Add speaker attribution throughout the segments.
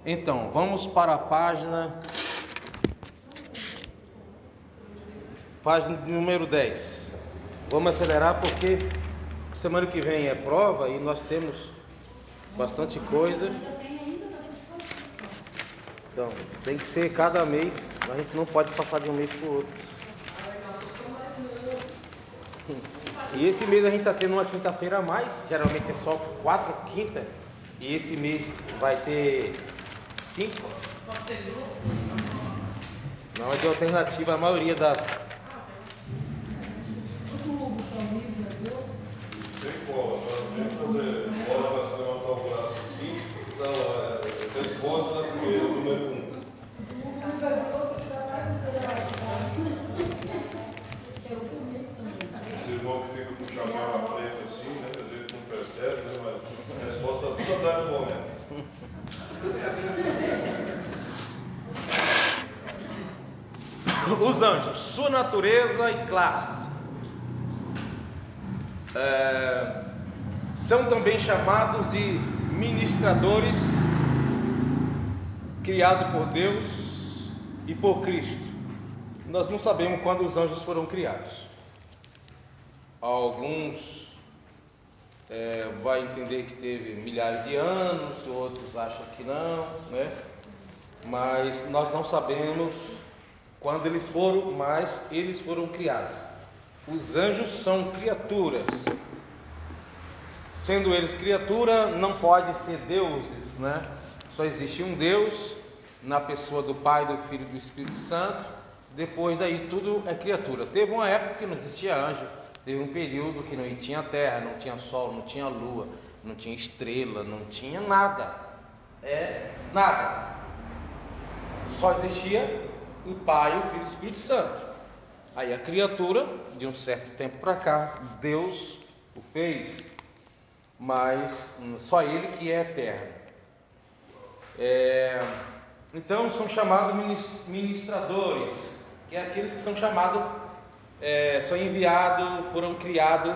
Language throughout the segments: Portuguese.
Speaker 1: Então, vamos para a página número 10. Vamos acelerar porque semana que vem é prova e nós temos bastante coisa. Então, tem que ser cada mês, a gente não pode passar de um mês para o outro. E esse mês a gente está tendo uma quinta-feira a mais, geralmente é só 4 quintas, e esse mês vai ter 5. Não é de alternativa a maioria das.
Speaker 2: Tem como, nós vamos fazer bola para se levantar o braço assim, então a resposta é o número 1. Os irmãos que ficam com o chapéu na frente assim, né? A gente não percebe, né? Mas a resposta está tudo atrás do momento.
Speaker 1: Os anjos, sua natureza e classe. São também chamados de ministradores criados por Deus e por Cristo. Nós não sabemos quando os anjos foram criados. Alguns vai entender que teve milhares de anos, outros acham que não, né? Mas nós não sabemos quando eles foram, mas eles foram criados. Os anjos são criaturas. Sendo eles criatura, não pode ser deuses, né? Só existe um Deus na pessoa do Pai, do Filho e do Espírito Santo. Depois daí tudo é criatura. Teve uma época que não existia anjo. Teve um período que não tinha terra, não tinha sol, não tinha lua, não tinha estrela, não tinha nada. Nada. Só existia o Pai, o Filho e o Espírito Santo. Aí a criatura, de um certo tempo para cá, Deus o fez. Mas só Ele que é eterno. Então são chamados ministradores, que é aqueles que são chamados, são enviados, foram criados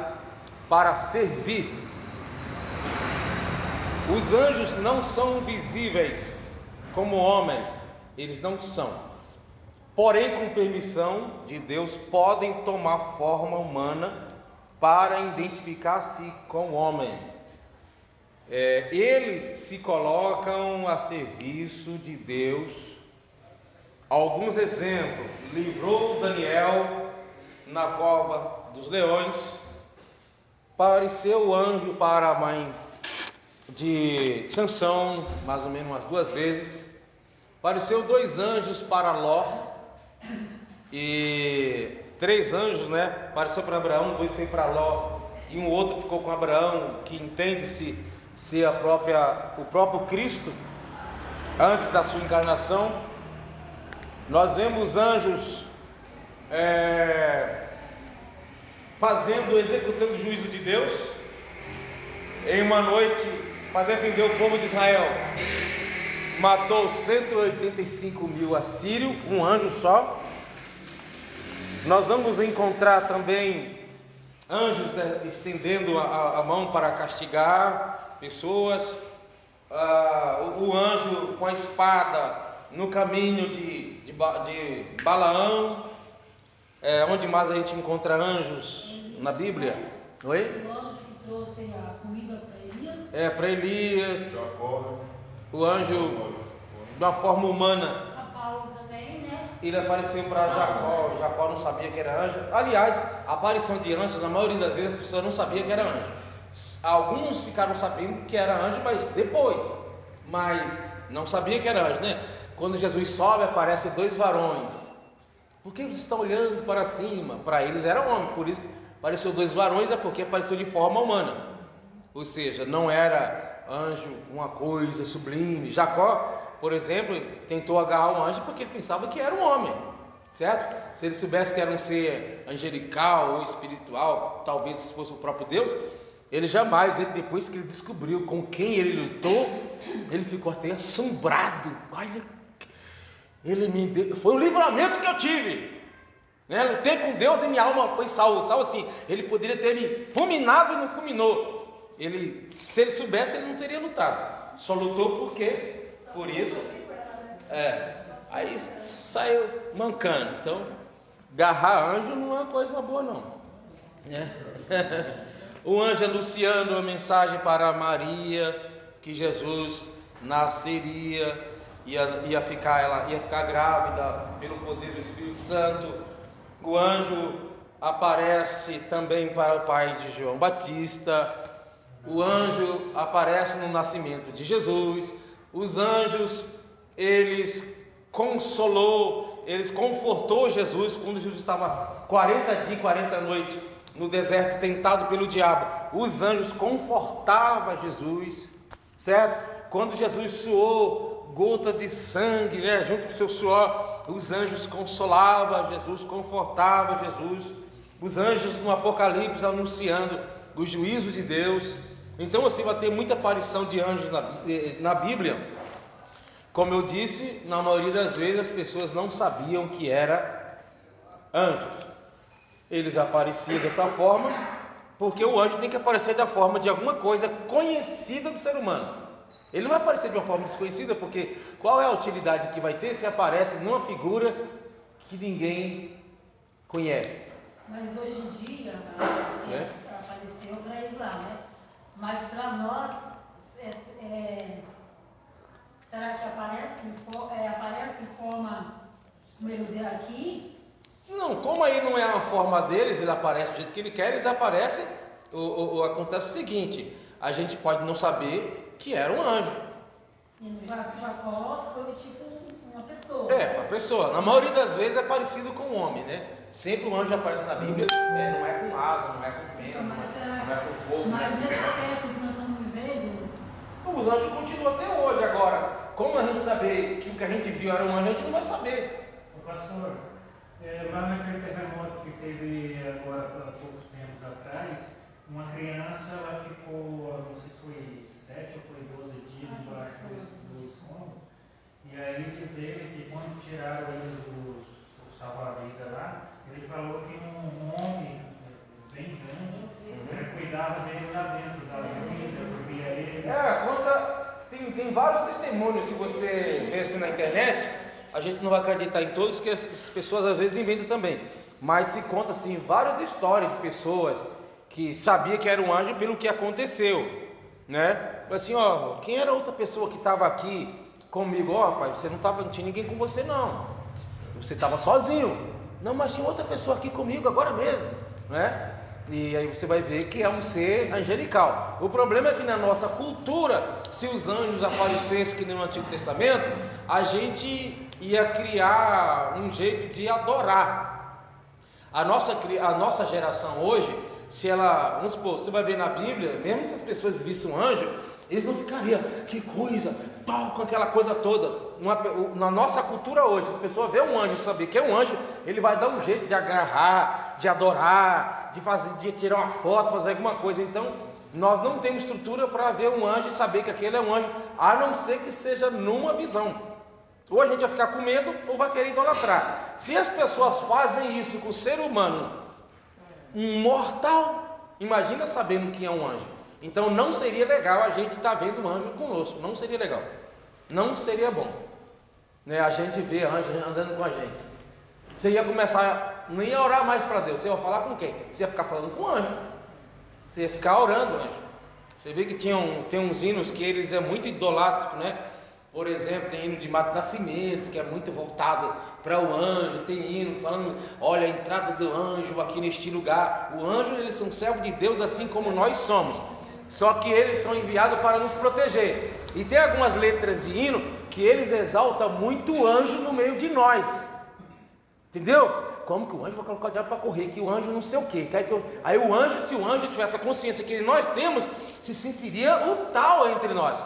Speaker 1: para servir. Os anjos não são visíveis como homens, eles não são. Porém, com permissão de Deus, podem tomar forma humana para identificar-se com o homem. Eles se colocam a serviço de Deus. Alguns exemplos: livrou Daniel na cova dos leões, apareceu o anjo para a mãe de Sansão, mais ou menos umas 2 vezes, apareceu 2 anjos para Ló, e 3 anjos, né? Apareceu para Abraão, 2 foi para Ló, e um outro ficou com Abraão, que entende-se ser o próprio Cristo, antes da sua encarnação. Nós vemos anjos executando o juízo de Deus em uma noite para defender o povo de Israel. Matou 185 mil assírios, um anjo só. Nós vamos encontrar também anjos, né, estendendo a mão para castigar pessoas. O anjo com a espada no caminho de Balaão. Onde mais a gente encontra anjos na Bíblia? Oi?
Speaker 3: O anjo que trouxe a comida para Elias.
Speaker 1: Para Elias. O anjo de uma forma humana.
Speaker 3: A Paulo também, né?
Speaker 1: Ele apareceu para Jacó. Jacó não sabia que era anjo. Aliás, a aparição de anjos, na maioria das vezes, as pessoas não sabiam que era anjo. Alguns ficaram sabendo que era anjo, mas depois. Mas não sabia que era anjo, né? Quando Jesus sobe, aparecem 2 varões. Por que vocês estão olhando para cima? Para eles era homem, por isso apareceu 2 varões, é porque apareceu de forma humana. Ou seja, não era anjo uma coisa sublime. Jacó, por exemplo, tentou agarrar o anjo porque ele pensava que era um homem, certo? Se ele soubesse que era um ser angelical ou espiritual, talvez fosse o próprio Deus, ele jamais, depois que ele descobriu com quem ele lutou, ele ficou até assombrado. Olha, ele me deu, foi um livramento que eu tive, né? Lutei com Deus e minha alma foi salva. Salvo assim, ele poderia ter me fulminado e não fulminou. Se ele soubesse, ele não teria lutado. Só lutou porque Por isso, aí saiu mancando. Então, agarrar anjo não é uma coisa boa não, né? O anjo anunciando a mensagem para Maria que Jesus nasceria, ia ficar grávida pelo poder do Espírito Santo. O anjo aparece também para o pai de João Batista. O anjo aparece no nascimento de Jesus. Os anjos, eles confortou Jesus quando Jesus estava 40 dias e 40 noites no deserto, tentado pelo diabo. Os anjos confortavam Jesus, certo? Quando Jesus suou gota de sangue, né, junto com o seu suor, os anjos consolavam Jesus, confortavam Jesus. Os anjos no Apocalipse anunciando o juízo de Deus. Então assim, vai ter muita aparição de anjos na Bíblia. Como eu disse, na maioria das vezes as pessoas não sabiam que era anjos. Eles apareciam dessa forma, porque o anjo tem que aparecer da forma de alguma coisa conhecida do ser humano. Ele não vai aparecer de uma forma desconhecida, porque qual é a utilidade que vai ter se aparece numa figura que ninguém conhece?
Speaker 3: Mas hoje em dia, apareceu para eles lá, né? Mas para nós, será que aparece em forma como eles é aqui?
Speaker 1: Não, como aí não é a forma deles, ele aparece do jeito que ele quer, eles aparecem. Acontece o seguinte: a gente pode não saber que era um anjo.
Speaker 3: E no Jacó foi tipo uma pessoa.
Speaker 1: Uma pessoa. Na maioria das vezes é parecido com um homem, né? Sempre o anjo aparece na Bíblia, não é com asa, não é com pena, não é com fogo.
Speaker 3: Mas nesse tempo que nós estamos vivendo,
Speaker 1: os anjos continuam até hoje. Agora, como a gente saber que o que a gente viu era um anjo, a gente não vai saber.
Speaker 4: Pastor, lá naquele terremoto que teve agora há poucos tempos atrás, uma criança, ela ficou, não sei se foi 7 ou foi 12 dias debaixo do escombro. E aí diz ele que quando tiraram eles o salva-vida lá, ele falou que um homem bem grande cuidava dele lá dentro da vida, dormia ele.
Speaker 1: Tem vários testemunhos. Se você ver assim na internet, a gente não vai acreditar em todos, que as pessoas às vezes inventam também. Mas se conta assim várias histórias de pessoas que sabia que era um anjo pelo que aconteceu, né? Assim, quem era outra pessoa que estava aqui comigo? Pai, você não tinha ninguém com você não. Você estava sozinho. Não, mas tinha outra pessoa aqui comigo agora mesmo, né? E aí você vai ver que é um ser angelical. O problema é que na nossa cultura, se os anjos aparecessem que nem no Antigo Testamento, a gente ia criar um jeito de adorar. A nossa geração hoje, se ela, vamos supor, você vai ver na Bíblia, mesmo se as pessoas vissem um anjo, eles não ficariam, que coisa, tal, com aquela coisa toda. Na nossa cultura hoje, se a pessoa vê um anjo e saber que é um anjo, ele vai dar um jeito de agarrar, de adorar, de tirar uma foto, fazer alguma coisa. Então, nós não temos estrutura para ver um anjo e saber que aquele é um anjo, a não ser que seja numa visão. Ou a gente vai ficar com medo, ou vai querer idolatrar. Se as pessoas fazem isso com o ser humano, um mortal, imagina sabendo que é um anjo. Então não seria legal a gente estar vendo um anjo conosco, não seria legal, não seria bom, né? A gente vê anjo andando com a gente. Você ia começar, não ia orar mais para Deus, você ia falar com quem? Você ia ficar falando com o anjo, você ia ficar orando anjo. Você vê que tem uns hinos que eles é muito idolátricos, né? Por exemplo, tem hino de Mato Nascimento, que é muito voltado para o anjo. Tem hino falando, olha a entrada do anjo aqui neste lugar. O anjo, eles são servos de Deus assim como nós somos, só que eles são enviados para nos proteger. E tem algumas letras de hino que eles exaltam muito o anjo no meio de nós. Entendeu? Como que o anjo vai colocar o diabo para correr? Que o anjo não sei o quê. Aí o anjo, se o anjo tivesse a consciência que nós temos, se sentiria o tal entre nós.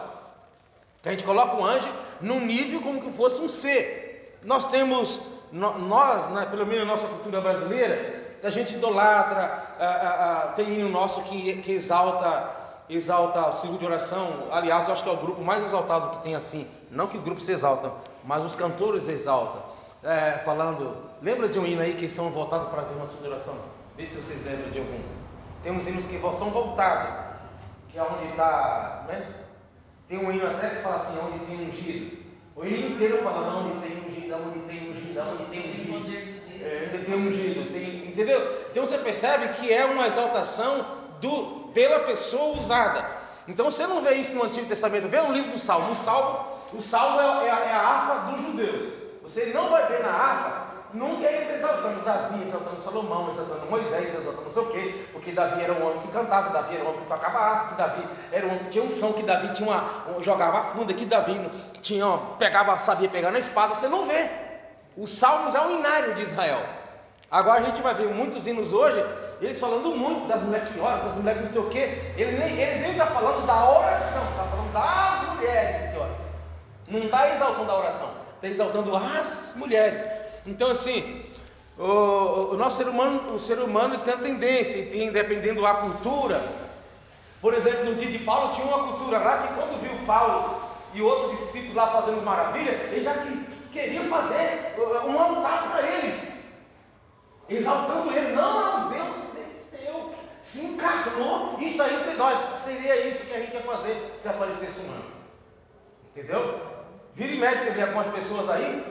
Speaker 1: Que a gente coloca o anjo num nível como que fosse um ser. Nós temos, pelo menos na nossa cultura brasileira, a gente idolatra, tem hino nosso que exalta o círculo de oração. Aliás, eu acho que é o grupo mais exaltado que tem assim. Não que o grupo se exalta, mas os cantores exaltam. Lembra de um hino aí que são voltados para as irmãs de oração? Vê se vocês lembram de algum. Tem uns hinos que são voltados, que é onde está, né? Tem um hino até que fala assim, onde tem ungido. O hino inteiro fala, onde tem ungido, onde tem ungido, onde tem ungido. Onde tem ungido, entendeu? Então você percebe que é uma exaltação pela pessoa usada. Então você não vê isso no Antigo Testamento, vê no livro do Salmo. O Salmo é a harpa dos judeus. Você não vai ver na harpa nunca eles exaltando Davi, exaltando Salomão, exaltando Moisés, exaltando não sei o quê, porque Davi era um homem que cantava, Davi era um homem que tocava harpa, que Davi era um homem que tinha unção, que Davi jogava a funda, que Davi sabia pegar na espada. Você não vê. Os salmos é um inário de Israel. Agora a gente vai ver muitos hinos hoje, eles falando muito das mulheres que oram, das mulheres que não sei o quê. Eles nem estão falando da oração, estão falando das mulheres que oram. Não está exaltando a oração, está exaltando as mulheres. Então assim, o nosso ser humano tem a tendência, e dependendo da cultura. Por exemplo, no dia de Paulo tinha uma cultura lá que quando viu Paulo e outro discípulo lá fazendo maravilha, eles já queriam fazer um altar para eles, exaltando ele. Não, Deus desceu, se encarnou, isso aí entre nós. Seria isso que a gente ia fazer se aparecesse um anjo. Entendeu? Vira e mexe, você vê algumas pessoas aí,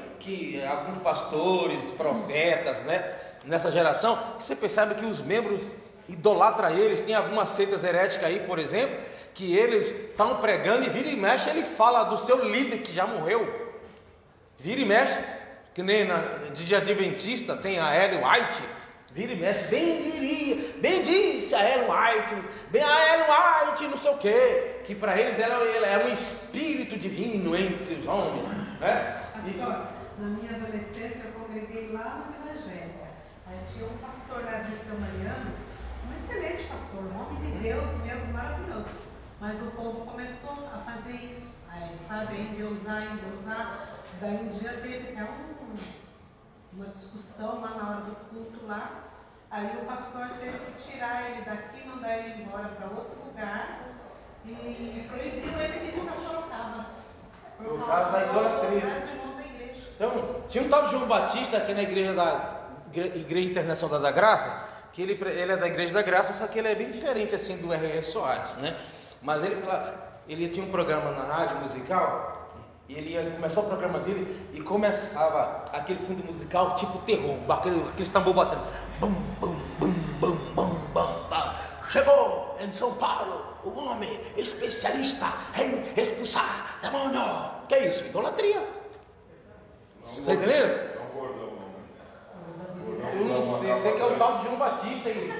Speaker 1: alguns pastores, profetas, né, nessa geração, que você percebe que os membros idolatram eles. Tem algumas seitas heréticas aí, por exemplo, que eles estão pregando e vira e mexe, ele fala do seu líder que já morreu. Vira e mexe, que nem de Adventista tem a Ellen White. Vira e mexe, bem disse a Ellen White, não sei o quê, que para eles ela é um espírito divino entre os homens, né?
Speaker 5: Pastor, na minha adolescência eu congreguei lá no Vila Angélica. Aí tinha um pastor lá de Mariano, um excelente pastor, um homem de Deus mesmo, maravilhoso. Mas o povo começou a fazer isso, aí, sabe, endeusar. Daí um dia teve até uma discussão lá na hora do culto lá. Aí o pastor teve que tirar ele daqui, mandar ele embora para outro lugar e proibiu ele de ir para Sorocaba.
Speaker 1: Por causa da idolatria. Então, tinha um tal de João Batista aqui na Igreja Internacional da Graça, que ele é da Igreja da Graça, só que ele é bem diferente assim do R.R. Soares, né? Mas ele tinha um programa na rádio musical. E ele ia começar o programa dele e começava aquele fundo musical tipo terror, aquele tambor batendo. Bum, bum, bum, bum, bum, bum, bum. Chegou em São Paulo o homem especialista em expulsar demônio. Que é isso? Idolatria. Você entendeu?
Speaker 2: É um bordão,
Speaker 1: Eu não sei, sei que é o tal de João Batista e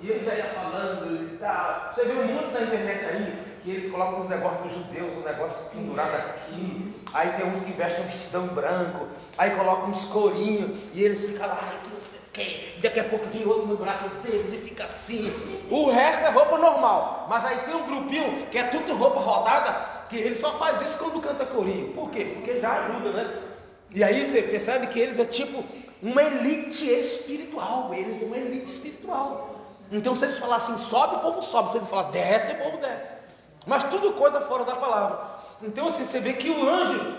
Speaker 1: ele já ia falando e tal. Você viu muito na internet aí que eles colocam os negócios dos judeus, os negócios pendurados aqui. Aí tem uns que vestem um vestidão branco, aí colocam uns corinhos e eles ficam lá, que não sei o que. Daqui a pouco vem outro no braço deles e fica assim. O resto é roupa normal, mas aí tem um grupinho que é tudo roupa rodada, que ele só faz isso quando canta corinho. Por quê? Porque já ajuda, né? E aí você percebe que eles é tipo uma elite espiritual. Eles são uma elite espiritual. Então se eles falarem assim, sobe, o povo sobe. Se eles falarem desce, o povo desce. Mas tudo coisa fora da palavra. Então assim, você vê que o anjo,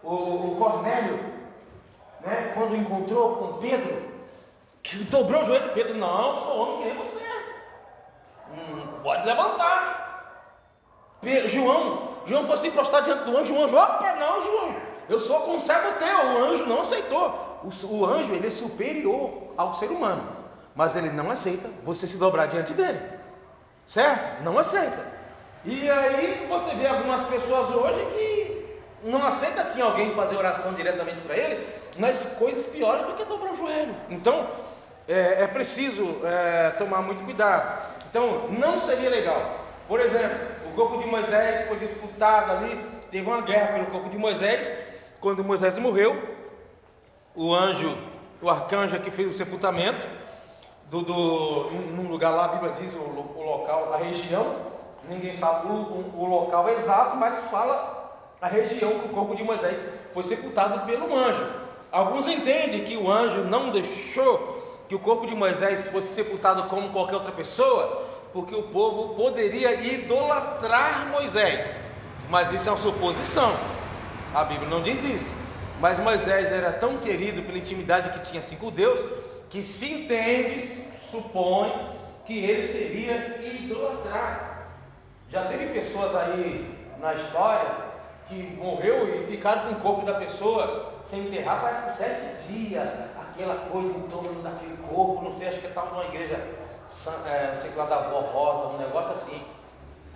Speaker 1: o Cornélio, né, quando encontrou com Pedro, que dobrou o joelho de Pedro. Não, sou homem que nem você. Pode levantar. João foi se prostrar diante do anjo. O anjo, opa, não, João, eu sou conservo teu. O anjo não aceitou. O anjo, ele é superior ao ser humano, mas ele não aceita você se dobrar diante dele, certo? Não aceita. E aí você vê algumas pessoas hoje que não aceita assim alguém fazer oração diretamente para ele, mas coisas piores do que dobrar o joelho. Então é preciso tomar muito cuidado. Então não seria legal. Por exemplo, o corpo de Moisés foi disputado ali, teve uma guerra pelo corpo de Moisés. Quando Moisés morreu, o arcanjo que fez o sepultamento num lugar lá, a Bíblia diz o local, a região. Ninguém sabe o local exato, mas fala a região que o corpo de Moisés foi sepultado pelo anjo. Alguns entendem que o anjo não deixou que o corpo de Moisés fosse sepultado como qualquer outra pessoa, porque o povo poderia idolatrar Moisés. Mas isso é uma suposição. A Bíblia não diz isso. Mas Moisés era tão querido pela intimidade que tinha assim com Deus, que se supõe que ele seria idolatrado. Já teve pessoas aí na história que morreu e ficaram com o corpo da pessoa sem enterrar, parece que 7 dias, aquela coisa em torno daquele corpo, não sei, acho que estava numa igreja, não sei lá, da Avó Rosa, um negócio assim,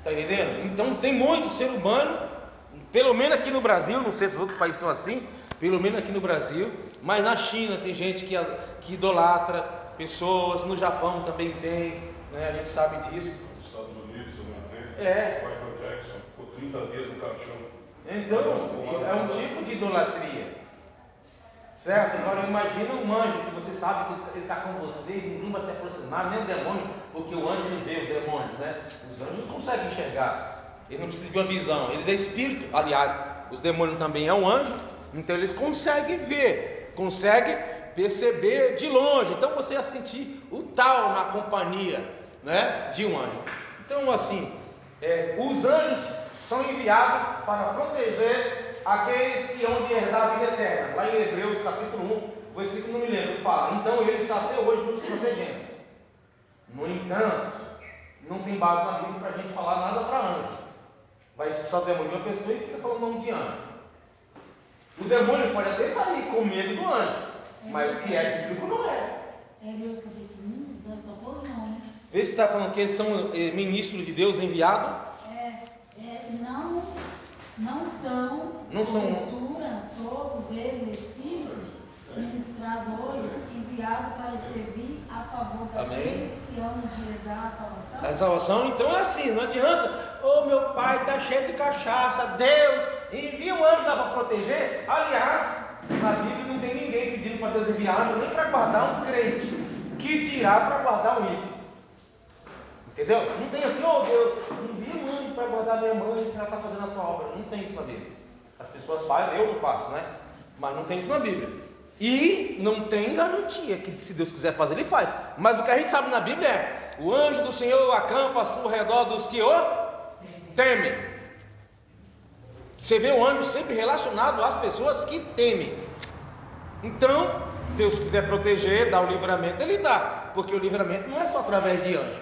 Speaker 1: tá entendendo? Então tem muito ser humano, pelo menos aqui no Brasil, não sei se os outros países são assim, pelo menos aqui no Brasil, mas na China tem gente que idolatra pessoas, no Japão também tem, né? A gente sabe disso.
Speaker 2: Nos Estados Unidos também tem.
Speaker 1: É.
Speaker 2: Michael Jackson ficou 30 dias no caixão.
Speaker 1: Então, é um tipo de idolatria, certo? Agora imagina um anjo que você sabe que ele está com você, ninguém vai se aproximar, nem o demônio, porque o anjo ele vê os demônios, né? Os anjos não conseguem enxergar, eles não precisam de uma visão, eles é espírito. Aliás, os demônios também é um anjo, então eles conseguem ver, conseguem perceber de longe. Então você ia sentir o tal na companhia, né, de um anjo. Então assim, os anjos são enviados para proteger aqueles que hão de herdar a vida eterna. Lá em Hebreus capítulo 1, versículo não me lembro, fala: então ele está até hoje nos protegendo. No entanto, não tem base na Bíblia para a gente falar nada para anjo. Vai expulsar o demônio de uma pessoa e fica falando o nome de anjo. O demônio pode até sair com medo do anjo, mas se é bíblico, não é.
Speaker 3: Hebreus capítulo 1, verso 14, não, né?
Speaker 1: Vê se está falando que eles são ministros de Deus enviados.
Speaker 3: Não são, porventura, todos eles espíritos ministradores enviados para servir a favor daqueles que hão de herdar a salvação?
Speaker 1: A salvação, então é assim, não adianta. Meu pai está cheio de cachaça, Deus envia um anjo lá para proteger. Aliás, na Bíblia não tem ninguém pedindo para Deus enviar anjo nem para guardar um crente, que dirá para guardar um ímpio. Entendeu? Não tem assim: Deus, envia um anjo para guardar minha mãe que ela está fazendo a tua obra. Não tem isso na Bíblia. As pessoas fazem, eu não faço, né? Mas não tem isso na Bíblia. E não tem garantia que se Deus quiser fazer, Ele faz. Mas o que a gente sabe na Bíblia é: o anjo do Senhor acampa ao redor dos que o temem. Você vê o anjo sempre relacionado às pessoas que temem. Então, Deus quiser proteger, dar o livramento, Ele dá. Porque o livramento não é só através de anjo,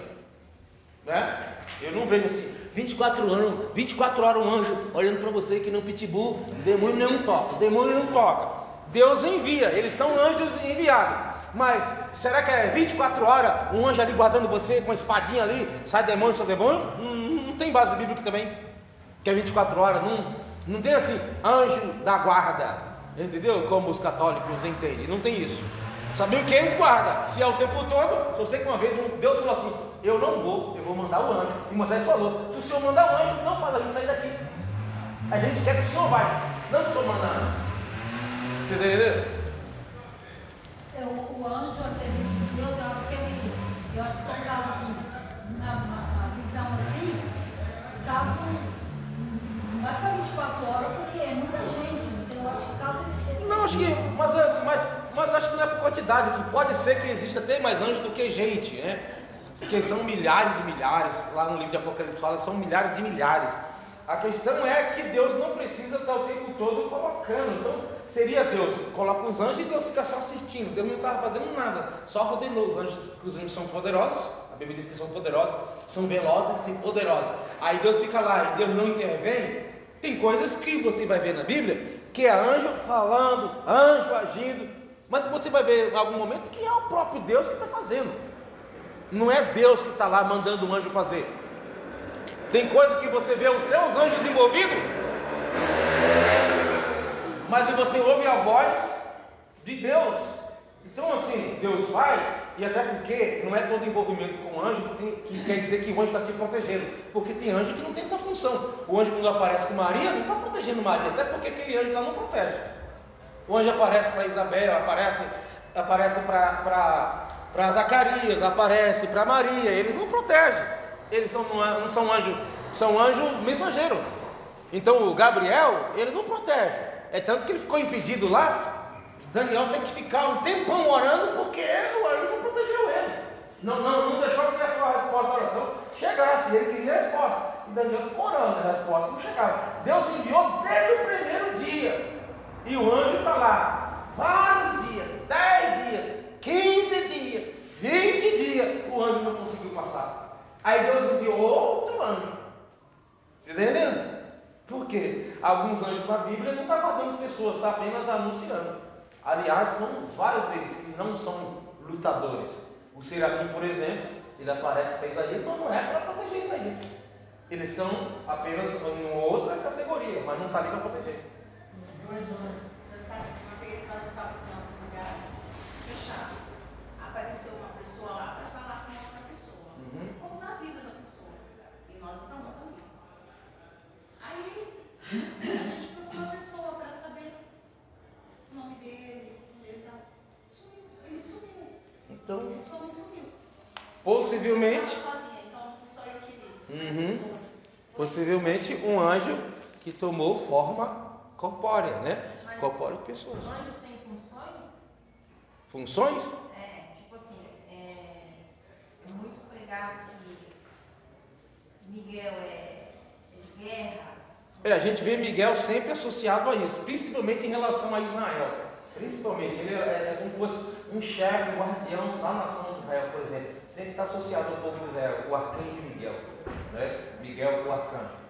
Speaker 1: né? Eu não vejo assim, 24 horas um anjo olhando para você que nem um pitbull, demônio não toca. Deus envia, eles são anjos enviados. Mas será que é 24 horas um anjo ali guardando você com a espadinha ali, sai demônio? Não tem base bíblica também, que é 24 horas, não tem assim, anjo da guarda, entendeu? Como os católicos entendem, não tem isso. Sabiam que eles guardam, se é o tempo todo. Eu sei que uma vez Deus falou assim: eu vou mandar o anjo. E Moisés falou: se o Senhor mandar o anjo, não faz a gente sair daqui. A gente quer que o Senhor vai, não que o Senhor mandar anjo. Vocês entenderam?
Speaker 3: O anjo a serviço de Deus, eu acho que são casos assim, na visão assim, casos, não vai ficar 24 horas porque é muita gente, então eu acho que caso específico.
Speaker 1: Não, acho que, mas acho que não é por quantidade, que pode ser que exista até mais anjos do que gente, né? Porque são milhares de milhares, lá no livro de Apocalipse fala, são milhares de milhares. A questão é que Deus não precisa estar o tempo todo colocando. Então, seria Deus, coloca os anjos e Deus fica só assistindo. Deus não estava fazendo nada, só ordenou os anjos, que os anjos são poderosos. A Bíblia diz que são poderosos, são velozes e poderosos. Aí Deus fica lá e Deus não intervém. Tem coisas que você vai ver na Bíblia, que é anjo falando, anjo agindo, mas você vai ver em algum momento que é o próprio Deus que está fazendo. Não é Deus que está lá mandando o anjo fazer. Tem coisa que você vê os seus anjos envolvidos, mas você ouve a voz de Deus. Então assim, Deus faz, e até porque não é todo envolvimento com o anjo que quer dizer que o anjo está te protegendo, porque tem anjo que não tem essa função. O anjo, quando aparece com Maria, não está protegendo Maria, até porque aquele anjo lá não protege. O anjo aparece para Isabel, aparece para Zacarias, aparece para Maria, eles não protegem. Eles não são anjos, são anjos mensageiros. Então o Gabriel, ele não protege. É tanto que ele ficou impedido lá. Daniel tem que ficar um tempão orando, porque o anjo não protegeu ele. Não deixou que a sua resposta da oração chegasse. Ele queria a resposta. E Daniel ficou orando, a resposta não chegava. Deus enviou desde o primeiro dia. E o anjo está lá vários dias, 10 dias, 15 dias, 20 dias. O anjo não conseguiu passar. Aí Deus enviou outro anjo Você está entendendo? Por quê? Alguns anjos na Bíblia não estão matando pessoas, está apenas anunciando. Aliás, são vários deles que não são lutadores. O serafim, por exemplo, ele aparece para Isaías, mas não é para proteger Isaías. Eles são apenas em outra categoria, mas não está ali para proteger.
Speaker 6: Você sabe que uma vez nós estávamos em um lugar fechado. Apareceu uma pessoa lá para falar com outra pessoa. Como na vida da pessoa. E nós estamos ali. Aí a gente procurou a pessoa para saber o nome dele, onde ele está. Sumiu. Ele sumiu.
Speaker 1: Então,
Speaker 6: Esse homem sumiu.
Speaker 1: possivelmente,
Speaker 6: Sozinha, então não fui só eu que vi. As pessoas.
Speaker 1: possivelmente um anjo que tomou forma corpórea, né?
Speaker 7: Mas
Speaker 1: Corpórea de pessoas.
Speaker 7: Os anjos têm funções?
Speaker 1: Funções?
Speaker 7: Tipo assim, é muito pregado que Miguel é de guerra.
Speaker 1: A gente vê Miguel sempre associado a isso, principalmente em relação a Israel. Principalmente, ele é como se fosse um chefe, um guardião da nação de Israel, por exemplo. Sempre está associado ao povo de Israel, o arcanjo Miguel, né? Miguel, o arcanjo.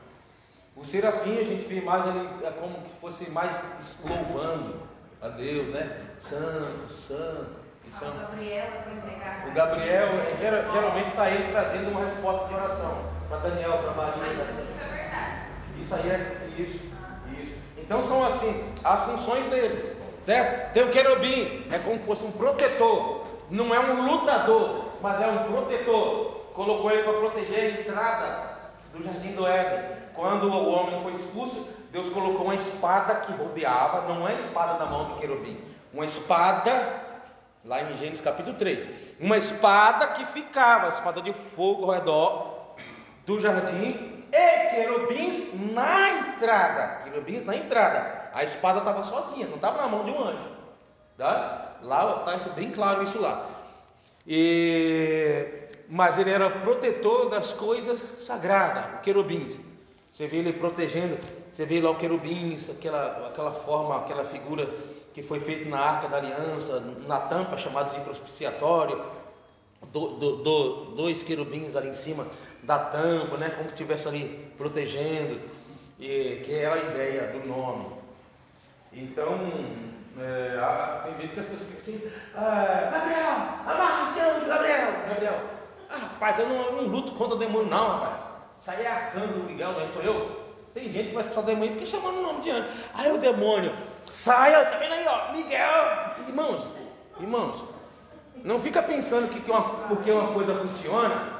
Speaker 1: O serafim a gente vê mais ele como se fosse mais louvando a Deus, né? Santo, santo.
Speaker 7: O Gabriel é pregado.
Speaker 1: O Gabriel geralmente está ele trazendo uma resposta de oração para Daniel, para Maria.
Speaker 7: Mas isso é verdade.
Speaker 1: Isso aí é isso. Então são assim as funções deles, certo? Tem o querubim, é como se fosse um protetor, não é um lutador, mas é um protetor. Colocou ele para proteger a entrada do jardim do Éden. Quando o homem foi expulso, Deus colocou uma espada que rodeava, não é a espada da mão de querubim, uma espada, lá em Gênesis capítulo 3, uma espada que ficava, a espada de fogo ao redor do jardim, e querubins na entrada. Querubins na entrada. A espada estava sozinha, não estava na mão de um anjo. Tá? Lá está bem claro isso lá. Mas ele era protetor das coisas sagradas, querubins. Você vê ele protegendo, você vê lá o querubins, aquela forma, aquela figura que foi feita na Arca da Aliança, na tampa chamada de propiciatório. Dois querubins ali em cima da tampa, né? Como se estivesse ali protegendo, que é a ideia do nome. Então, tem vezes que as pessoas ficam assim: Gabriel, amarra esse anjo, Gabriel. Rapaz, eu não luto contra o demônio, não, rapaz. Isso aí é arcanjo Miguel, não é? Sou eu. Tem gente que vai expulsar o demônio e fica chamando o nome de anjo. Aí o demônio, saia, tá vendo aí, ó, Miguel. Irmãos, não fica pensando que porque uma coisa funciona,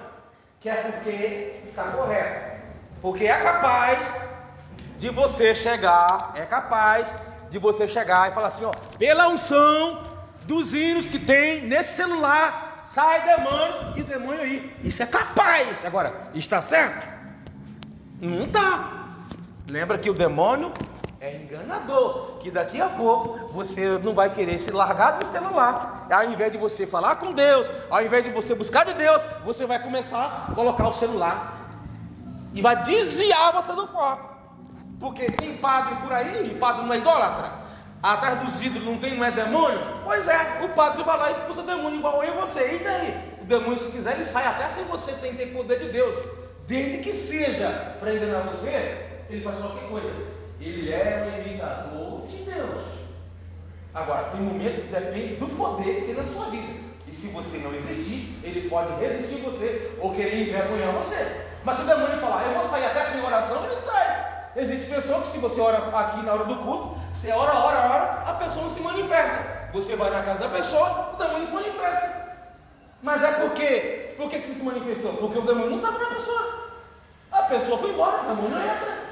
Speaker 1: que é porque está correto. Porque é capaz de você chegar e falar assim, ó, pela unção dos hinos que tem nesse celular, sai demônio e o demônio aí. Isso é capaz. Agora, está certo? Não está. Lembra que o demônio é enganador, que daqui a pouco você não vai querer se largar do celular. Ao invés de você falar com Deus, ao invés de você buscar de Deus, você vai começar a colocar o celular e vai desviar você do foco. Porque tem padre por aí, e padre não é idólatra, atrás dos ídolos não é demônio? Pois é, o padre vai lá e expulsa demônio igual eu e você. E daí? O demônio, se quiser, ele sai até sem você, sem ter poder de Deus. Desde que seja para enganar você, ele faz qualquer coisa. Ele é o imitador de Deus. Agora, tem momento que depende do poder que tem na sua vida. E se você não existir, ele pode resistir você ou querer envergonhar você. Mas se o demônio falar, eu vou sair até sem oração, ele sai. Existe pessoa que se você ora aqui na hora do culto, você ora, a pessoa não se manifesta. Você vai na casa da pessoa, o demônio se manifesta. Mas é por quê? Por que ele se manifestou? Porque o demônio não estava na pessoa. A pessoa foi embora, o demônio não entra.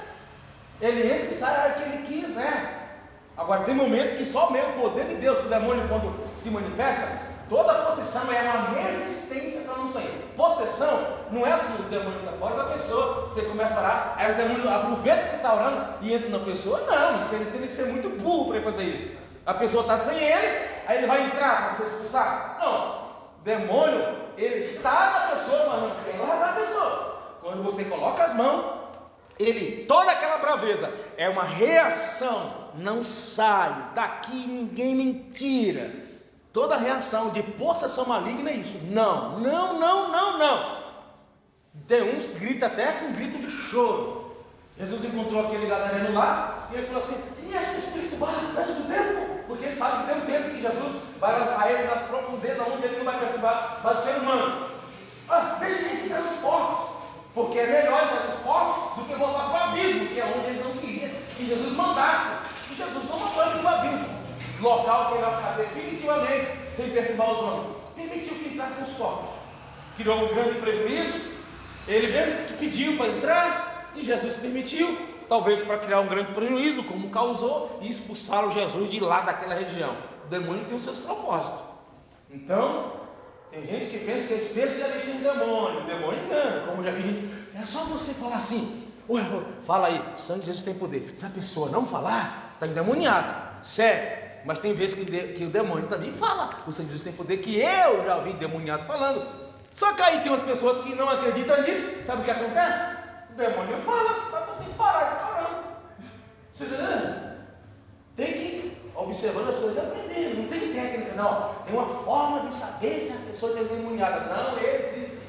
Speaker 1: Ele entra e sai a hora que ele quiser. Agora tem momentos que só mesmo o poder de Deus, que o demônio quando se manifesta, toda possessão é uma resistência para não sair. Possessão não é assim, o demônio está fora da pessoa, você começa a orar, aí o demônio aproveita que você está orando e entra na pessoa. Não, você tem que ser muito burro para fazer isso. A pessoa está sem ele, aí ele vai entrar para você expulsar. Não, o demônio, ele está na pessoa, mas não quer largar a pessoa. Quando você coloca as mãos, toda aquela braveza é uma reação. Não sai daqui, ninguém mentira. Toda reação de possessão maligna é isso. Não. Tem uns que gritam até com grito de choro. Jesus encontrou aquele gadareno lá e ele falou assim: quem é que o Espírito vai antes do tempo? Porque ele sabe que tem um tempo que Jesus vai lançar ele nas profundezas onde ele não vai perturbar mais o ser humano. Deixa ele entrar nos portos, porque é melhor entrar nos portos do que voltar para o abismo, que é onde eles não queriam que Jesus mandasse. E Jesus não mandou ele para o abismo, local que ele vai ficar definitivamente sem perturbar os homens. Permitiu que entrasse nos portos, criou um grande prejuízo. Ele mesmo que pediu para entrar e Jesus permitiu, talvez para criar um grande prejuízo, como causou, e expulsaram Jesus de lá daquela região. O demônio tem os seus propósitos. Então, tem gente que pensa que é especialista em demônio. O demônio engana, como já vi gente. É só você falar assim: ué, fala aí, o sangue de Jesus tem poder. Se a pessoa não falar, está endemoniada. Sério. Mas tem vezes que o demônio também fala: o sangue de Jesus tem poder, que eu já ouvi demoniado falando. Só que aí tem umas pessoas que não acreditam nisso. Sabe o que acontece? O demônio fala para você parar de falar. Você está entendendo? Tem que ir observando as coisas e aprendendo. Não tem técnica, não. Tem uma forma de saber se a pessoa está endemoniada. Não existe.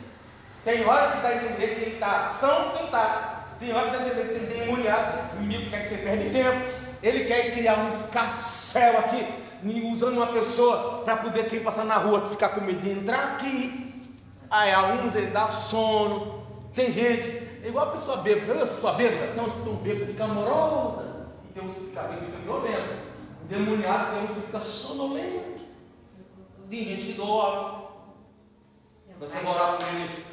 Speaker 1: Tem hora que dá a entender que ele está são, que não está. Tem hora que dá a entender que ele está endemoniado. O inimigo quer que você perde tempo. Ele quer criar um escarcéu aqui, usando uma pessoa para poder quem passar na rua ficar com medo de entrar aqui. Aí a uns ele dá sono. Tem gente, é igual a pessoa bêbada. Já viu a pessoa bêbada? Tem uns que estão bêbados e ficam amorosa, e tem uns que ficam bêbados e ficam violentos. O demoniado tem uns que ficam sonolentos. Tem gente que dorme. Quando você morar com ele.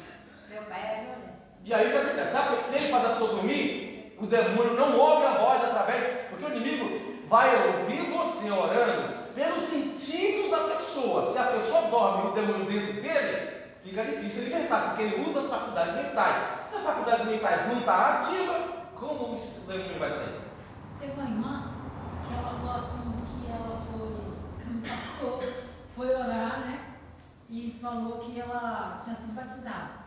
Speaker 7: Meu pai é violento.
Speaker 1: E aí o que acontece? Sabe que se ele faz a pessoa dormir, o demônio não ouve a voz através, porque o inimigo vai ouvir você orando pelos sentidos da pessoa. Se a pessoa dorme e o demônio dentro dele, fica difícil libertar, porque ele usa as faculdades mentais. Se as faculdades mentais não estão ativas, como o demônio vai sair?
Speaker 3: Teve uma irmã que ela falou assim que ela foi orar, né? E falou que ela tinha sido batizada.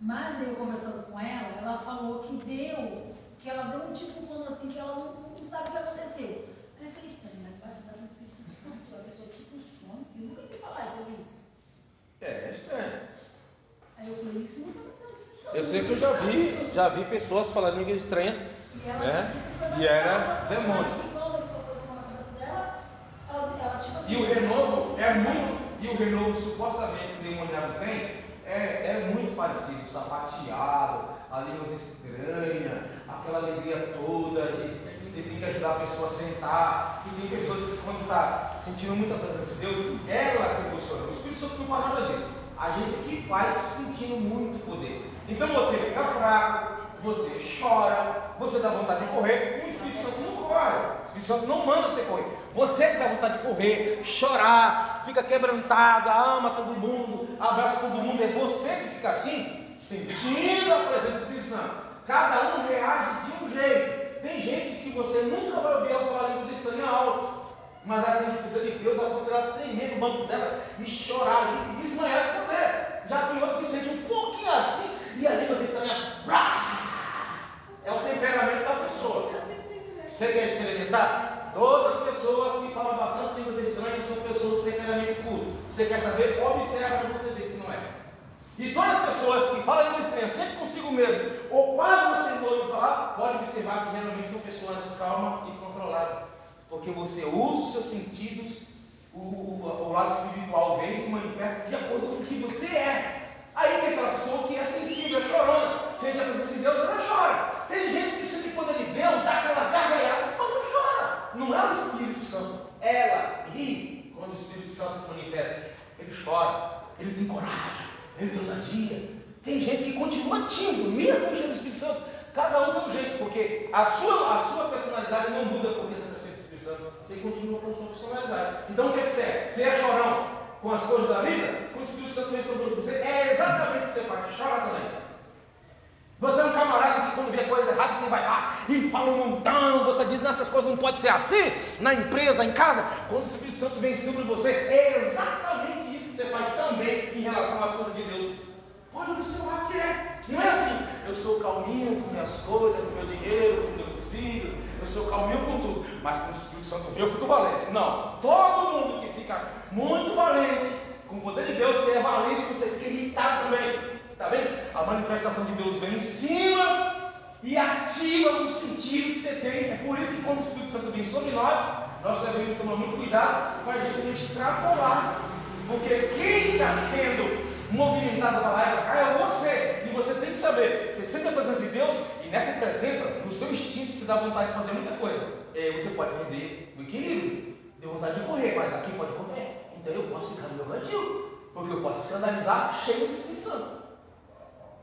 Speaker 3: Mas eu conversando com ela, ela falou que ela deu um tipo de sono assim que ela não sabe o que aconteceu. Aí eu falei: estranho, mas batizada no Espírito Santo, a pessoa tipo sono. Eu nunca ouvi falar sobre isso.
Speaker 1: É estranho.
Speaker 3: Aí eu falei: isso nunca aconteceu no Espírito Santo.
Speaker 1: Eu sei que eu já vi pessoas falando língua estranha, né? E era demônio. E o renovo é muito, e o renovo supostamente que o demoniado tem, é muito parecido, sapateado, a língua estranha, aquela alegria toda, e você tem que ajudar a pessoa a sentar. E tem pessoas que quando está sentindo muita presença de Deus, ela se emociona. O Espírito Santo não fala nada disso. A gente que faz sentindo muito poder. Então você fica fraco, você chora, você dá vontade de correr. O Espírito Santo não corre, o Espírito Santo não manda você correr. Você que dá vontade de correr, chorar, fica quebrantado, ama todo mundo, abraça todo mundo. É você que fica assim, sentindo a presença do Espírito Santo. Cada um reage de um jeito. Tem gente que você nunca vai ouvir ela falar línguas estranhas alto, mas ela sente o poder de Deus, ela pode ela tremer no banco dela e chorar ali e desmaiar de poder. Já tem outro que sente um pouquinho assim e a língua estranha. É o temperamento da pessoa. Você quer experimentar? Todas as pessoas que falam bastante línguas estranhas são pessoas do temperamento curto. Você quer saber? Observa para você ver se não é. E todas as pessoas que falam língua estranha sempre consigo mesmo, ou quase você não ouve falar, pode observar que geralmente são pessoas calmas e controladas. Porque você usa os seus sentidos, o lado espiritual vem e se manifesta de acordo com o que você é. Aí tem aquela pessoa que é sensível, é chorona, sente a presença de Deus, ela chora. Tem gente que sente o poder de Deus, dá aquela gargalhada, mas não chora. Não é o Espírito Santo. Ela ri quando o Espírito Santo se manifesta. Ele chora, ele tem coragem, ele tem ousadia. Tem gente que continua tímido, mesmo cheio do Espírito Santo. Cada um tem um jeito, porque a sua personalidade não muda porque você está cheio do Espírito Santo. Você continua com a sua personalidade. Então o que você é? Você é chorão com as coisas da vida? Quando o Espírito Santo vem sobre você, é exatamente o que você faz. Chora também. Você é um camarada que quando vê coisa errada, você vai lá e fala um montão, você diz: não, essas coisas não podem ser assim, na empresa, em casa. Quando o Espírito Santo vem sobre você, é exatamente isso que você faz também em relação às coisas de Deus. Pode observar que é. Não é assim: eu sou calminho com minhas coisas, com meu dinheiro, com meus filhos, eu sou calminho com tudo, mas quando o Espírito Santo vem, eu fico valente. Não, todo mundo que fica muito valente, com o poder de Deus, você é valente, você fica irritado também. Está vendo? A manifestação de Deus vem em cima e ativa um sentido que você tem. É por isso que quando o Espírito Santo vem sobre nós devemos tomar muito cuidado para a gente não extrapolar. Porque quem está sendo movimentado para lá e para cá é você. E você tem que saber, você sente a presença de Deus, e nessa presença, no seu instinto, você dá vontade de fazer muita coisa. Você pode perder o equilíbrio, deu vontade de correr, mas aqui pode correr. Então eu posso ficar no meu cantinho, porque eu posso escandalizar cheio do Espírito Santo.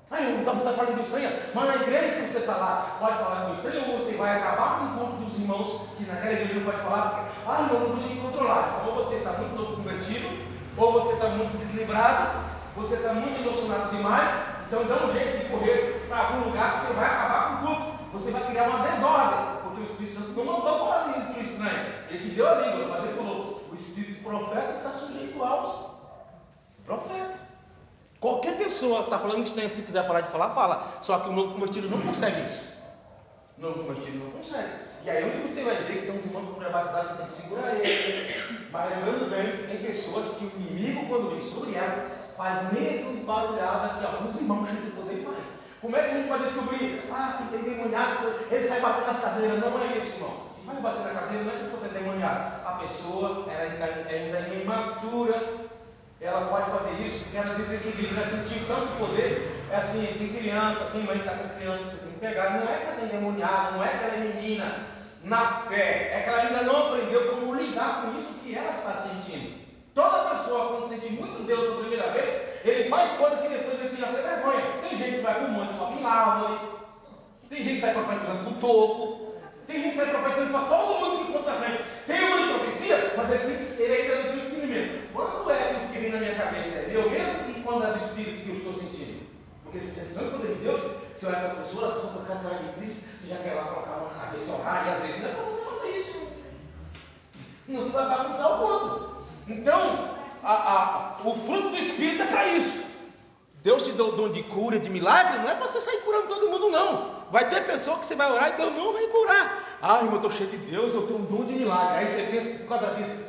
Speaker 1: Eu não estou falando de estranha, mas na igreja que você está lá, pode falar de estranha, ou você vai acabar com o corpo dos irmãos, que naquela igreja não pode falar, porque, irmão, não podia me controlar. Então, ou você está muito novo convertido, ou você está muito desequilibrado, você está muito emocionado demais, então dá um jeito de correr para algum lugar que você vai acabar com o culto. Você vai criar uma desordem, porque o Espírito Santo não mandou falar nisso para o estranho. Ele te deu a língua, mas ele falou: o Espírito profeta está sujeito aos profetas. Qualquer pessoa está falando que estranho, se quiser parar de falar, fala. Só que o novo convertido não consegue isso. O novo convertido não consegue. E aí onde você vai ver que tem uns irmãos que para batizar, você tem que segurar ele. Mas lembrando bem que tem pessoas que o inimigo, quando vem sobre ela, faz mesmo barulhada que alguns irmãos cheios de poder faz. Como é que a gente vai descobrir? Que tem demoniado, ele sai batendo nas cadeiras. Não é isso, irmão. Ele vai bater na cadeira, não é que for ter demoniado. A pessoa ela ainda é imatura. Ela pode fazer isso porque ela desequilibra, ela sentiu tanto poder. É assim, tem criança, tem mãe que está com criança que você tem que pegar. Não é que ela tem demoniado, não é que ela é menina na fé, é que ela ainda não aprendeu como lidar com isso que ela está sentindo. Toda pessoa, quando sente muito Deus pela primeira vez, ele faz coisas que depois ele tem até vergonha. Tem gente que vai para o monte, sobe em árvore, tem gente que sai profetizando para o topo, tem gente que sai profetizando para todo mundo que conta na frente. Tem uma de profecia, mas ele ainda não tem discernimento. Quando é que o que vem na minha cabeça é meu mesmo e quando é do Espírito que eu estou sentindo? Porque você sente tanto poder de Deus, você olha para as pessoas, a pessoa está cantando de Cristo, você já quer lá colocar a mão na cabeça e orar, e às vezes não é para você fazer isso. Não, você vai bagunçar o ponto. Então, o fruto do Espírito é para isso. Deus te deu o dom de cura, de milagre, não é para você sair curando todo mundo, não. Vai ter pessoa que você vai orar e Deus não vai curar. Irmão, eu estou cheio de Deus, eu tenho um dom de milagre. Aí você pensa que por causa disso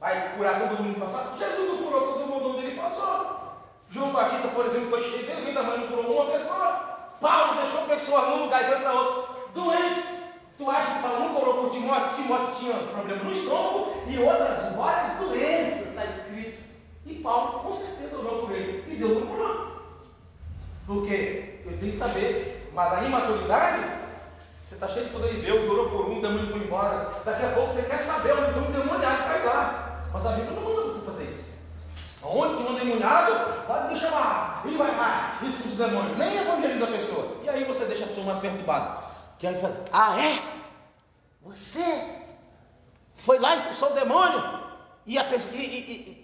Speaker 1: vai curar todo mundo passado. Jesus não curou todo mundo onde ele passou. João Batista, por exemplo, foi cheio de Deus, mas não curou uma pessoa. Paulo deixou pessoas num lugar e foi para outro. Doente. Tu acha que Paulo não curou por Timóteo? Timóteo tinha problema no estômago e outras várias doenças, está escrito. E Paulo com certeza orou por ele. E Deus não curou. Porque eu tenho que saber, mas a imaturidade, você está cheio de poder de Deus, orou por um, o demônio foi embora. Daqui a pouco você quer saber onde tem um demoniado para ir lá. Mas a Bíblia não manda você fazer isso. Onde tem um demoniado, pode me chamar. E vai lá, expulsa o demônio. Nem evangeliza a pessoa. E aí você deixa a pessoa mais perturbada. Que aí fala: você foi lá e expulsou o demônio? E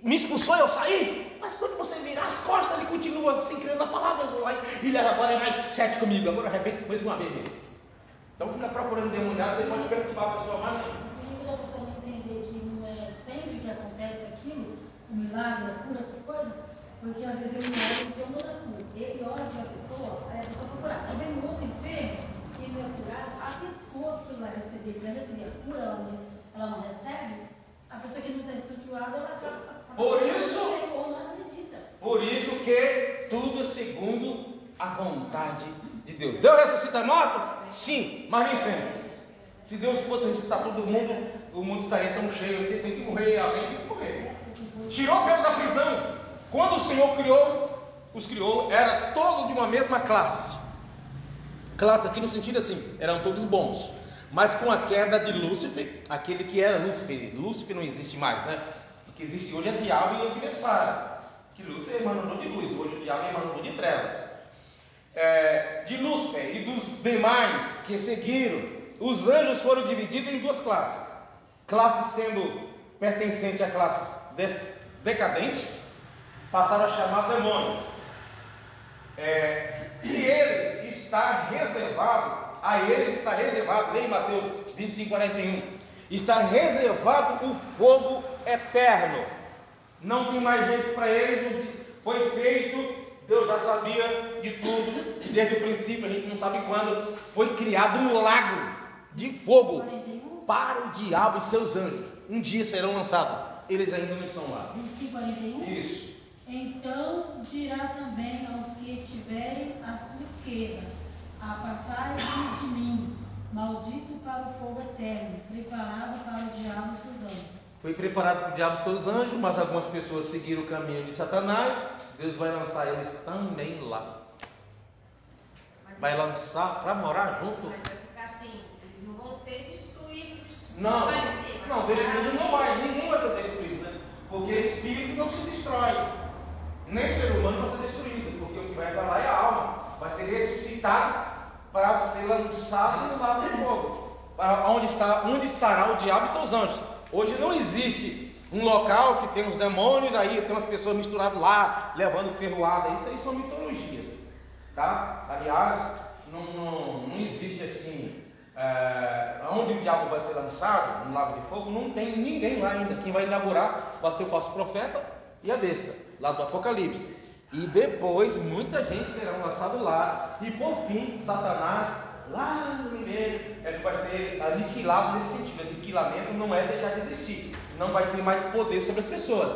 Speaker 1: me expulsou e eu saí? Mas quando você virar as costas, ele continua sem crer na palavra. Eu vou lá e ele agora é mais cético comigo. Agora arrebenta com ele de uma vez mesmo. Então fica procurando demoniado, você pode perturbar a pessoa mais.
Speaker 3: Quando a pessoa não entender que não é sempre que acontece aquilo, o milagre, a cura, essas coisas, porque às vezes ele ora e tem um dom da cura. Ele ora para a pessoa, aí a pessoa procurar. Aí vem um outro enfermo, e ele vai curar. A pessoa que foi lá receber, para receber a cura, ela não recebe. A pessoa que não está estruturada, ela acaba
Speaker 1: por isso,
Speaker 3: ou não acredita.
Speaker 1: Por isso que tudo é segundo a vontade de Deus. Deus ressuscita morto? Sim, mas nem sempre. Se Deus fosse ressuscitar todo mundo, o mundo estaria tão cheio. Tem que morrer, alguém tem que morrer. Tirou Pedro da prisão. Quando o Senhor os criou, era todo de uma mesma classe. Classe aqui no sentido assim, eram todos bons. Mas com a queda de Lúcifer, aquele que era Lúcifer, Lúcifer não existe mais, né? O que existe hoje é diabo e o adversário. Que Lúcifer é emanador de luz, hoje o diabo é emanador de trevas. De Lúcifer e dos demais que seguiram, os anjos foram divididos em duas classes. Classe sendo pertencente à classe decadente, passaram a chamar demônio. E eles está reservado, leia em Mateus 25:41, está reservado o fogo eterno. Não tem mais jeito para eles, foi feito, Deus já sabia de tudo, e desde o princípio, a gente não sabe quando, foi criado um lago de fogo para o diabo e seus anjos. Um dia serão lançados, eles ainda não estão lá.
Speaker 3: 25:41?
Speaker 1: Isso.
Speaker 3: Então dirá também aos que estiverem à sua esquerda: Apartai-vos de mim, maldito para o fogo eterno, preparado para o diabo e seus anjos.
Speaker 1: Foi preparado para o diabo e seus anjos, mas algumas pessoas seguiram o caminho de Satanás. Deus vai lançar eles também lá. Vai lançar para morar junto.
Speaker 7: Mas vai ficar assim, eles não vão ser destruídos.
Speaker 1: Não,
Speaker 7: Desaparecer,
Speaker 1: não, destruído não vai, ninguém vai ser destruído, né? Porque espírito não se destrói, nem o ser humano vai ser destruído, porque o que vai para lá é a alma, vai ser ressuscitado para ser lançado no lago de fogo, para onde estará o diabo e seus anjos. Hoje não existe um local que tem os demônios, aí tem umas pessoas misturadas lá, levando ferroada, isso aí são mitologias, tá? Aliás, não existe assim. Onde o diabo vai ser lançado, no lago de fogo, não tem ninguém lá ainda. Quem vai inaugurar vai ser o falso profeta e a besta, lá do Apocalipse. E depois muita gente será lançada lá. E por fim, Satanás, lá no milênio, é que vai ser aniquilado nesse sentido. Aniquilamento não é deixar de existir, não vai ter mais poder sobre as pessoas.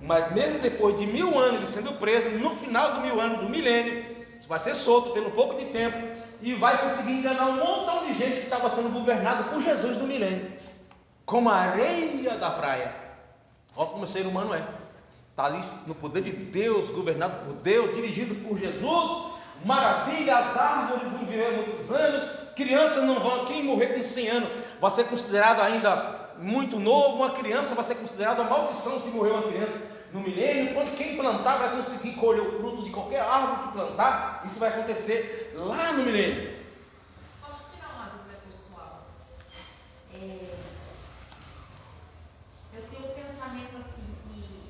Speaker 1: Mas mesmo depois de 1000 anos ele sendo preso, no final do 1000 anos do milênio, vai ser solto pelo pouco de tempo e vai conseguir enganar um montão de gente que estava sendo governado por Jesus do milênio, como a areia da praia. Olha como o ser humano é, está ali no poder de Deus, governado por Deus, dirigido por Jesus. Maravilha, as árvores vão viver muitos anos, crianças não vão, quem morrer com 100 anos vai ser considerado ainda muito novo, uma criança vai ser considerada uma maldição se morrer uma criança no milênio, quando quem plantar vai conseguir colher o fruto de qualquer árvore que plantar. Isso vai acontecer lá no milênio.
Speaker 7: Posso tirar uma dúvida pessoal? Eu tenho um pensamento assim que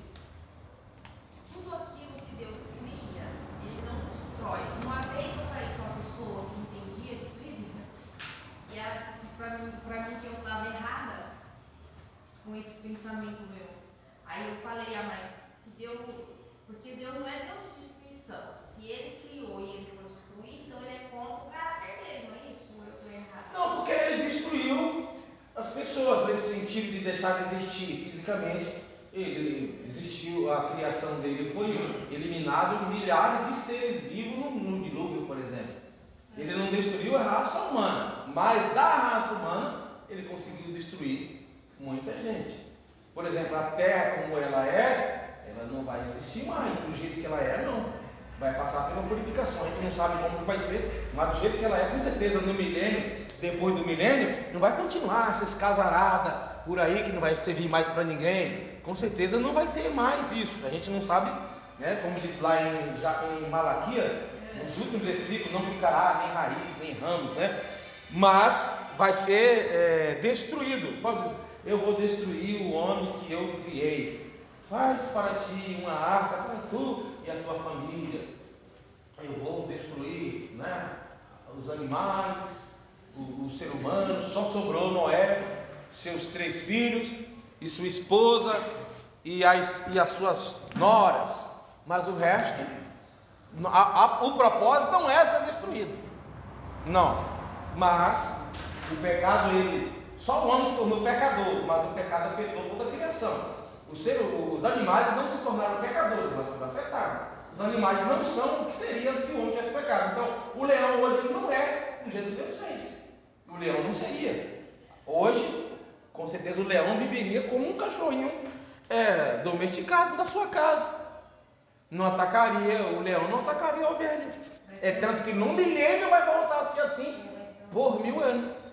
Speaker 7: tudo aquilo que Deus cria, Ele não destrói. Uma vez eu falei com uma pessoa que entendia de física, e ela disse para mim que eu estava errada com esse pensamento meu. Aí eu falei, mas se Deus, porque Deus não é Deus de destruição. Se Ele criou e Ele for destruir, então Ele é contra o caráter dele, não é isso? Ou eu estou errado?
Speaker 1: Não, porque Ele destruiu as pessoas nesse sentido de deixar de existir fisicamente. Ele existiu, a criação dele foi eliminado milhares de seres vivos no dilúvio, por exemplo. Ele não destruiu a raça humana, mas da raça humana Ele conseguiu destruir muita gente. Por exemplo, a terra como ela não vai existir mais do jeito que ela é, não. Vai passar pela purificação. A gente não sabe como vai ser, mas do jeito que ela é, com certeza no milênio, depois do milênio, não vai continuar essas casaradas por aí que não vai servir mais para ninguém. Com certeza não vai ter mais isso. A gente não sabe, né? Como diz lá em Malaquias, nos últimos versículos, não ficará nem raiz, nem ramos, né? Mas vai ser destruído. Eu vou destruir o homem que eu criei. Faz para ti uma arca para tu e a tua família. Eu vou destruir, né, os animais, o ser humano. Só sobrou Noé, seus 3 filhos e sua esposa e as suas noras. Mas o resto, o propósito não é ser destruído. Não. Mas o pecado, só o homem se tornou pecador, mas o pecado afetou toda a criação. Os animais não se tornaram pecadores, mas foram afetados. Os animais não são o que seria se o homem tivesse pecado. Então, o leão hoje não é do jeito que Deus fez. O leão não seria. Hoje, com certeza, o leão viveria como um cachorrinho domesticado da sua casa. Não atacaria, o leão não atacaria a ovelha. É tanto que no milênio vai voltar a ser assim por 1000 anos.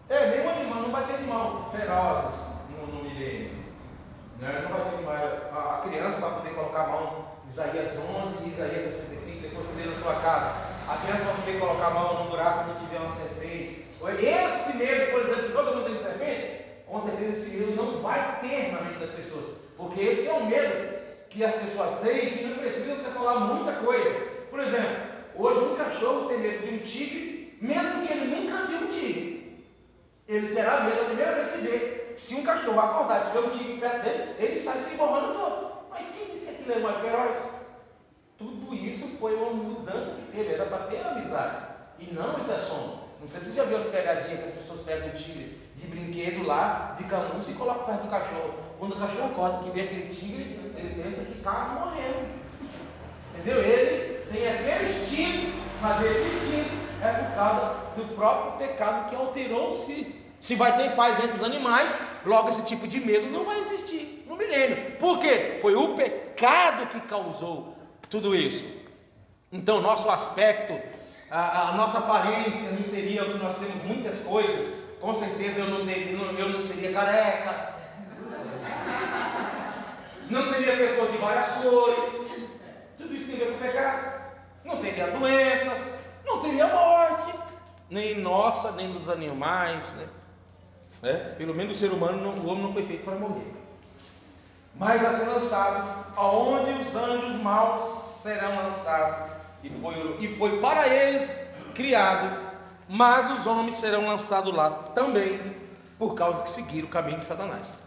Speaker 1: Nenhum animal, não vai ter animal ferozes no milênio. Né? Não vai ter animal. A criança vai poder colocar a mão em Isaías 11 e Isaías 65, depois você lê na sua casa. A criança vai poder colocar a mão no buraco quando tiver uma serpente. Esse medo, por exemplo, que todo mundo tem de serpente, com certeza esse medo não vai ter na mente das pessoas. Porque esse é um medo que as pessoas têm, que não precisa você falar muita coisa. Por exemplo, hoje um cachorro tem medo de um tigre, mesmo que ele nunca viu um tigre. Ele terá medo a primeira vez que vê. Se um cachorro acordar e tiver um tigre perto dele, ele sai se emborrando todo. Mas quem disse que ele é mais feroz? Tudo isso foi uma mudança que teve, era para ter amizade. E não esse assunto. Não sei se você já viu as pegadinhas que as pessoas pegam o tigre de brinquedo lá, de camurça e colocam perto do cachorro. Quando o cachorro acorda que vê aquele tigre, ele pensa que está morrendo. Entendeu? Ele tem aquele instinto, mas esse instinto é por causa do próprio pecado que alterou-se. Se vai ter paz entre os animais, logo esse tipo de medo não vai existir no milênio. Por quê? Foi o pecado que causou tudo isso. Então, nosso aspecto, a nossa aparência não seria o que nós temos muitas coisas. Com certeza eu não seria careca, não teria pessoas de várias cores. Tudo isso tem a ver com o pecado. Não teria doenças, não teria morte, nem nossa, nem dos animais, né? Pelo menos o ser humano, o homem não foi feito para morrer, mas vai ser lançado aonde os anjos maus serão lançados, e foi para eles criado, mas os homens serão lançados lá também, por causa que seguiram o caminho de Satanás.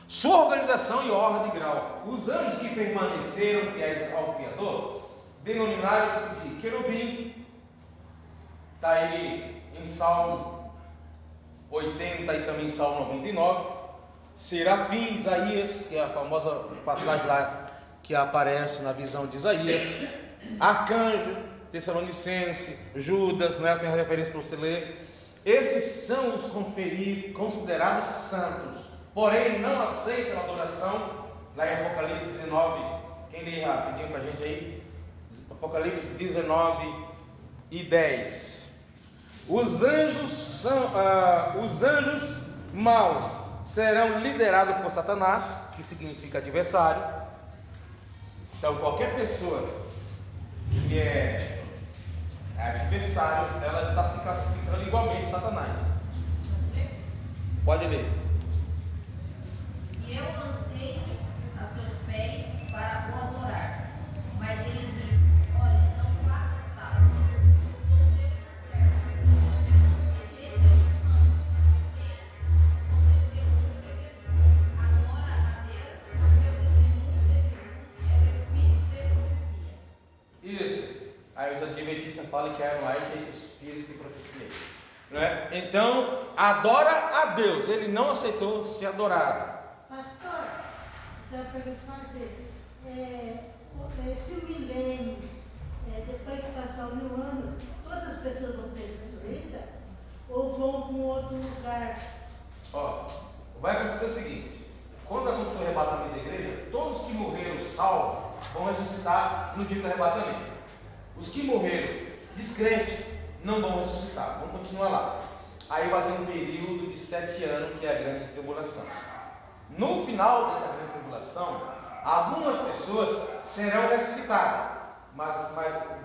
Speaker 1: Sua organização e ordem de grau: os anjos que permaneceram fiéis ao Criador denominaram-se de querubim. Está aí em Salmo 80 e também Salmo 99. Serafim, Isaías, que é a famosa passagem lá que aparece na visão de Isaías. Arcanjo, Tessalonicense, Judas, né? Tem a referência para você ler. Estes são os considerados santos, porém não aceitam a adoração. Lá em Apocalipse 19, quem lê rapidinho para a gente aí? Apocalipse 19 e 10. Os anjos maus serão liderados por Satanás, que significa adversário. Então qualquer pessoa que é adversário, ela está se classificando igualmente Satanás. Pode ler.
Speaker 7: E eu lancei-me a seus pés para o adorar, mas ele disse: olha, não faças tal, sou teu servo, teu irmão, adora a Deus, o teu testemunho de Jesus é o espírito de profecia.
Speaker 1: Isso. Aí os adventistas falam que Aaron White é esse espírito de profecia, não é? Então, adora a Deus. Ele não aceitou ser adorado.
Speaker 8: Pastor, então eu pergunto para você, se o milênio, depois que passar o 1000 anos, todas as pessoas vão ser destruídas ou vão para um outro lugar?
Speaker 1: Vai acontecer o seguinte: quando acontecer o arrebatamento da igreja, todos que morreram salvos vão ressuscitar no dia do arrebatamento. Os que morreram descrentes não vão ressuscitar, vão continuar lá. Aí vai ter um período de 7 anos, que é a grande tribulação. No final dessa grande tribulação, algumas pessoas serão ressuscitadas, mas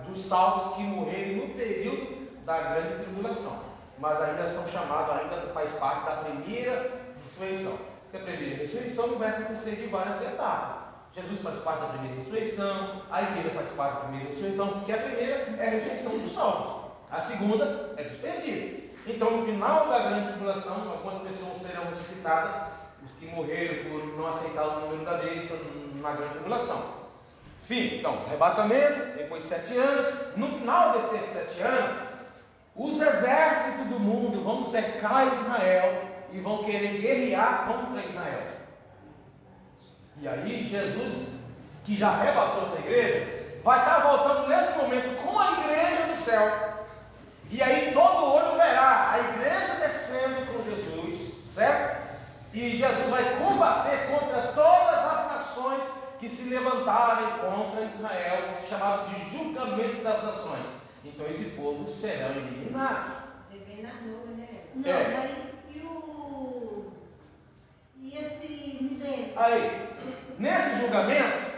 Speaker 1: dos salvos que morrerem no período da grande tribulação, mas ainda são chamados, ainda faz parte da primeira ressurreição. Porque a primeira ressurreição vai acontecer de várias etapas. Jesus faz parte da primeira ressurreição, a igreja faz parte da primeira ressurreição, porque a primeira é a ressurreição dos salvos, a segunda é dos perdidos. Então, no final da grande tribulação, algumas pessoas serão ressuscitadas, os que morreram por não aceitar o número da bênção na grande tribulação. Fim, então, arrebatamento, depois de 7 anos. No final desses 7 anos, os exércitos do mundo vão cercar Israel e vão querer guerrear contra Israel. E aí Jesus, que já arrebatou essa igreja, vai estar voltando nesse momento com a igreja no céu. E aí todo olho verá a igreja descendo com Jesus, certo? E Jesus vai combater contra todas as nações que se levantarem contra Israel, que se chamaram de julgamento das nações. Então esse povo será eliminado.
Speaker 6: Você vê na nuvem, né?
Speaker 8: Não, mas e esse milênio?
Speaker 1: Aí, nesse julgamento,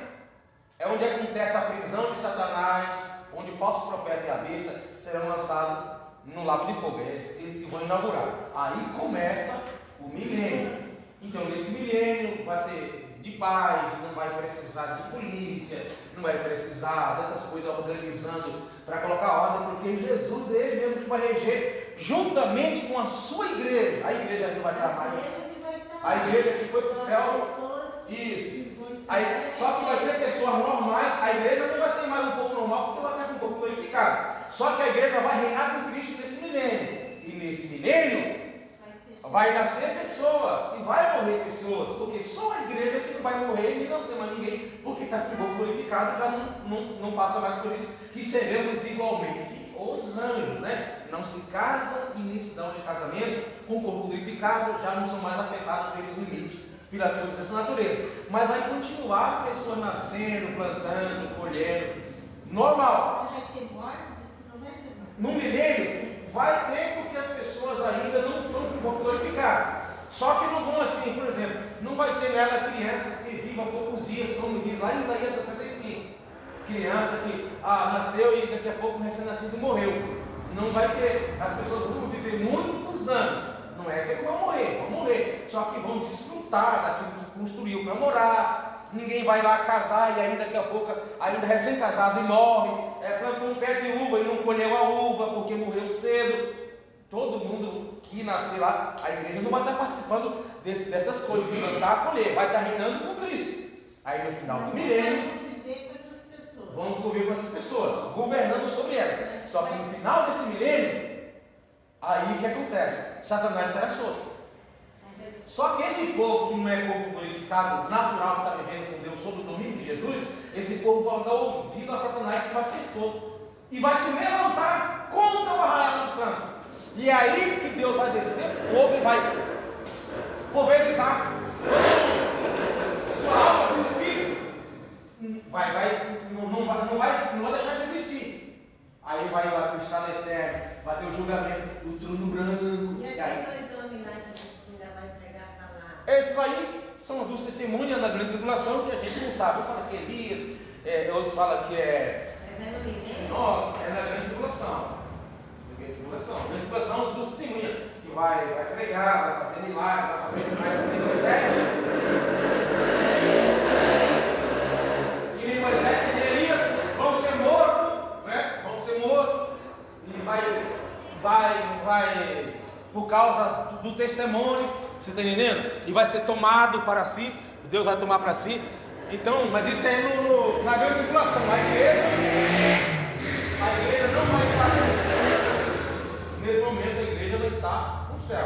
Speaker 1: é onde acontece a prisão de Satanás, onde o falso profeta e a besta serão lançados no lago de fogo. Eles vão inaugurar. Aí começa o milênio. Então, nesse milênio vai ser de paz, não vai precisar de polícia, não vai precisar dessas coisas organizando para colocar ordem, porque Jesus é ele mesmo que vai reger juntamente com a sua igreja. A igreja não vai estar mais. A igreja que foi para o céu. Isso. Aí, só que vai ter pessoas normais. A igreja não vai ser mais um pouco normal, porque vai estar com um pouco glorificado. Só que a igreja vai reinar com Cristo nesse milênio. E nesse milênio vai nascer pessoas e vai morrer pessoas, porque só a igreja que não vai morrer nem nascer mais ninguém, porque está com o corpo glorificado, já não passa mais por isso, que seremos igualmente os anjos, né? Não se casam e nem se dão de casamento com o corpo glorificado, já não são mais afetados pelos limites, pelas coisas dessa natureza, mas vai continuar pessoas nascendo, plantando, colhendo, normal.
Speaker 8: Vai ter morte? Diz que não vai ter morte.
Speaker 1: No milênio vai ter, porque as pessoas ainda não estão com o corpo glorificado. Só que não vão assim, por exemplo, não vai ter nela crianças que vivam poucos dias, como diz lá em Isaías 65. Criança que nasceu e daqui a pouco o recém-nascido morreu. Não vai ter, as pessoas vão viver muitos anos. Não é que vão morrer, só que vão desfrutar daquilo que construiu para morar. Ninguém vai lá casar e aí daqui a pouco, ainda recém-casado e morre, plantou um pé de uva e não colheu a uva porque morreu cedo. Todo mundo que nascer lá, a igreja não vai estar participando dessas coisas, de plantar, colher, vai estar reinando com Cristo. Aí no final do milênio, vamos conviver com essas pessoas, governando sobre elas. Só que no final desse milênio, aí o que acontece? Satanás será solto. Só que esse povo que não é povo glorificado, natural, que está vivendo com Deus sob o domínio de Jesus, esse povo vai dar ouvido a Satanás que vai ser solto e vai se levantar contra o arraial do santo. E é aí que Deus vai descer fogo e vai pulverizar sua alma, seu espírito. Não vai deixar de existir. Aí vai lá o estado eterno, vai ter o julgamento, o trono branco.
Speaker 6: E
Speaker 1: aí
Speaker 6: dois homens lá que disse que ainda vai pegar a palavra.
Speaker 1: Esses aí são duas testemunhas na grande tribulação que a gente não sabe. Um fala que é Elias, outros falam que é.
Speaker 6: Mas é no milênio?
Speaker 1: Não, é na grande tribulação. Grande tribulação, duas testemunhas que vai pregar, vai fazer milagre, vai fazer sinais de Moisés. E nem Moisés e nem Elias vão ser mortos, né? Vão ser mortos e vai por causa do testemunho, você está entendendo? E vai ser tomado para si, Deus vai tomar para si. Então, mas isso é na grande tribulação. A igreja não vai estar nesse momento, a igreja não está no céu.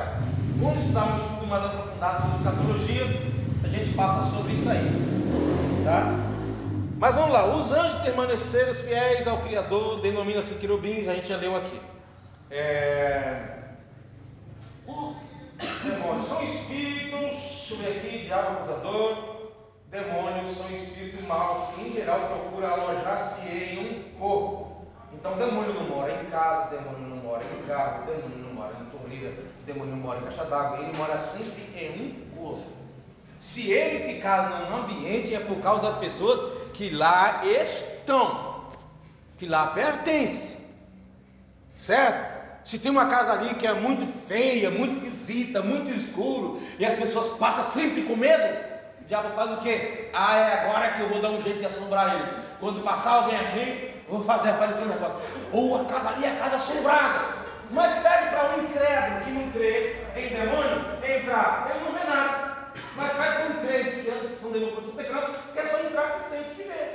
Speaker 1: Quando estudar um estudo mais aprofundado sobre escatologia, a gente passa sobre isso aí, tá? Mas vamos lá, os anjos permaneceram fiéis ao Criador, denomina-se querubins, a gente já leu aqui. Demônios são espíritos, deixa eu ver aqui, diabo acusador. Demônios são espíritos maus que em geral procuram alojar-se em um corpo. Então demônio não mora em casa, demônio não mora em carro, demônio não mora em torneira, demônio não mora em caixa d'água, ele mora sempre em um corpo. Se ele ficar num ambiente é por causa das pessoas que lá estão, que lá pertencem, certo? Se tem uma casa ali que é muito feia, muito esquisita, muito escuro, e as pessoas passam sempre com medo, o diabo faz o quê? É agora que eu vou dar um jeito de assombrar eles. Quando passar alguém aqui, vou fazer aparecer um negócio. Ou a casa ali é a casa assombrada. Mas pede para um incrédulo que não crê em demônio entrar, ele não vê nada. Mas pede para um crente que antes não demônio do pecado, quer só entrar que sente que vê.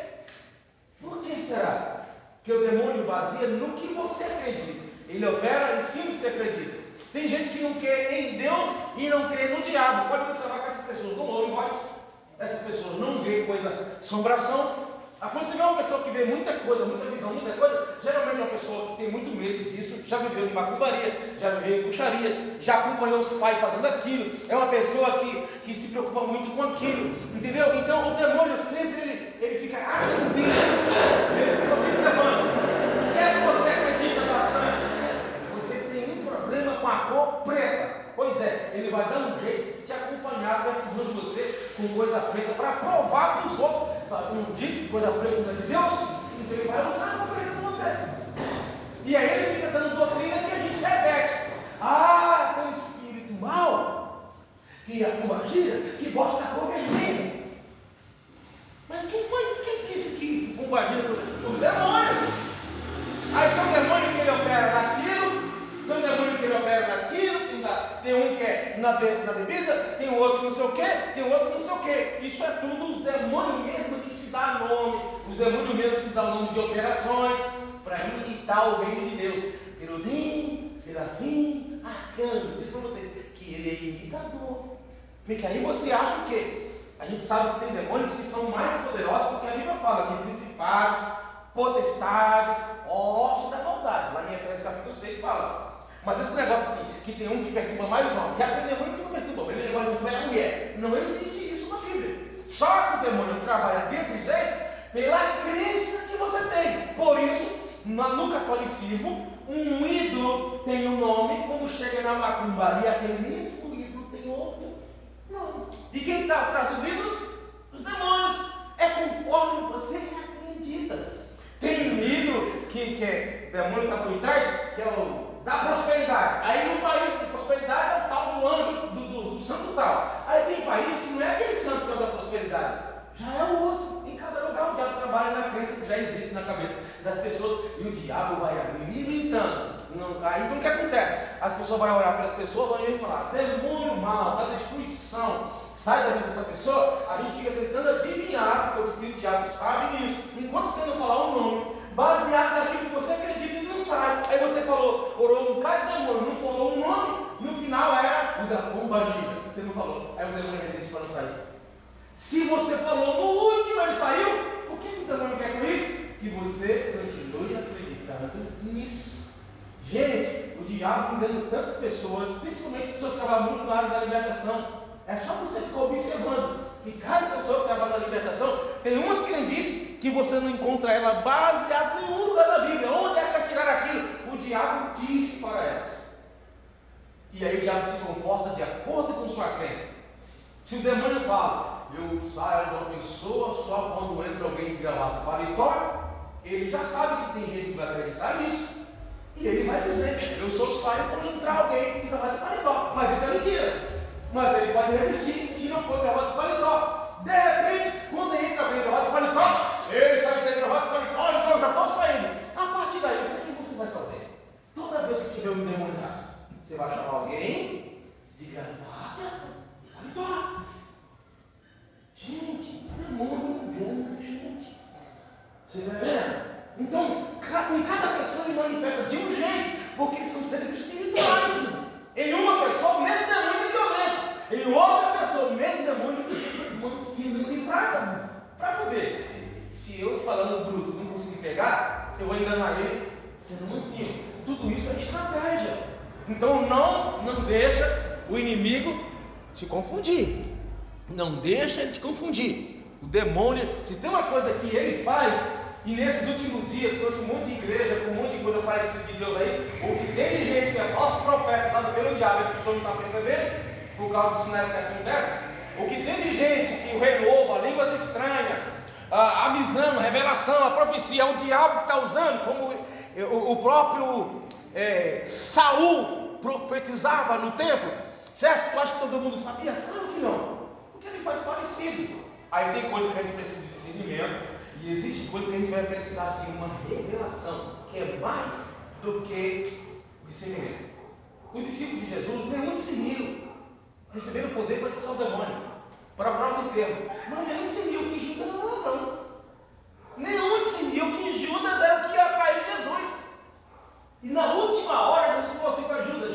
Speaker 1: Por que será? Porque o demônio baseia no que você acredita. Ele opera em cima do que você acredita. Tem gente que não crê em Deus e não crê no diabo. Pode observar que essas pessoas não ouvem voz, essas pessoas não veem coisa, assombração. Quando você vê uma pessoa que vê muita coisa, muita visão, muita coisa, geralmente é uma pessoa que tem muito medo disso, já viveu em macumbaria, já viveu em bruxaria, já acompanhou os pais fazendo aquilo, é uma pessoa que se preocupa muito com aquilo, entendeu? Então o demônio sempre ele fica atendendo, ele fica observando. O que é que você acredita bastante? Você tem um problema com a cor preta. Pois é, ele vai dar um jeito de te acompanhar perto de você com coisa preta para provar para os outros. Não disse que coisa preta não é de Deus? Então ele vai usar a cor preta com você. E aí ele fica dando doutrina que a gente repete. Tem um espírito mau que é pombagira, que gosta da cor vermelha. Mas quem disse que pombagira? Os demônios. Aí tem um demônio que ele opera naquilo, tem um demônio que ele opera naquilo, tem um que é na bebida, tem um outro não sei o que, tem outro não sei o que. Isso é tudo os demônios mesmo que se dá nome, os demônios mesmo que se dá o nome de operações para imitar o reino de Deus. Querubim, serafim, arcano. Diz para vocês que que ele é imitador. Porque aí você acha o quê? A gente sabe que tem demônios que são mais poderosos, porque a Bíblia fala de principados, potestades, hostes da maldade. Lá em Efésios capítulo 6 fala. Mas esse negócio assim, que tem um que perturba mais o homem, já tem demônio que não perturba, ele agora não é a mulher. Não existe isso na Bíblia. Só que o demônio trabalha desse jeito pela crença que você tem. Por isso, no catolicismo, um ídolo tem um nome, quando chega na macumbaria, aquele mesmo ídolo tem outro nome. E quem está atrás dos ídolos? Os demônios. É conforme você acredita. Tem um ídolo que é demônio que está por trás, que é o da prosperidade. Aí no país de prosperidade é o tal do anjo, do santo tal. Aí tem país que não é aquele santo que é o da prosperidade, já é o outro. Em cada lugar o diabo trabalha na crença que já existe na cabeça das pessoas, e o diabo vai alimentando. Aí então o que acontece? As pessoas vão orar pelas pessoas, vão falar, demônio mal, da destruição, sai da vida dessa pessoa. A gente fica tentando adivinhar, porque o diabo sabe disso. Enquanto você não falar o nome, baseado naquilo que você acredita, ele não sai. Aí você falou, orou um cara de demônio, não falou um nome, no final era o da pomba gira. Você não falou, aí o demônio resiste para não sair. Se você falou no último, ele saiu. O que o demônio quer com isso? Que você continue acreditando nisso. Gente, o diabo engana tantas pessoas, principalmente as pessoas que trabalham muito na área da libertação. É só você ficar observando que cada pessoa que trabalha na libertação tem umas crendices que você não encontra ela baseada em nenhum lugar da Bíblia. Onde é que tirar aquilo? O diabo disse para elas. E aí o diabo se comporta de acordo com sua crença. Se o demônio fala, eu saio de uma pessoa só quando entra alguém de gravata paletó, ele já sabe que tem gente que vai acreditar nisso. E ele vai dizer, eu só saio quando entrar alguém de gravata paletó. Mas isso é mentira. Mas ele pode resistir se não for gravata paletó. De repente, quando entra alguém de gravata paletó, ele sai de gravata paletó, então eu já estou saindo. A partir daí, o que você vai fazer? Toda vez que tiver um endemoniado, você vai chamar alguém de gravata paletó. Gente, o demônio engana a gente. Você está vendo? Então, com cada pessoa ele manifesta de um jeito, porque eles são seres espirituais. Em uma pessoa, o mesmo demônio é violento. Em outra pessoa, o mesmo demônio é mansinho, tranquilizado. Para poder, se eu falando bruto não conseguir pegar, eu vou enganar ele sendo mansinho. Tudo isso é estratégia. Então, não deixa o inimigo te confundir. Não deixa ele te confundir. O demônio, se tem uma coisa que ele faz, e nesses últimos dias, com esse monte de igreja, com um monte de coisa parecida de Deus aí, o que tem de gente que é falso profeta, usado pelo diabo, as pessoas não estão percebendo, por causa dos sinais que acontecem, o que tem de gente que o renova, línguas estranhas, a visão, a revelação, a profecia, é o diabo que está usando, como o próprio Saul profetizava no templo, certo? Tu acha que todo mundo sabia? Claro que não. Porque ele faz parecido. Aí tem coisa que a gente precisa de discernimento, e existe coisa que a gente vai precisar de uma revelação, que é mais do que discernimento. Os discípulos de Jesus, nenhum discerniram, receberam o poder para expulsar o demônio, para o próprio enfermo, mas nenhum discerniu que Judas era ladrão. Nenhum discerniu que Judas era o que ia atrair Jesus. E na última hora, Jesus falou assim para Judas,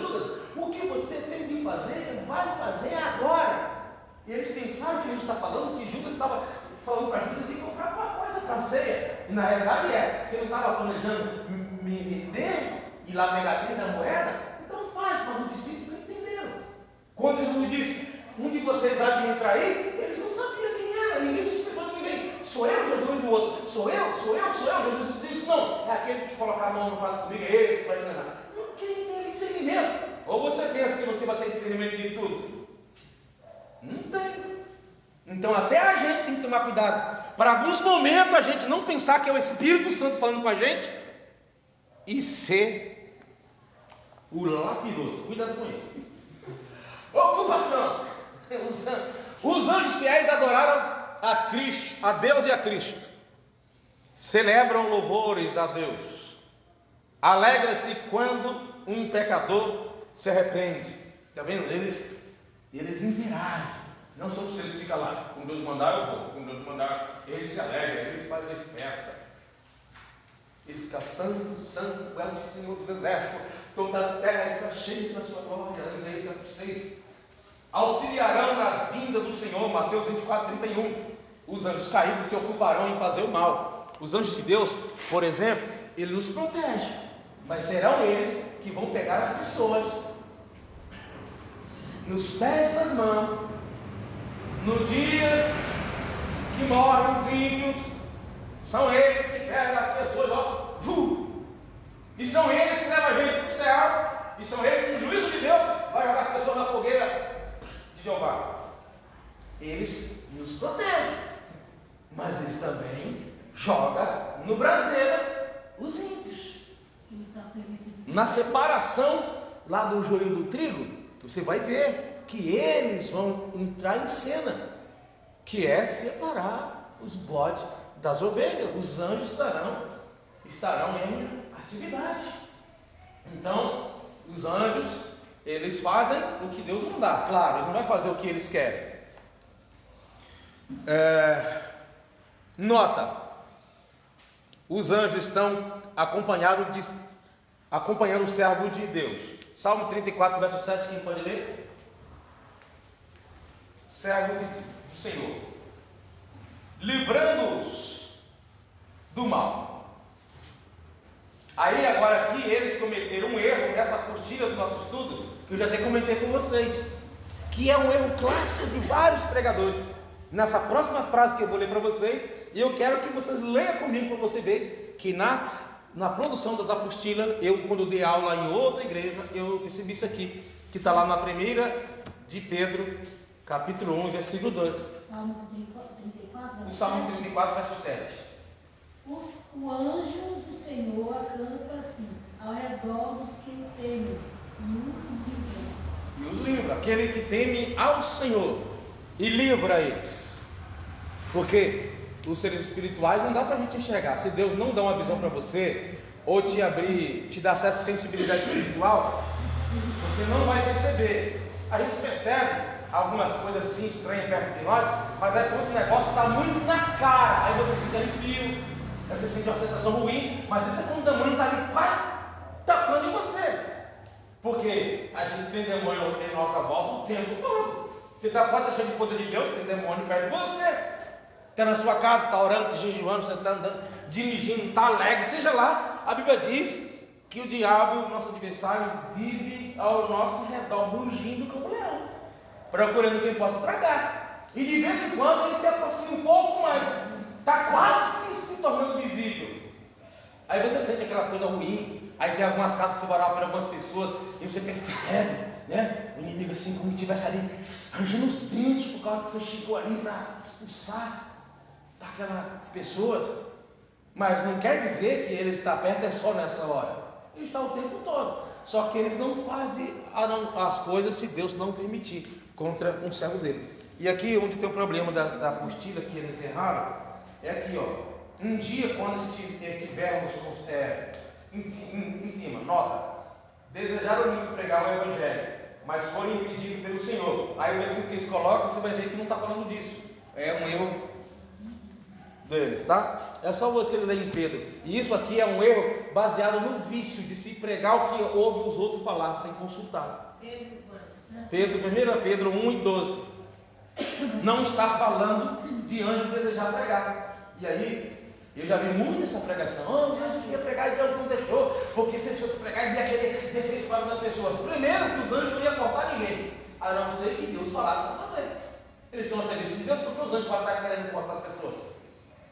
Speaker 1: o que você tem que fazer, vai fazer agora. E eles pensaram que a gente está falando, que Judas estava falando para Judas ir comprar alguma coisa para a ceia. E na realidade você não estava planejando me der e lá pegar dentro da moeda? Então faz, mas os discípulos não entenderam. Quando Jesus disse, um de vocês há de me trair, eles não sabiam quem era, ninguém se explicou a ninguém. Sou eu, Jesus, o outro. Sou eu. Jesus disse, não, é aquele que colocar a mão no prato comigo, é esse que vai enganar. Ninguém teve discernimento. Ou você pensa que você vai ter discernimento de tudo? Não tem. Então até a gente tem que tomar cuidado, para alguns momentos a gente não pensar que é o Espírito Santo falando com a gente e ser o lapiroto. Cuidado com isso. Ocupação. Os anjos fiéis adoraram a Cristo, a Deus e a Cristo. Celebram louvores a Deus. Alegra-se quando um pecador se arrepende. Está vendo? Eles interagem. Não são vocês que ficam lá. Quando Deus mandar, eu vou. Quando Deus mandar, eles se alegram, eles fazem festa. Eles ficam, santo, santo é o Senhor dos exércitos. Toda a terra está cheia da sua glória. Isaías capítulo 6. auxiliarão na vinda do Senhor, Mateus 24:31. Os anjos caídos se ocuparão em fazer o mal. Os anjos de Deus, por exemplo, ele nos protege, mas serão eles que vão pegar as pessoas nos pés e nas mãos, no dia que morrem os ímpios. São eles que pegam as pessoas, ó, e são eles que levam a gente para o céu, e são eles que no juízo de Deus vai jogar as pessoas na fogueira de Jeová. Eles nos protegem, mas eles também jogam no braseiro os ímpios. Na separação lá do joio e do trigo, você vai ver que eles vão entrar em cena, que é separar os bodes das ovelhas. Os anjos estarão em atividade. Então, os anjos, eles fazem o que Deus mandar. Claro, ele não vai fazer o que eles querem. Nota, os anjos estão acompanhando o servo de Deus. Salmo 34, verso 7, quem pode ler? Servo do Senhor, livrando-os do mal. Aí agora aqui eles cometeram um erro nessa apostila do nosso estudo, que eu já até comentei com vocês, que é um erro clássico de vários pregadores. Nessa próxima frase que eu vou ler para vocês, eu quero que vocês leiam comigo para você ver que na produção das apostilas, eu quando dei aula em outra igreja, eu recebi isso aqui, que está lá na 1 de Pedro, capítulo 1, versículo 2.
Speaker 3: Salmo 34,
Speaker 1: o Salmo 34, verso 7.
Speaker 3: O anjo do Senhor acampa assim, ao redor dos que o temem,
Speaker 1: e os livra. Aquele que teme ao Senhor e livra eles. Porque os seres espirituais não dá para a gente enxergar. Se Deus não dá uma visão para você, ou te dar acesso à sensibilidade espiritual, você não vai perceber. A gente percebe algumas coisas assim estranhas perto de nós, mas aí quando o negócio está muito na cara, aí você sente arrepio, aí você sente uma sensação ruim, mas isso é quando o demônio está ali quase tocando em você. Porque a gente tem demônio em nossa volta o tempo todo. Você pode estar cheio de poder de Deus, tem demônio perto de você. Está na sua casa, está orando, está jejuando, você está andando, dirigindo, está alegre, seja lá. A Bíblia diz que o diabo, nosso adversário, vive ao nosso redor, rugindo como leão, procurando quem possa tragar. E de vez em quando ele se aproxima um pouco mais, está quase se tornando visível. Aí você sente aquela coisa ruim. Aí tem algumas cartas que você vai orar por algumas pessoas e você percebe, né? O inimigo assim como se estivesse ali arranjando os dentes por causa que você chegou ali para expulsar daquelas pessoas. Mas não quer dizer que ele está perto é só nessa hora. Ele está o tempo todo. Só que eles não fazem as coisas se Deus não permitir, contra um servo dele. E aqui onde tem o problema da apostila que eles erraram, é aqui, ó. Um dia quando estivermos em cima, nota, desejaram muito pregar o Evangelho, mas foram impedidos pelo Senhor. Aí o versículo que eles colocam, você vai ver que não está falando disso. É um erro deles, tá? É só você ler em Pedro. E isso aqui é um erro baseado no vício de se pregar o que ouve os outros falar sem consultar. Pedro, 1 Pedro 1 e 12. Não está falando de anjo desejar pregar. E aí, eu já vi muito essa pregação. Oh, Deus queria pregar e Deus não deixou, porque se fosse pregar, eles iam querer descer esse das pessoas. Primeiro, que os anjos não iam cortar ninguém, a não ser que Deus falasse para fazer. Eles estão a serviço de Deus, porque os anjos vão estar querendo cortar as pessoas.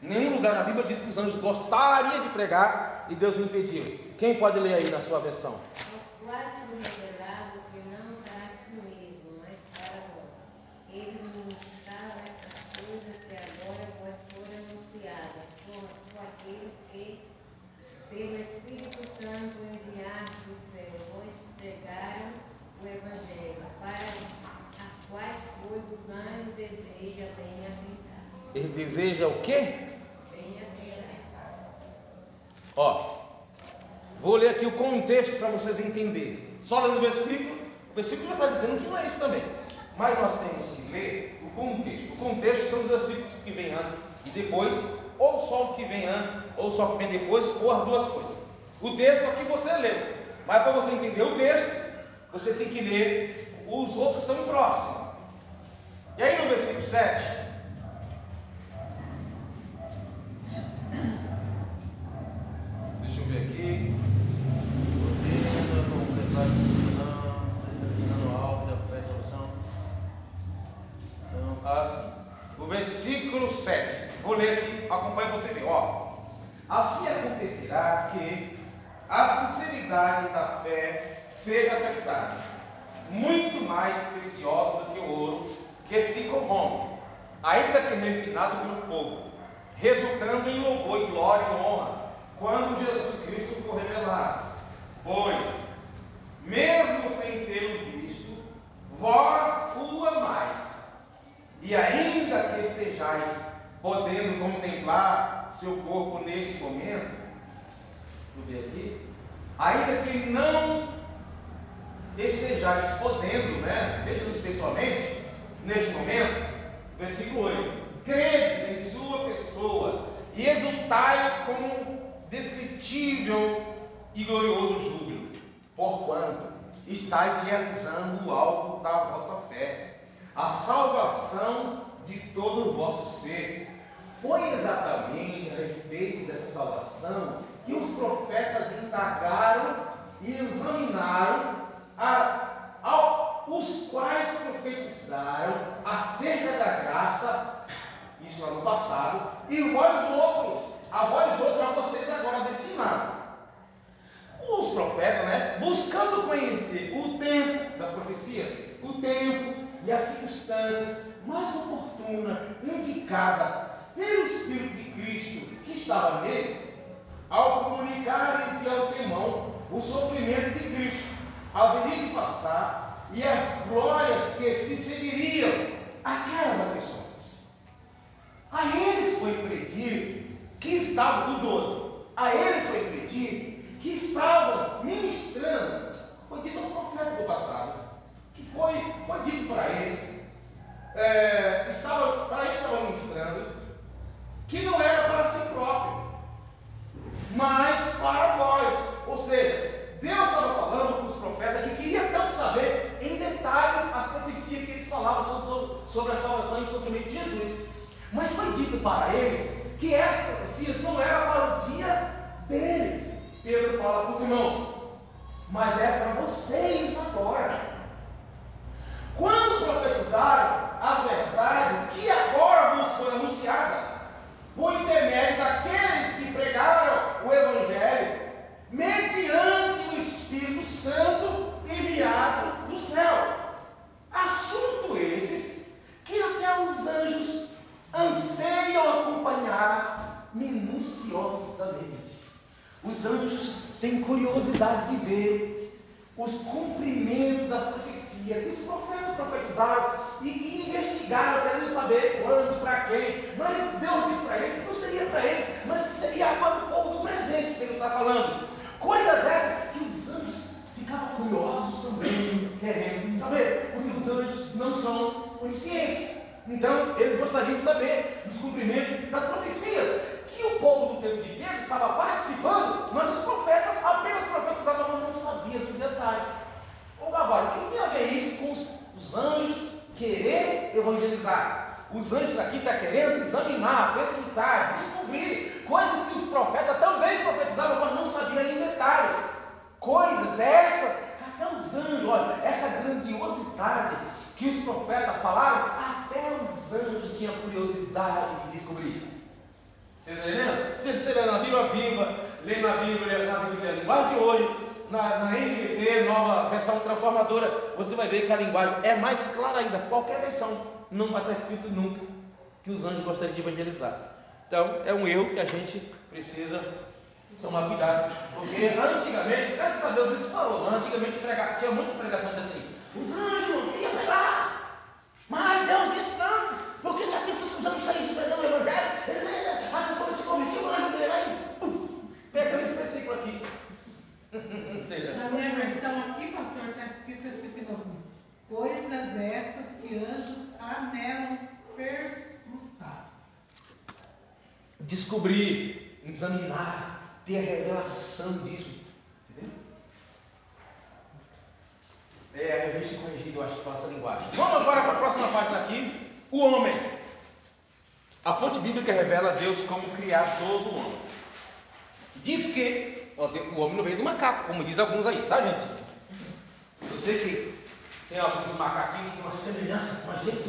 Speaker 1: Nenhum lugar na Bíblia diz que os anjos gostariam de pregar e Deus impediu. Quem pode ler aí na sua versão?
Speaker 9: Quase revelado que não para si mesmo, mas para vós. Eles ministraram estas coisas que agora vos foram anunciadas por aqueles que, pelo Espírito Santo enviado do céu, vos pregaram o Evangelho, para as quais coisas os anjos desejam bem-aventar.
Speaker 1: Ele deseja o quê? Ó, vou ler aqui o contexto para vocês entenderem. Só lendo o versículo já está dizendo que não é isso também. Mas nós temos que ler o contexto. O contexto são os versículos que vêm antes e depois, ou só o que vem antes, ou só o que vem depois, ou as duas coisas. O texto aqui você leu, mas para você entender o texto, você tem que ler os outros que estão próximos. E aí no versículo 7, deixa eu ver aqui. O versículo 7, vou ler aqui, acompanha você ver, ó. Assim acontecerá que a sinceridade da fé seja testada, muito mais preciosa do que o ouro, que se corrompe, ainda que refinado pelo fogo, resultando em louvor e glória e honra, quando Jesus Cristo for revelado. Pois, mesmo sem ter visto, vós o amais, e ainda que estejais podendo contemplar seu corpo neste momento, vou ver aqui, ainda que não estejais podendo, veja-nos pessoalmente, neste momento, versículo 8, credes em sua pessoa e exultai com descritível e glorioso júbilo, porquanto estáis realizando o alvo da vossa fé, a salvação de todo o vosso ser. Foi exatamente a respeito dessa salvação que os profetas indagaram e examinaram, os quais profetizaram acerca da graça, isso lá no passado, e a vocês agora destinado. Os profetas, buscando conhecer o tempo das profecias, o tempo e as circunstâncias mais oportunas, indicada pelo Espírito de Cristo que estava neles, ao comunicar-lhes de antemão o sofrimento de Cristo, haveria de passar, e as glórias que se seguiriam àquelas aflições. A eles foi predito que estavam, do 12, a eles foi predito que estavam ministrando, foi dito aos profetas do passado, que foi dito para eles, estavam ministrando, que não era para si próprio, mas para vós. Ou seja, Deus estava falando com os profetas que queria tanto saber em detalhes as profecias que eles falavam sobre a salvação e o sofrimento de Jesus. Mas foi dito para eles que essas profecias não eram para o dia deles. Pedro fala para os irmãos, mas é para vocês agora. Quando profetizaram as verdades que agora vos foi anunciada, por intermédio daqueles que pregaram o Evangelho, mediante o Espírito Santo enviado do céu. Assunto esses que até os anjos anseiam acompanhar minuciosamente. Os anjos têm curiosidade de ver os cumprimentos das profecias que os profetas profetizaram e investigaram, querendo saber quando, para quem. Mas Deus disse para eles que não seria para eles, mas que seria para o povo do presente que ele está falando. Coisas essas que os anjos ficavam curiosos também, querendo saber, porque os anjos não são oniscientes. Então, eles gostariam de saber dos cumprimentos das profecias, que o povo do tempo de Pedro estava participando, mas os profetas apenas profetizavam, mas não sabiam dos detalhes. Agora, o que tem a ver isso com os anjos querer evangelizar? Os anjos aqui estão querendo examinar, pesquisar, descobrir coisas que os profetas também profetizavam, mas não sabiam em detalhe. Coisas essas, até os anjos, olha, essa grandiosidade que os profetas falaram, até os anjos tinham curiosidade de descobrir. Você está entendendo? Você lê na Bíblia Viva, lê na Bíblia linguagem de hoje, na NVT, nova versão transformadora, você vai ver que a linguagem é mais clara ainda. Qualquer versão não vai estar escrito nunca que os anjos gostariam de evangelizar. Então, é um erro que a gente precisa tomar cuidado, porque antigamente, graças a Deus isso parou, antigamente tinha muitas pregações assim, os anjos não queriam pregar, mas Deus disse não, porque já pensou se os anjos saíssem pregando o evangelho, a pessoa se convertiu, o anjo veio lá e pegando esse versículo aqui.
Speaker 5: Na minha versão aqui, pastor, está escrito assim, coisas essas que anjos anelam perscrutar.
Speaker 1: Descobrir, examinar, ter a revelação disso. Entendeu? É a revista corrigida, eu acho que fala essa linguagem. Vamos agora para a próxima página aqui. O homem. A fonte bíblica revela Deus como criador do homem. Diz que o homem não veio do macaco, como diz alguns aí, tá, gente? Eu sei que tem alguns macaquinhos que têm uma semelhança com a gente.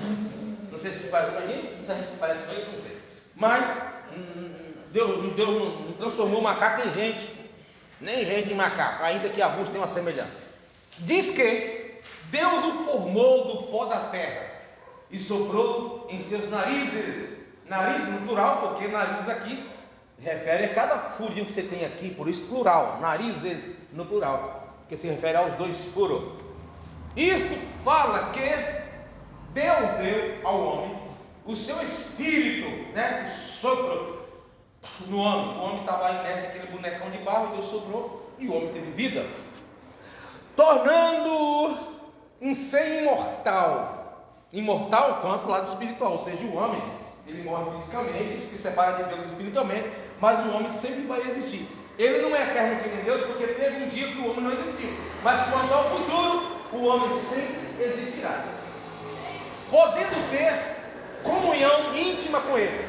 Speaker 1: Não sei se te parece com a gente, se a gente parece com ele, não sei. Mas Deus não transformou o macaco em gente, nem gente em macaco, ainda que alguns tenham uma semelhança. Diz que Deus o formou do pó da terra e soprou em seus narizes. Nariz no plural, porque nariz aqui refere a cada furinho que você tem aqui, por isso plural, narizes no plural, que se refere aos 2 furos. Isto fala que Deus deu ao homem o seu espírito, né? O sopro no homem. O homem estava inerte, aquele bonecão de barro, Deus soprou e o homem teve vida, tornando um ser imortal. Imortal quanto ao lado espiritual, ou seja, o homem, ele morre fisicamente, se separa de Deus espiritualmente, mas o homem sempre vai existir. Ele não é eterno que nem Deus, porque teve um dia que o homem não existiu, mas quanto ao futuro, o homem sempre existirá, podendo ter comunhão íntima com ele.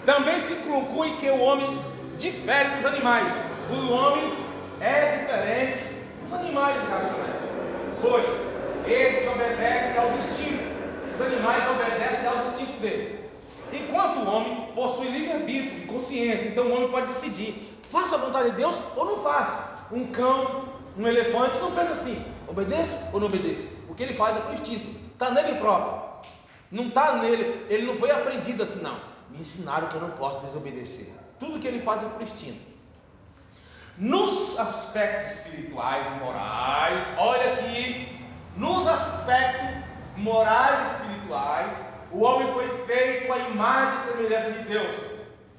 Speaker 1: Também se conclui que o homem difere dos animais. O homem é diferente dos animais racionais, pois eles obedecem aos instintos. Os animais obedecem aos instintos dele. Enquanto o homem possui livre-arbítrio e consciência, então o homem pode decidir: faço a vontade de Deus ou não faço. Um cão, um elefante não pensa assim: obedeço ou não obedeço. O que ele faz é por instinto, está nele próprio, não está nele, ele não foi aprendido assim, não. Me ensinaram que eu não posso desobedecer. Tudo que ele faz é por instinto. Nos aspectos espirituais e morais, olha aqui, nos aspectos morais e espirituais, o homem foi feito à imagem e semelhança de Deus.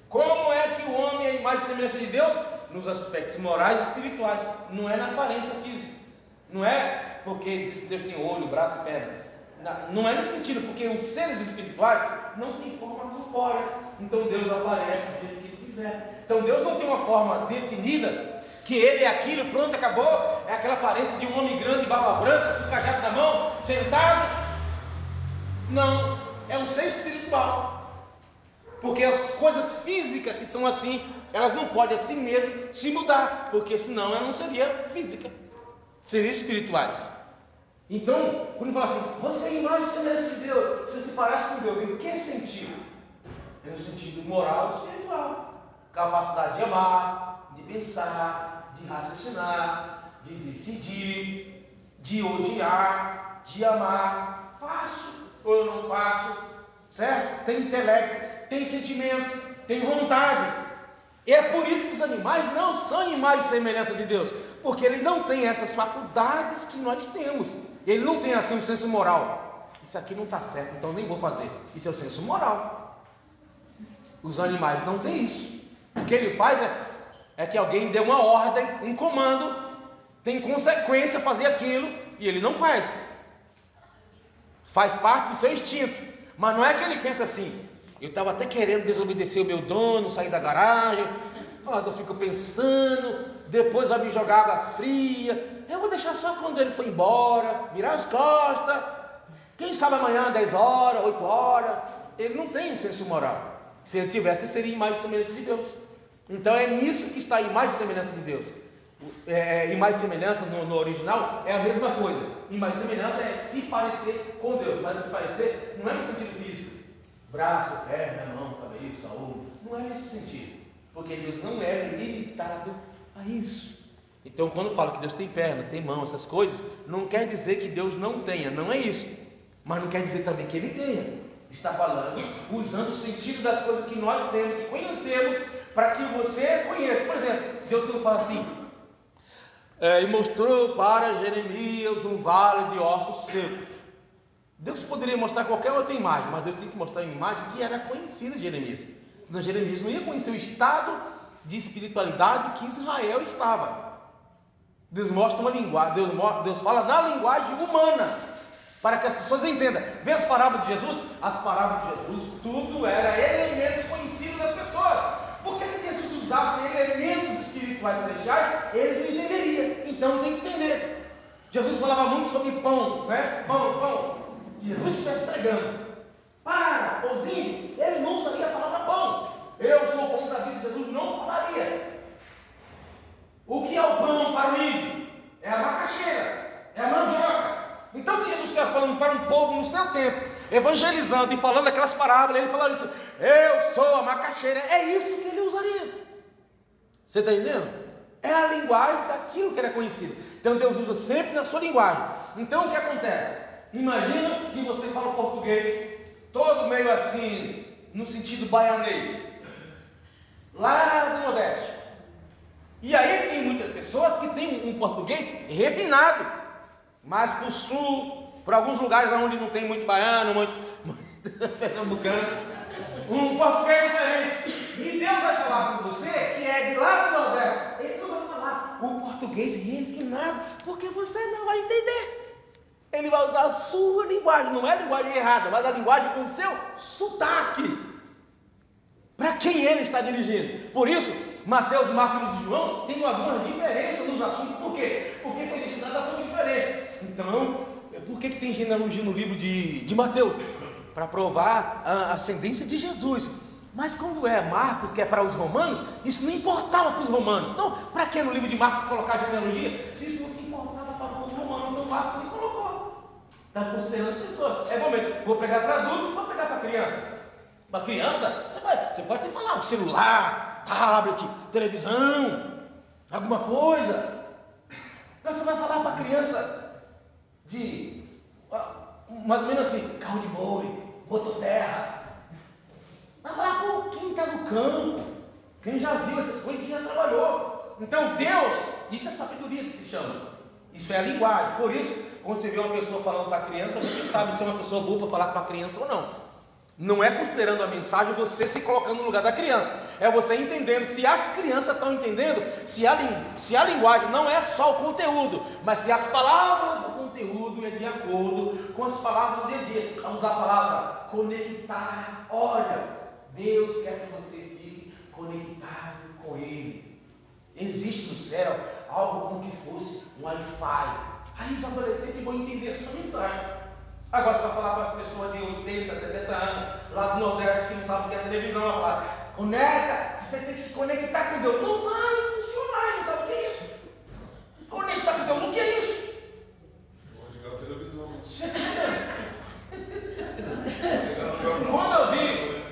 Speaker 1: Como é que o homem é a imagem e semelhança de Deus? Nos aspectos morais e espirituais, não é na aparência física, não é porque diz que Deus tem olho, braço e perna, não é nesse sentido, porque os seres espirituais não têm forma corpórea, então Deus aparece do jeito que ele quiser. Então Deus não tem uma forma definida, que ele é aquilo, pronto, acabou, é aquela aparência de um homem grande, barba branca, com cajado na mão, sentado. Não, é um ser espiritual, porque as coisas físicas que são assim, elas não podem assim mesmo se mudar, porque senão ela não seria física, seria espirituais. Então, quando fala assim, você é imagem e semelhança de Deus, você se parece com Deus, em que sentido? É no sentido moral e espiritual, capacidade de amar, de pensar, de raciocinar, de decidir, de odiar, de amar. Faço ou eu não faço, certo? Tem intelecto, tem sentimentos, tem vontade. E é por isso que os animais não são imagens e semelhança de Deus, porque ele não tem essas faculdades que nós temos. Ele não tem assim um senso moral. Isso aqui não está certo, então nem vou fazer. Isso é o senso moral. Os animais não têm isso. O que ele faz é que alguém dê uma ordem, um comando, tem consequência fazer aquilo, e ele não faz. Faz parte do seu instinto. Mas não é que ele pensa assim: eu estava até querendo desobedecer o meu dono, sair da garagem, mas eu fico pensando, depois vai me jogar água fria, eu vou deixar só quando ele for embora, virar as costas, quem sabe amanhã 10 horas, 8 horas. Ele não tem um senso moral. Se ele tivesse, seria imagem e semelhança de Deus. Então é nisso que está a imagem e semelhança de Deus. Imagem e semelhança no original é a mesma coisa. Imagem e semelhança é se parecer com Deus, mas se parecer não é no sentido físico, braço, perna, mão, cabeça, saúde, não é nesse sentido, porque Deus não é limitado a isso. Então quando fala que Deus tem perna, tem mão, essas coisas, não quer dizer que Deus não tenha, não é isso, mas não quer dizer também que Ele tenha. Está falando usando o sentido das coisas que nós temos, que conhecemos, para que você conheça. Por exemplo, Deus quando fala assim, e mostrou para Jeremias um vale de ossos secos. Deus poderia mostrar qualquer outra imagem, mas Deus tem que mostrar uma imagem que era conhecida de Jeremias. Senão Jeremias não ia conhecer o estado de espiritualidade que Israel estava. Deus mostra uma linguagem, Deus fala na linguagem humana, para que as pessoas entendam. Vê as parábolas de Jesus? As parábolas de Jesus, tudo era elementos conhecidos das pessoas. Porque se Jesus usasse elementos espirituais celestiais, eles não entenderiam. Então tem que entender. Jesus falava muito sobre pão, né? Pão. Jesus estivesse pregando. para os índios, ele não usaria a palavra pão. Eu sou o pão da vida de Jesus, não falaria. O que é o pão para o índio? É a macaxeira, é a mandioca. Então, se Jesus estivesse falando para um povo no seu tempo, evangelizando e falando aquelas parábolas, ele falaria assim: eu sou a macaxeira. É isso que ele usaria. Você está entendendo? É a linguagem daquilo que era conhecido. Então Deus usa sempre na sua linguagem. Então o que acontece? Imagina que você fala português, todo meio assim, no sentido baianês, lá do Nordeste. E aí tem muitas pessoas que têm um português refinado, mas para o sul, para alguns lugares onde não tem muito baiano, muito pernambucano, um português diferente. E Deus vai falar com você que é de lá do Nordeste. Ele não vai falar o português refinado, porque você não vai entender. Ele vai usar a sua linguagem, não é a linguagem errada, mas a linguagem com o seu sotaque. Para quem ele está dirigindo. Por isso, Mateus, Marcos e João têm algumas diferenças nos assuntos. Por quê? Porque felicidade é tudo diferente. Então, por que tem genealogia no livro de Mateus? Para provar a ascendência de Jesus. Mas quando é Marcos, que é para os romanos, isso não importava para os romanos. Não, para que no livro de Marcos colocar genealogia? Se isso não se importava para o romano, então Marcos nem colocou. Está considerando as pessoas. É momento, vou pegar para adulto, vou pegar para criança. Para criança, você pode ter falar, celular, tablet, televisão, alguma coisa. Mas você vai falar para a criança de, mais ou menos assim, carro de boi, motosserra. Vai falar com quem está no campo, quem já viu essas coisas, quem já trabalhou. Então Deus, isso é sabedoria que se chama. Isso é a linguagem. Por isso, quando você vê uma pessoa falando para a criança, você sabe se é uma pessoa boa para falar para a criança ou não. Não é considerando a mensagem você se colocando no lugar da criança. É você entendendo se as crianças estão entendendo, se a linguagem não é só o conteúdo, mas se as palavras do conteúdo é de acordo com as palavras do dia a dia. Vamos usar a palavra conectar. Olha, Deus quer que você fique conectado com Ele. Existe no céu algo como que fosse um Wi-Fi. Aí os adolescentes vão entender a sua mensagem. Agora, se você falar para as pessoas de 80, 70 anos, lá do Nordeste, que não sabem o que é televisão, vai falar: conecta, você tem que se conectar com Deus. Não vai funcionar, não sabe o que é isso? Conectar com Deus, o que é isso?
Speaker 2: Vou ligar a televisão.
Speaker 1: Você entendeu?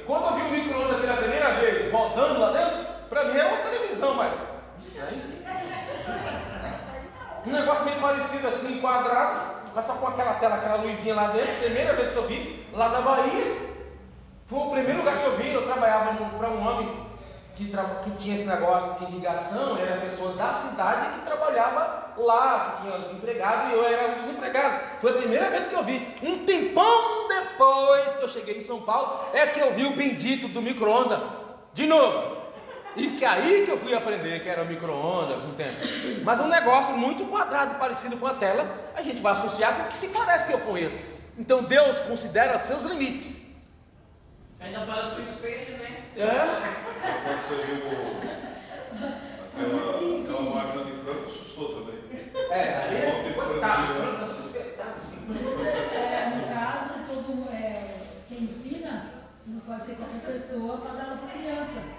Speaker 1: Quando eu vi o micro-ondas pela primeira vez, rodando lá dentro, para mim é uma televisão, mas um negócio meio parecido assim, quadrado, mas só com aquela tela, aquela luzinha lá dentro. Primeira vez que eu vi, lá da Bahia, foi o primeiro lugar que eu vi. Eu trabalhava para um homem que tinha esse negócio de irrigação. Ele era pessoa da cidade que trabalhava lá, que tinha os empregados, e eu era um dos empregados. Foi a primeira vez que eu vi. Um tempão depois que eu cheguei em São Paulo, é que eu vi o bendito do micro-ondas de novo. E que aí que eu fui aprender que era micro-ondas com o tempo. Mas um negócio muito quadrado, parecido com a tela, a gente vai associar com o que se parece que eu conheço. Então Deus considera seus limites.
Speaker 6: Ainda parece um espelho, né?
Speaker 2: Quando você viu aquela máquina de frango, assustou também.
Speaker 1: Ali coitado, está tudo espetado.
Speaker 3: No caso, quem ensina não pode ser qualquer pessoa para dar para criança.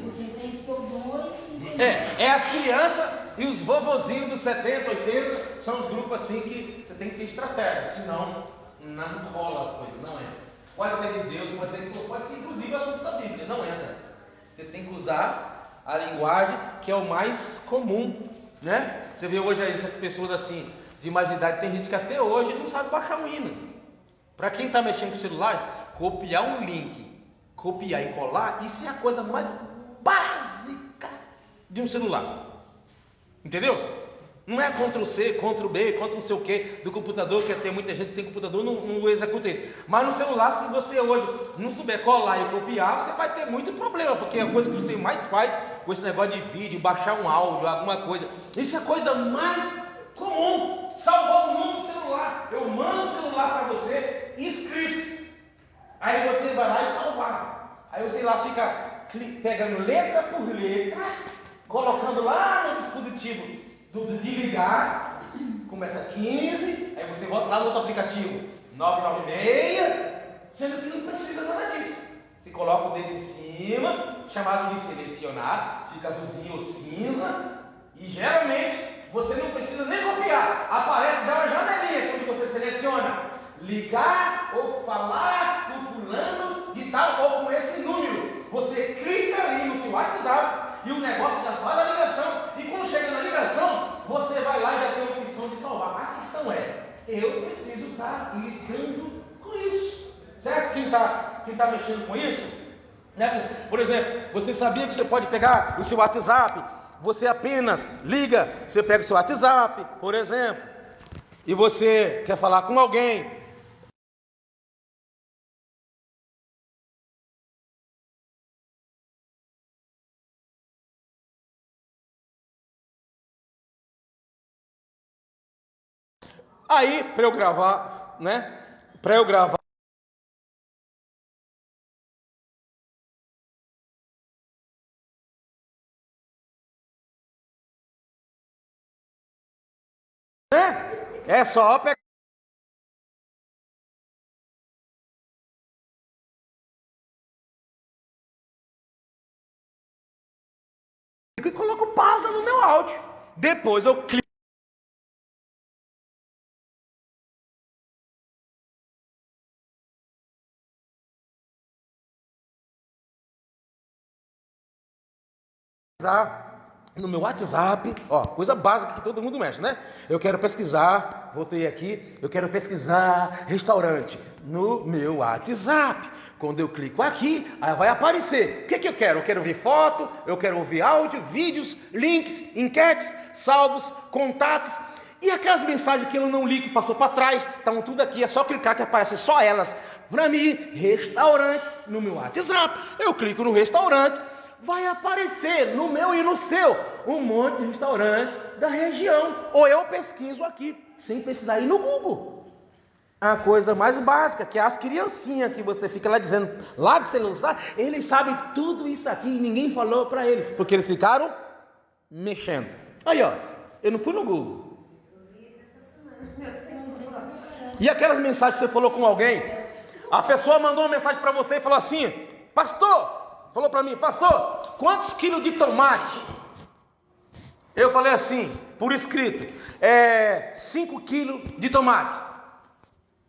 Speaker 3: Porque tem que ter o dom e entender.
Speaker 1: As crianças e os vovozinhos dos 70, 80 são os grupos assim que você tem que ter estratégia, senão não rola as coisas, não entra. Pode ser de Deus, pode ser inclusive assunto da Bíblia, não entra. Você tem que usar a linguagem que é o mais comum, né? Você vê hoje aí essas pessoas assim, de mais idade, tem gente que até hoje não sabe baixar um hino. Para quem está mexendo com o celular, copiar um link, copiar e colar, isso é a coisa mais básica de um celular. Entendeu? Não é Ctrl+C, Ctrl+B, Ctrl não sei o que do computador, que tem muita gente que tem computador, não executa isso. Mas no celular, se você hoje não souber colar e copiar, você vai ter muito problema, porque é a coisa que você mais faz com esse negócio de vídeo, baixar um áudio, alguma coisa. Isso é a coisa mais comum. Salvar o nome do celular. Eu mando o celular para você escrito. Aí você vai lá e salvar. Aí você lá fica pegando letra por letra, colocando lá no dispositivo de ligar, começa 15, aí você volta lá no outro aplicativo, 996, Sendo que não precisa nada disso. Você coloca o dedo em cima, chamado de selecionar, fica azulzinho ou cinza, e geralmente você não precisa nem copiar. Aparece já uma janelinha quando você seleciona. Ligar ou falar com fulano de tal ou com esse número. Você clica ali no seu WhatsApp e o negócio já faz a ligação. E quando chega na ligação, você vai lá e já tem a opção de salvar. A questão é, eu preciso estar lidando com isso. Certo? Quem tá mexendo com isso? Né? Por exemplo, você sabia que você pode pegar o seu WhatsApp, você apenas liga, você pega o seu WhatsApp, por exemplo, e você quer falar com alguém. Aí, para eu gravar, né? Para eu gravar. É só pegar. E coloco pausa no meu áudio. Depois eu clico. No meu WhatsApp, ó, coisa básica que todo mundo mexe, né? Eu quero pesquisar, voltei aqui, eu quero pesquisar restaurante no meu WhatsApp. Quando eu clico aqui, aí vai aparecer. O que eu quero? Eu quero ver foto, eu quero ouvir áudio, vídeos, links, enquetes, salvos, contatos. E aquelas mensagens que eu não li, que passou para trás, estão tudo aqui, é só clicar que aparece só elas. Para mim, restaurante no meu WhatsApp. Eu clico no restaurante. Vai aparecer no meu e no seu um monte de restaurante da região. Ou eu pesquiso aqui, sem precisar ir no Google. A coisa mais básica, que as criancinhas que você fica lá dizendo, lá do celular, eles sabem tudo isso aqui e ninguém falou para eles, porque eles ficaram mexendo. Aí, ó, eu não fui no Google. E aquelas mensagens que você falou com alguém, a pessoa mandou uma mensagem para você e falou assim, pastor, falou para mim, pastor, quantos quilos de tomate? Eu falei assim, por escrito, 5 quilos de tomate.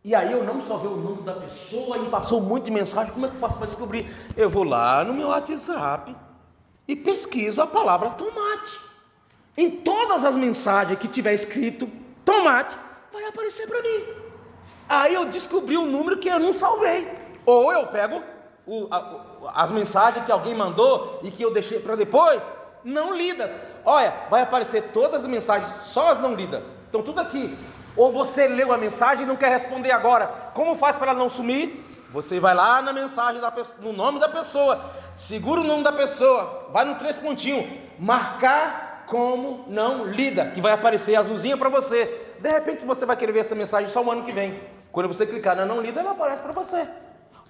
Speaker 1: E aí eu não só vi o nome da pessoa e passou um monte de mensagem, como é que eu faço para descobrir? Eu vou lá no meu WhatsApp e pesquiso a palavra tomate. Em todas as mensagens que tiver escrito tomate, vai aparecer para mim. Aí eu descobri o número que eu não salvei. Ou eu pego as mensagens que alguém mandou e que eu deixei para depois, não lidas. Olha, vai aparecer todas as mensagens, só as não lidas. Então tudo aqui. Ou você leu a mensagem e não quer responder agora. Como faz para ela não sumir? Você vai lá na mensagem da pessoa, no nome da pessoa, segura o nome da pessoa, vai no 3 pontinhos, marcar como não lida, que vai aparecer azulzinha para você. De repente você vai querer ver essa mensagem só o ano que vem. Quando você clicar na não lida, ela aparece para você.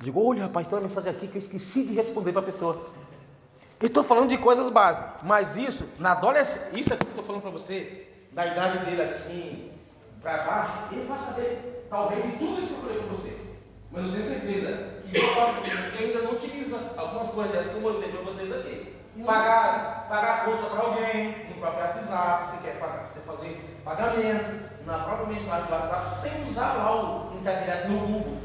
Speaker 1: Digo, olha rapaz, tem uma mensagem aqui que eu esqueci de responder para a pessoa. Eu estou falando de coisas básicas, mas isso, na adolescência, isso aqui que eu estou falando para você, da idade dele assim, para baixo, ele vai saber, talvez, de tudo isso que eu falei para vocês. Mas eu tenho certeza que ainda não utiliza algumas coisas dessas que eu mostrei para vocês aqui. Pagar a conta para alguém, no próprio WhatsApp, você quer pagar, você fazer pagamento, na própria mensagem do WhatsApp, sem usar lá o internet no Google.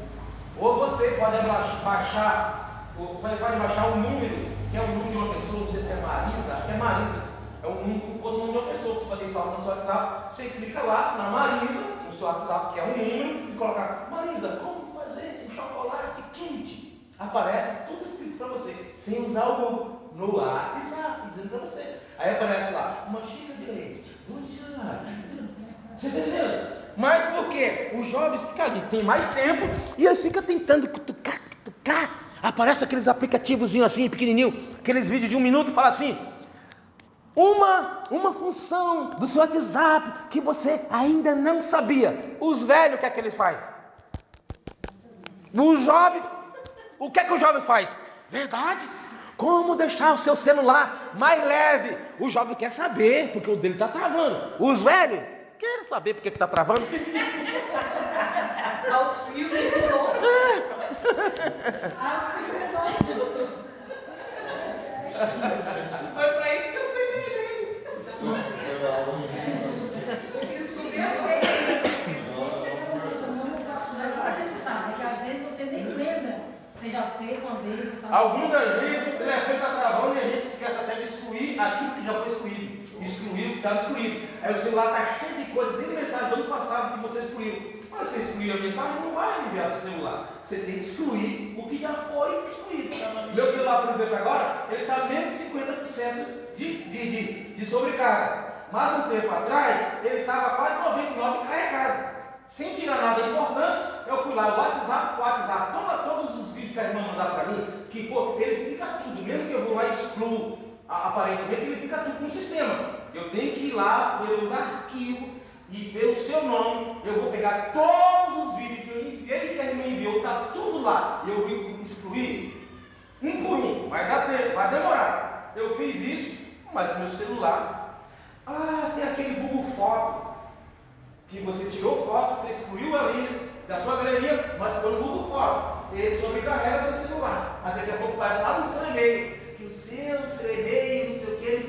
Speaker 1: Ou você pode baixar um número, que é o número de uma pessoa, não sei se é Marisa, acho que é Marisa. É um número como se fosse o nome de uma pessoa que você vai ter salvo no seu WhatsApp. Você clica lá na Marisa, no seu WhatsApp, que é um número, e colocar Marisa, como fazer um chocolate quente? Aparece tudo escrito para você, sem usar o Google, no WhatsApp, dizendo para você. Aí aparece lá, uma xícara de leite, 2 de. Você entendeu? Mas por quê? Os jovens ficam ali, tem mais tempo, e eles ficam tentando cutucar. Aparece aqueles aplicativozinhos assim, pequenininho, aqueles vídeos de 1 minuto, fala assim, uma função do seu WhatsApp que você ainda não sabia. Os velhos, o que é que eles fazem? O jovem, o que é que o jovem faz? Verdade? Como deixar o seu celular mais leve? O jovem quer saber, porque o dele está travando. Os velhos querem saber porque está travando.
Speaker 3: Aos filmes de novo.
Speaker 6: Foi para isso que eu cuidei deles. Eu sou uma
Speaker 3: Agora você não sabe, é que às vezes você nem lembra. Você já fez uma vez, você sabe.
Speaker 1: Algumas das vezes o telefone está travando e a gente esquece até de excluir aquilo que já foi excluído. Excluir o que estava excluído. Aí o celular está cheio de coisa, desde mensagem do ano passado que você excluiu. Mas você excluiu a mensagem, não vai enviar para o celular. Você tem que excluir o que já foi excluído. Meu celular, por exemplo, agora, ele está menos de 50% de sobrecarga. Mas um tempo atrás, ele estava quase 99% carregado. Sem tirar nada importante, eu fui lá, o WhatsApp, todos os vídeos que a irmã mandaram para mim, que for, ele fica tudo, mesmo que eu vou lá e excluo, aparentemente, ele fica tudo no sistema. Eu tenho que ir lá, ver os arquivos e pelo seu nome, eu vou pegar todos os vídeos que eu enviei, que a irmã enviou, está tudo lá. Eu vou excluir um por um, vai dar tempo, vai demorar. Eu fiz isso, mas meu celular, tem aquele Google Foto, que você tirou foto, você excluiu ali da sua galeria, mas ficou no Google Foto. Ele sobrecarrega seu celular. Até daqui a pouco vai lá no seu e-mail, que o seu e-mail, não sei o que.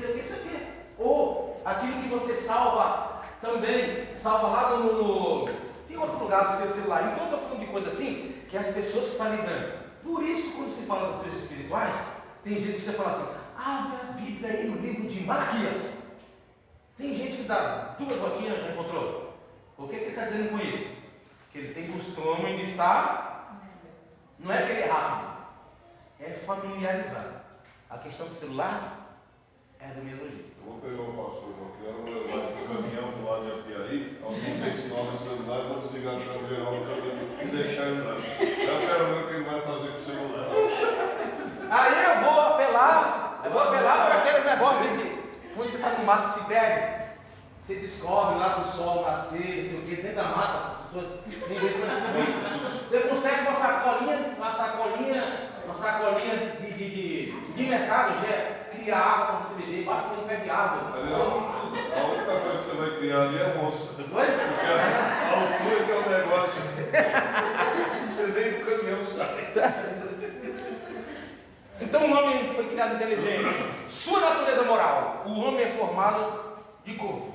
Speaker 1: Ou aquilo que você salva também, salva lá no tem outro lugar do seu celular. Então eu estou falando de coisa assim, que as pessoas estão lidando. Por isso, quando se fala das coisas espirituais, tem gente que você fala assim, abre a Bíblia aí no livro de Malaquias. Tem gente que dá 2 voltinhas já encontrou. O que ele está dizendo com isso? Que ele tem costume de estar, não é que ele é rápido, é familiarizado. A questão do celular é do mesmo jeito.
Speaker 2: Eu vou pegar o pastor aqui, eu vou levar o caminhão do lado de Apiaí, alguém tem sinal no celular, vou desligar o chão geral do caminhão e deixar entrar. Eu quero ver o que ele vai fazer com o celular.
Speaker 1: Aí eu vou apelar para aqueles negócios de quando você está no mato que se perde. Você descobre lá do sol nascer, não sei o que, dentro da mata, você consegue uma sacolinha de mercado, já criar água para você beber, basta um pé de água.
Speaker 2: A única coisa que você vai criar ali é moça.
Speaker 1: Oi?
Speaker 2: Porque a altura que é o negócio. Você nem do caminhão sai.
Speaker 1: Então o homem foi criado inteligente. Sua natureza moral. O homem é formado de corpo,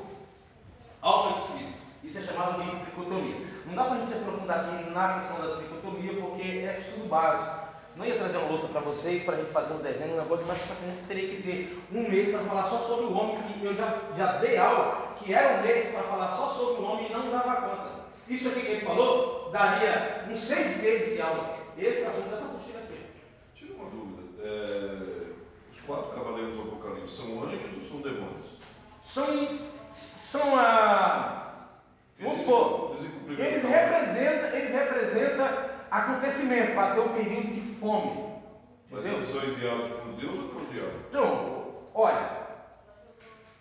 Speaker 1: alma e espírito. Isso é chamado de tricotomia. Não dá para a gente se aprofundar aqui na questão da tricotomia, porque é estudo básico. Não ia trazer uma louça para vocês, para a gente fazer um desenho, um negócio, mas a gente teria que ter um mês para falar só sobre o homem, que eu já dei aula, que era um mês para falar só sobre o homem e não dava conta. Isso aqui que ele falou, daria uns 6 meses de aula. Esse assunto dessa apostila aqui.
Speaker 2: Tira uma dúvida. Os 4 cavaleiros do Apocalipse são anjos ou são demônios?
Speaker 1: Vamos supor, eles representam acontecimento para ter um período de fome.
Speaker 2: Mas eles são enviados por Deus ou por diabo?
Speaker 1: Então, olha,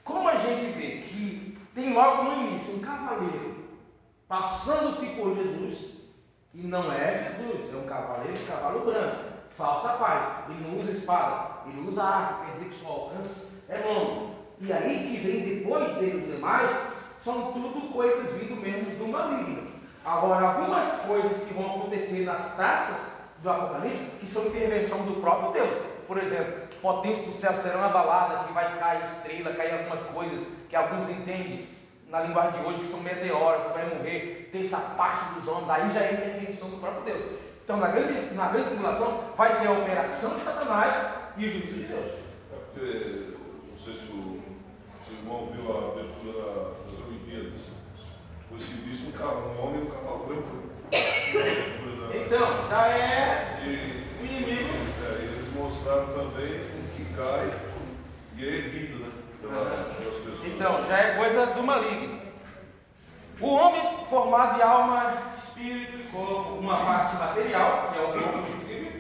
Speaker 1: como a gente vê que tem logo no início um cavaleiro passando-se por Jesus, e não é Jesus, é um cavaleiro de cavalo branco, falsa paz, ele não usa espada, ele usa arco, quer dizer que o seu alcance é longo. E aí que vem depois dele e demais, são tudo coisas vindo mesmo do maligno. Agora, algumas coisas que vão acontecer nas taças do Apocalipse, que são intervenção do próprio Deus. Por exemplo, potência do céu serão abaladas, que vai cair estrela, cair algumas coisas que alguns entendem na linguagem de hoje, que são meteoros, que vai morrer, terça parte dos homens, daí já é intervenção do próprio Deus. Então, na grande tribulação, vai ter a operação de Satanás e o juízo de Deus.
Speaker 2: É porque, não sei se o irmão viu a abertura das Olimpíadas. Foi civis um homem e um cavalo branco.
Speaker 1: Então, já é o inimigo.
Speaker 2: Eles mostraram também o que cai e é erguido, né? Pelas pessoas.
Speaker 1: Então, já é coisa do maligno. O homem formado de alma, espírito e corpo, uma parte material, que é o corpo visível,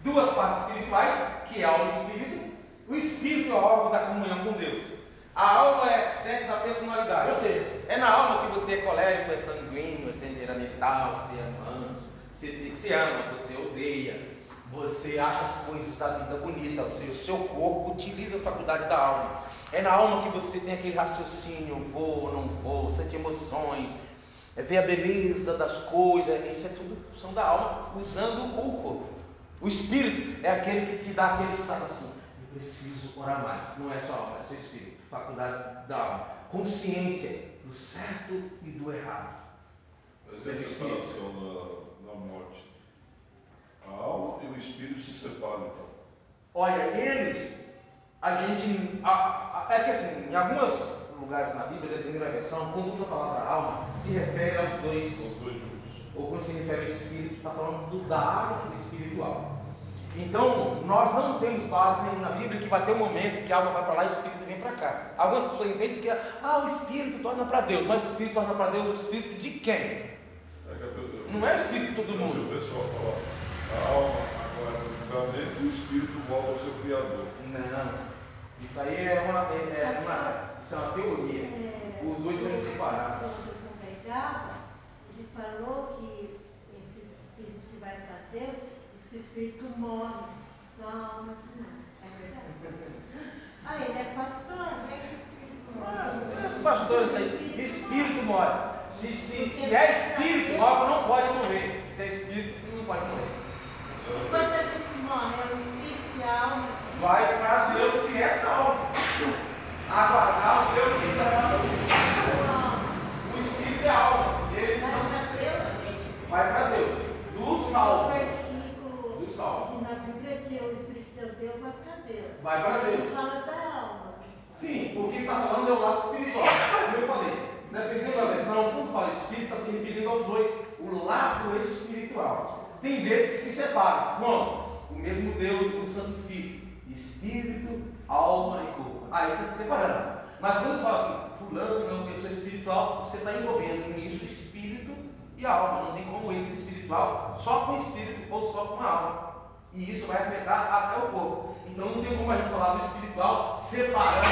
Speaker 1: 2 partes espirituais, que é alma e espírito. O espírito é o órgão da comunhão com Deus. A alma é centro da personalidade, ou seja, é na alma que você é colérico, é sanguíneo, é temperamental, você é manso, você ama, você odeia, você acha as coisas da vida bonita, ou seja, o seu corpo utiliza as faculdades da alma. É na alma que você tem aquele raciocínio, vou ou não vou, sente emoções, ver a beleza das coisas, isso é tudo função da alma, usando o corpo. O espírito é aquele que dá aquele estado assim, eu preciso orar mais. Não é só a alma, é seu espírito, faculdade da alma, consciência do certo e do errado.
Speaker 2: Mas essa separação na morte, a alma e o espírito se separam então?
Speaker 1: Olha, eles, a gente, é que assim, em alguns lugares na Bíblia, dependendo da versão, quando usa a palavra alma, se refere aos dois
Speaker 2: juntos.
Speaker 1: Ou quando se refere ao espírito, está falando do dar e do espiritual. Então, nós não temos base nenhuma na Bíblia que vai ter um momento que a alma vai para lá e o espírito vem para cá. Algumas pessoas entendem que o espírito torna para Deus, mas o espírito torna para Deus o espírito de quem? Não é o espírito de todo mundo.
Speaker 2: O pessoal fala, a alma agora no julgamento e o espírito volta ao seu Criador.
Speaker 1: Não, isso aí é uma teoria. Os dois são separados.
Speaker 8: Ele falou que esse espírito que vai para Deus, diz que o espírito morre, só a alma que não. É verdade? Ele é pastor, vê que o espírito morre.
Speaker 1: Os pastores aí, espírito morre. Se é espírito, algo não pode morrer. Se é espírito, não pode morrer.
Speaker 8: Quando a gente morre, é o espírito e a alma.
Speaker 1: Vai para Deus se é salvo. Aguardar o Deus que está o espírito e a alma. Eles vai para Deus. Do salvo. Do salvo.
Speaker 8: Na Bíblia que o espírito de Deus vai para Deus.
Speaker 1: Vai para Deus.
Speaker 8: Ele fala da alma.
Speaker 1: Sim, porque está falando é o lado espiritual. Como eu falei, dependendo da versão, quando fala espírito, está se referindo aos dois, o lado espiritual. Tem vezes que se separam. Como? O mesmo Deus o santifica. Espírito, alma e corpo. Aí está se separando. Mas quando fala assim, fulano é uma pessoa espiritual, você está envolvendo nisso o espírito e a alma. Não tem como ele ser espiritual só com o espírito ou só com a alma. E isso vai afetar até o corpo. Então não tem como a gente falar do espiritual separando.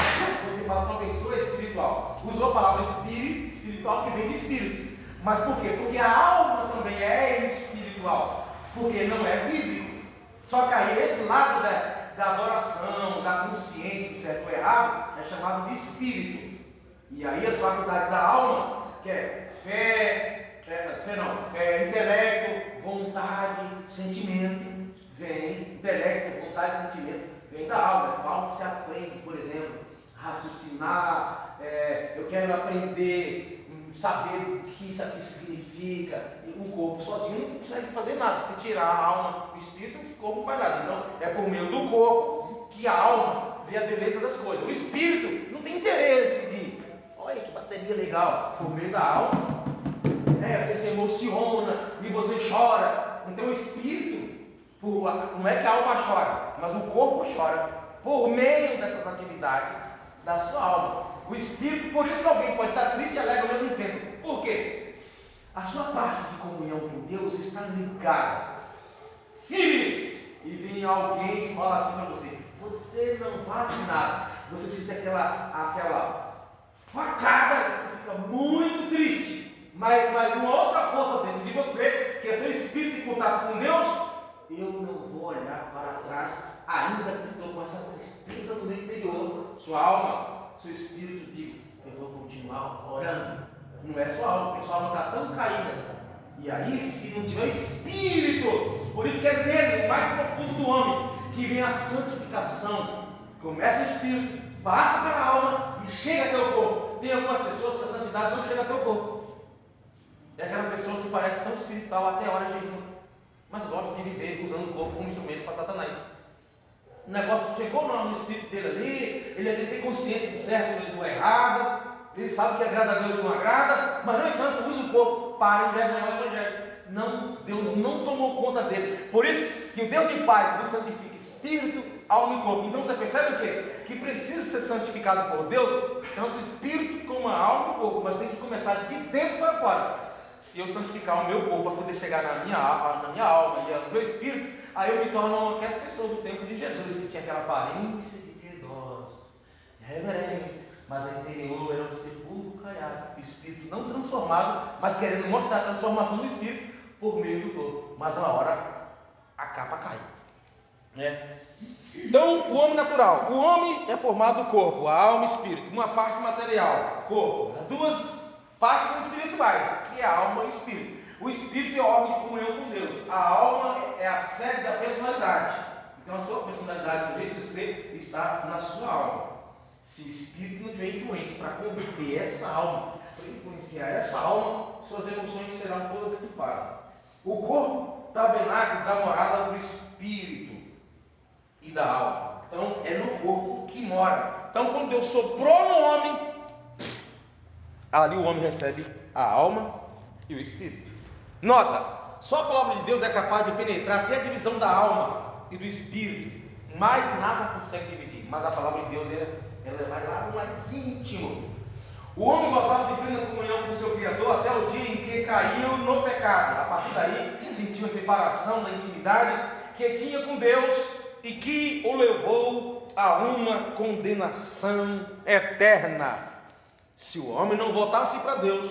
Speaker 1: Você fala com uma pessoa espiritual. Usou a palavra espiritual que vem de espírito. Mas por quê? Porque a alma também é espiritual. Porque não é físico. Só que aí esse lado da adoração, da consciência do certo ou errado, é chamado de espírito. E aí as faculdades da alma, que é intelecto, vontade, sentimento, intelecto, vontade, sentimento, vem da alma. A alma você aprende, por exemplo, raciocinar, eu quero aprender, saber o que isso aqui significa. O corpo sozinho não consegue fazer nada. Se tirar a alma do espírito, o corpo não faz nada. Então, é por meio do corpo que a alma vê a beleza das coisas. O espírito não tem interesse de, olha que bateria legal. Por meio da alma, você se emociona e você chora. Então, o espírito, não é que a alma chora, mas o corpo chora por meio dessas atividades da sua alma. O espírito, por isso que alguém pode estar triste e alegre ao mesmo tempo. Por quê? A sua parte de comunhão com Deus está ligada, firme. E vem alguém e fala assim para você: você não vale nada. Você sente aquela facada, você fica muito triste. Mas uma outra força dentro de você, que é seu espírito em contato com Deus, eu não vou olhar para trás, ainda que estou com essa tristeza no meu interior. Sua alma, seu espírito diz: eu vou continuar orando. Não é sua alma, porque sua alma está tão caída. E aí, se não tiver espírito, por isso que é nele, o mais profundo do homem, que vem a santificação. Começa o espírito, passa pela alma e chega até o corpo. Tem algumas pessoas que a santidade não chega até o corpo. É aquela pessoa que parece tão espiritual até a hora de jejum, mas gosta de viver usando o corpo como instrumento para Satanás. O negócio chegou no espírito dele ali, ele tem consciência do certo e do errado, ele sabe que agrada a Deus e não agrada, mas no entanto usa o corpo para envergonhar o Evangelho. Não, Deus não tomou conta dele. Por isso que o Deus de paz nos santifica espírito, alma e corpo. Então você percebe o quê? Que precisa ser santificado por Deus, tanto o espírito como a alma e o corpo, mas tem que começar de dentro para fora. Se eu santificar o meu corpo para poder chegar na minha alma e no meu espírito, aí eu me torno aquelas pessoas do tempo de Jesus, que tinha aquela aparência de piedosos, reverentes, mas a interior era um sepulcro caiado, o espírito não transformado, mas querendo mostrar a transformação do espírito por meio do corpo. Mas uma hora a capa cai, né? Então, o homem natural, o homem é formado do corpo, a alma e o espírito, uma parte material, corpo, duas partes são espirituais, que é a alma e o espírito. espírito é órgão de comunhão com Deus. A alma é a sede da personalidade. Então a sua personalidade, seu jeito de ser, está na sua alma. Se o espírito não tiver influência para converter essa alma, para influenciar essa alma, suas emoções serão todas deturpadas. O corpo, tabernáculo da morada do espírito e da alma. Então é no corpo que mora. Então quando Deus soprou no homem, ali o homem recebe a alma e o espírito. Nota, só a palavra de Deus é capaz de penetrar até a divisão da alma e do espírito. Mais nada consegue dividir. Mas a palavra de Deus ela vai lá no mais íntimo. O homem gozava de plena comunhão com o seu Criador até o dia em que caiu no pecado. A partir daí, sentiu a separação da intimidade que tinha com Deus e que o levou a uma condenação eterna. Se o homem não voltasse para Deus,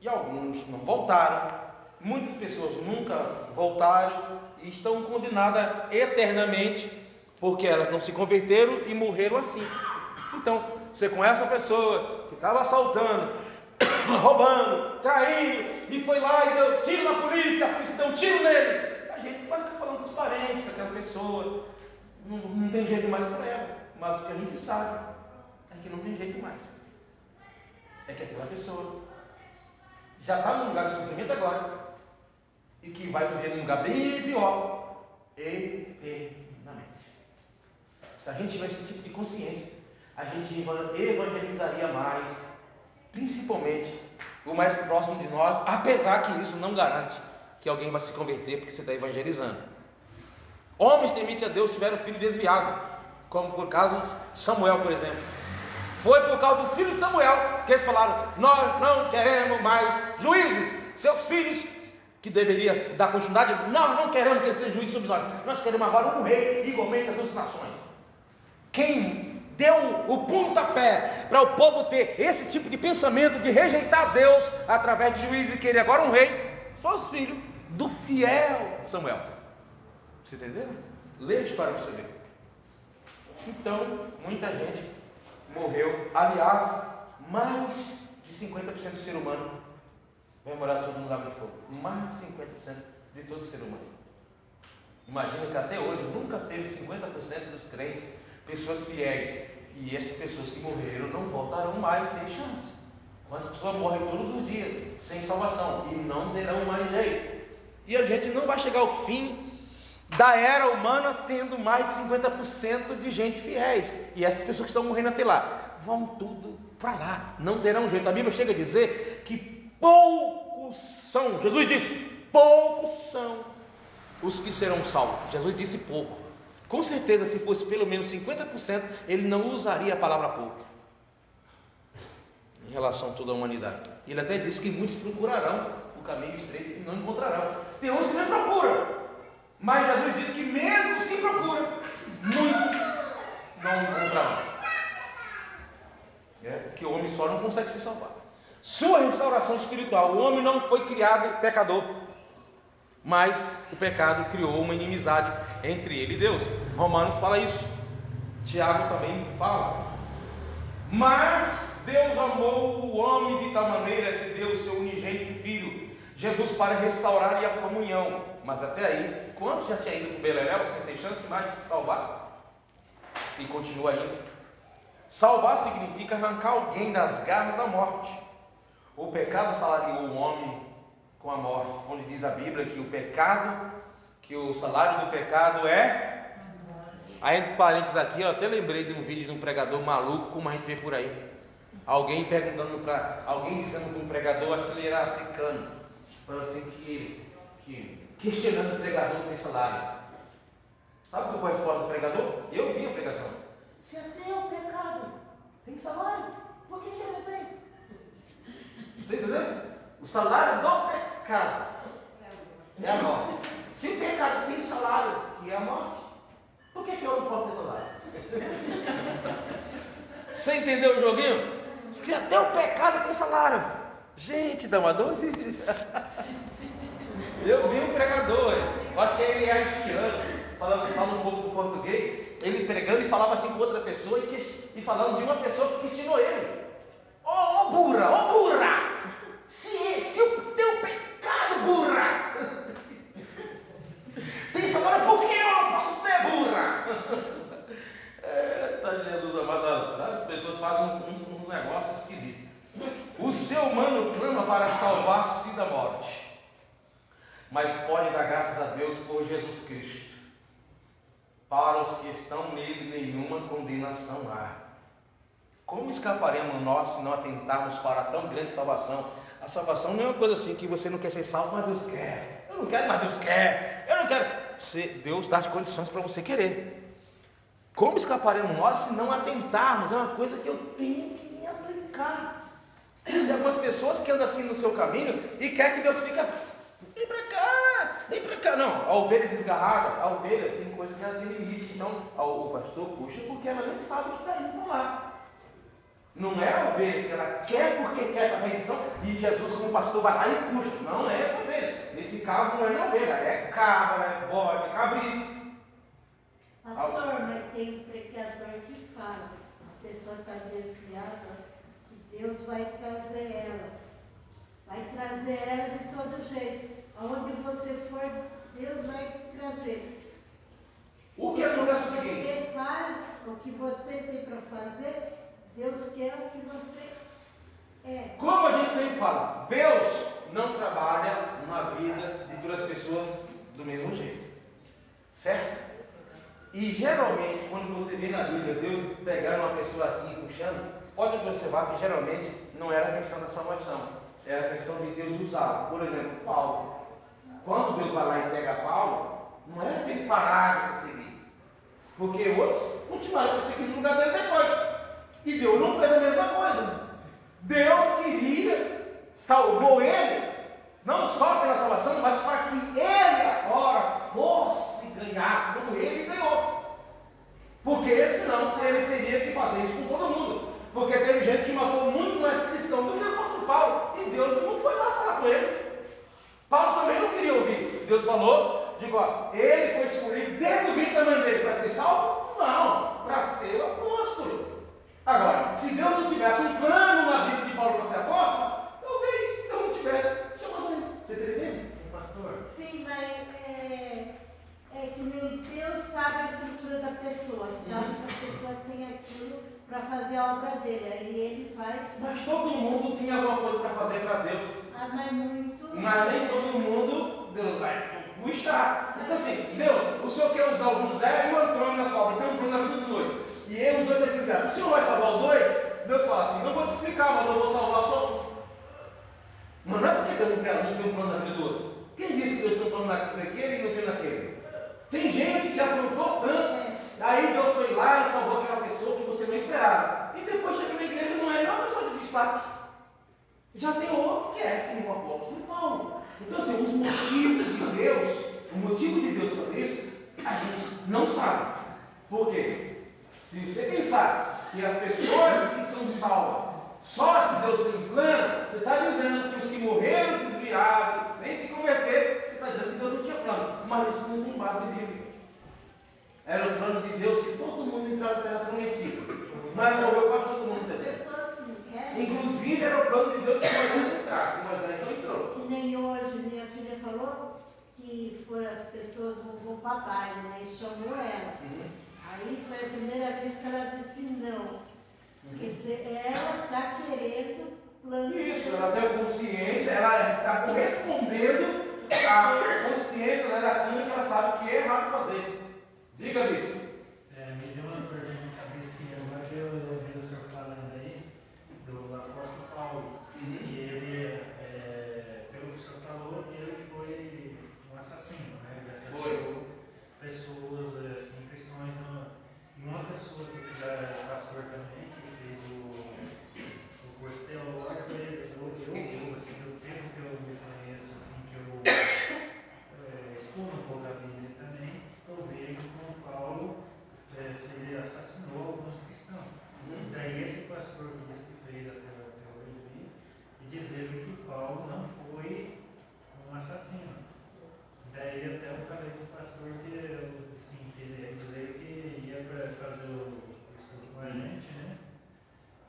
Speaker 1: e alguns não voltaram, muitas pessoas nunca voltaram e estão condenadas eternamente, porque elas não se converteram e morreram assim. Então, você conhece a pessoa que estava assaltando, roubando, traindo, e foi lá e deu tiro na polícia, a polícia deu um tiro nele. A gente vai ficar falando com os parentes daquela pessoa, não tem jeito mais para ela, mas o que a gente sabe é que não tem jeito mais. É que aquela pessoa já está num lugar de sofrimento agora, e que vai viver num lugar bem pior eternamente. Se a gente tivesse esse tipo de consciência, a gente evangelizaria mais, principalmente o mais próximo de nós, apesar que isso não garante que alguém vai se converter porque você está evangelizando. Homens tementes a Deus tiveram filho desviado, como por causa de Samuel, por exemplo. Foi por causa do filho de Samuel que eles falaram: nós não queremos mais juízes, seus filhos que deveria dar continuidade, nós não queremos que ele seja juiz sobre nós queremos agora um rei igualmente às duas nações. Quem deu o pontapé para o povo ter esse tipo de pensamento de rejeitar Deus através de juízes e querer agora um rei, só os filhos do fiel Samuel. Você entendeu? Lê a história para você ver. Então, muita gente morreu. Aliás, mais de 50% do ser humano vai morar todo no lago de fogo. Mais de 50% de todo ser humano. Imagina que até hoje nunca teve 50% dos crentes, pessoas fiéis. E essas pessoas que morreram não voltarão mais a ter chance. As pessoas morrem todos os dias, sem salvação, e não terão mais jeito. E a gente não vai chegar ao fim da era humana tendo mais de 50% de gente fiéis. E essas pessoas que estão morrendo até lá vão tudo para lá, não terão jeito. A Bíblia chega a dizer que poucos são, Jesus disse, poucos são os que serão salvos. Jesus disse pouco. Com certeza, se fosse pelo menos 50%, ele não usaria a palavra pouco em relação a toda a humanidade. Ele até disse que muitos procurarão o caminho estreito e não encontrarão. Tem uns que nem procuram, mas Jesus disse que mesmo se procura, muitos não encontrarão. Porque o homem só não consegue se salvar. Sua restauração espiritual. O homem não foi criado pecador, mas o pecado criou uma inimizade entre ele e Deus. Romanos fala isso. Tiago também fala. Mas Deus amou o homem de tal maneira que deu o seu unigênito filho, Jesus, para restaurar a comunhão. Mas até aí, quantos já tinha ido para o Beleléu sem ter chance mais de se salvar? E continua indo. Salvar significa arrancar alguém das garras da morte. O pecado salariou o homem com a morte, onde diz a Bíblia que o pecado, que o salário do pecado é... Aí, entre parênteses aqui, eu até lembrei de um vídeo de um pregador maluco, como a gente vê por aí. Alguém perguntando para... Alguém dizendo para um pregador, acho que ele era africano, falando assim questionando o pregador que tem salário. Sabe qual foi a resposta do pregador? Eu vi a pregação. Se até o pecado tem salário, por que ele não tem? Você entendeu? O salário do pecado é a morte. Se o pecado tem salário, que é a morte, por que eu não posso ter salário? Você entendeu o joguinho? Diz que até o pecado tem salário. Gente, Damador, eu vi um pregador, acho que ele é haitiano, fala um pouco do português, ele pregando e falava assim com outra pessoa e falando de uma pessoa que questionou ele. Ô burra! Se o teu pecado, burra, salvar-se da morte, mas pode dar graças a Deus por Jesus Cristo. Para os que estão nele, nenhuma condenação há. Como escaparemos nós se não atentarmos para tão grande salvação? A salvação não é uma coisa assim que você não quer ser salvo, mas Deus quer. Eu não quero, mas Deus quer. Eu não quero. Deus dá as condições para você querer. Como escaparemos nós se não atentarmos? É uma coisa que eu tenho que me aplicar. Tem algumas pessoas que andam assim no seu caminho e quer que Deus fique, vem para cá. Não, a ovelha desgarrada, a ovelha tem coisa que ela tem limite. Então, o pastor puxa porque ela nem sabe que está indo para lá. Não é a ovelha que ela quer porque quer para a redenção e Jesus como pastor vai lá e puxa. Não é essa ovelha. Nesse caso não é ovelha, é cabra, é bode, é cabrito.
Speaker 8: Pastor, mas tem um pregador que fala, a pessoa está desviada, que Deus vai trazer ela. Vai trazer ela de todo jeito. Aonde você for, Deus vai trazer.
Speaker 1: O que acontece é o seguinte:
Speaker 8: você faz, o que você tem para fazer, Deus quer o que você é.
Speaker 1: Como a gente sempre fala, Deus não trabalha na vida de todas as pessoas do mesmo jeito. Certo? E geralmente, quando você vê na Bíblia Deus pegando uma pessoa assim, puxando, pode observar que geralmente não era a questão da salvação, era a questão de Deus usá-lo. Por exemplo, Paulo. Quando Deus vai lá e pega Paulo, não é para ele parar de perseguir, porque outros continuaram perseguindo no lugar dele depois. E Deus não fez a mesma coisa. Deus queria, salvou ele, não só pela salvação, mas para que ele agora fosse ganhar, como ele ganhou. Porque senão ele teria que fazer isso com todo mundo. Porque teve gente que matou muito mais cristão do que o apóstolo Paulo, e Deus não foi lá falar com ele. Paulo também não queria ouvir. Deus falou, digo, ele foi escolhido desde o ventre da mãe dele para ser salvo? Não, para ser o apóstolo. Agora, se Deus não tivesse um plano na vida de Paulo para ser apóstolo, talvez Deus não tivesse chamado ele. Você está entendendo?
Speaker 4: Sim, pastor.
Speaker 8: Sim, mas é que nem Deus sabe a estrutura da pessoa, sabe que a pessoa tem aquilo para fazer a obra dele, aí ele faz.
Speaker 1: Mas todo mundo tinha alguma coisa para fazer para Deus.
Speaker 8: Mas muito.
Speaker 1: Mas nem todo mundo Deus vai puxar. Então assim, Deus, o Senhor quer usar o José e o Antônio na sua obra, tem um plano na vida dos dois. E ele, os dois estão dizendo, o Senhor vai salvar os dois? Deus fala assim, não vou te explicar, mas eu vou salvar só. Mas não é porque Deus não tem um plano na vida do outro. Quem disse que Deus tem um plano naquele e não tem naquele? Tem gente que aprontou tanto, aí Deus foi lá e salvou aquela pessoa que você não esperava. E depois chega na igreja, não é uma pessoa de destaque. Já tem outro que é, que nem o apóstolo Paulo. Então assim, os motivos de Deus, o motivo de Deus fazer isso, a gente não sabe. Por quê? Se você pensar que as pessoas que são salvas, só se Deus tem um plano, você está dizendo que os que morreram desviados, sem se converter, você está dizendo que Deus não tinha plano. Mas isso não tem base bíblica. Era o plano de Deus que todo mundo entrava na terra prometida. Mas morreu quase todo mundo.
Speaker 8: Pessoas que não querem.
Speaker 1: Inclusive era o plano de Deus que Moisés entrasse, e Moisés não entrou.
Speaker 8: Que nem hoje, minha filha falou que as pessoas vão para baile, né? E chamou ela. Aí foi a primeira vez que ela disse não. Quer dizer, ela está querendo plano.
Speaker 1: Isso, ela tem consciência, ela está correspondendo à consciência daquilo que ela sabe que é errado fazer. Diga, bispo.
Speaker 4: Me deu uma coisa na cabeça que agora que eu ouvi o senhor falando aí, do apóstolo Paulo. E ele, pelo que o senhor falou, ele foi um assassino, né? Ele assassinou pessoas, assim, cristãos. E uma pessoa que já é pastor também, que fez o curso teológico, eu assim, do tempo que eu me conheço, assim, que eu estudo um pouco a Bíblia também, eu vejo como Paulo ele assassinou alguns cristãos. Daí esse pastor que disse que fez a teologia, e dizer que Paulo não foi um assassino. Daí até eu falei com o pastor que, assim, que ele ia dizer que ia fazer o estudo com a gente, né?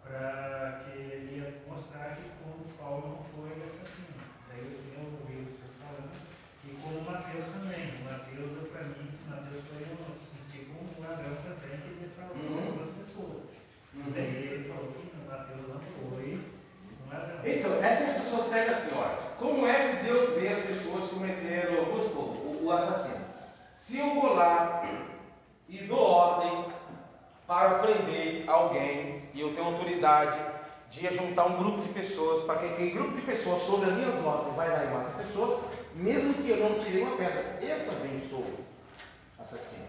Speaker 4: Para que ele ia mostrar que como Paulo não foi assassino. Daí eu tinha ouvido o senhor falando. E como Mateus também. O Mateus deu para mim que Mateus foi assim, tipo um ladrão também que ele falou algumas pessoas. Daí ele falou que Mateus não foi um ladrão.
Speaker 1: Então, é que as pessoas pegam assim, olha. e dou ordem para prender alguém, e eu tenho autoridade de juntar um grupo de pessoas, para que aquele grupo de pessoas, sob as minhas ordens, vai lá e mata as pessoas, mesmo que eu não tirei uma pedra, eu também sou assassino.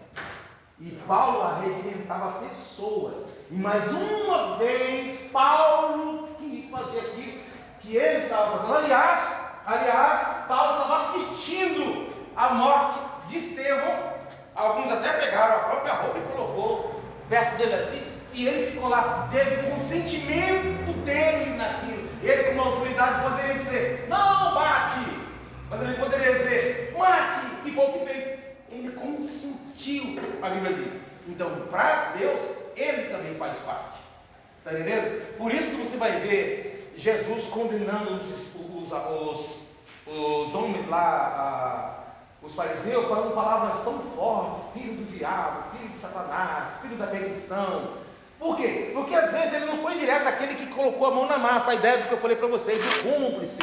Speaker 1: E Paulo arregimentava pessoas, e mais uma vez Paulo quis fazer aquilo que ele estava fazendo. Aliás, Paulo estava assistindo a morte de Estevão. Alguns até pegaram a própria roupa e colocou perto dele assim, e ele ficou lá, teve consentimento dele naquilo. Ele, com uma autoridade, poderia dizer: não mate, mas ele poderia dizer: mate, e foi o que fez. Ele consentiu, a Bíblia diz. Então, para Deus, ele também faz parte. Está entendendo? Por isso que você vai ver Jesus condenando os homens lá, os fariseus, falando palavras tão fortes: filho do diabo, filho de Satanás, filho da perdição. Por quê? Porque às vezes ele não foi direto daquele que colocou a mão na massa. A ideia do que eu falei para vocês, do cúmplice.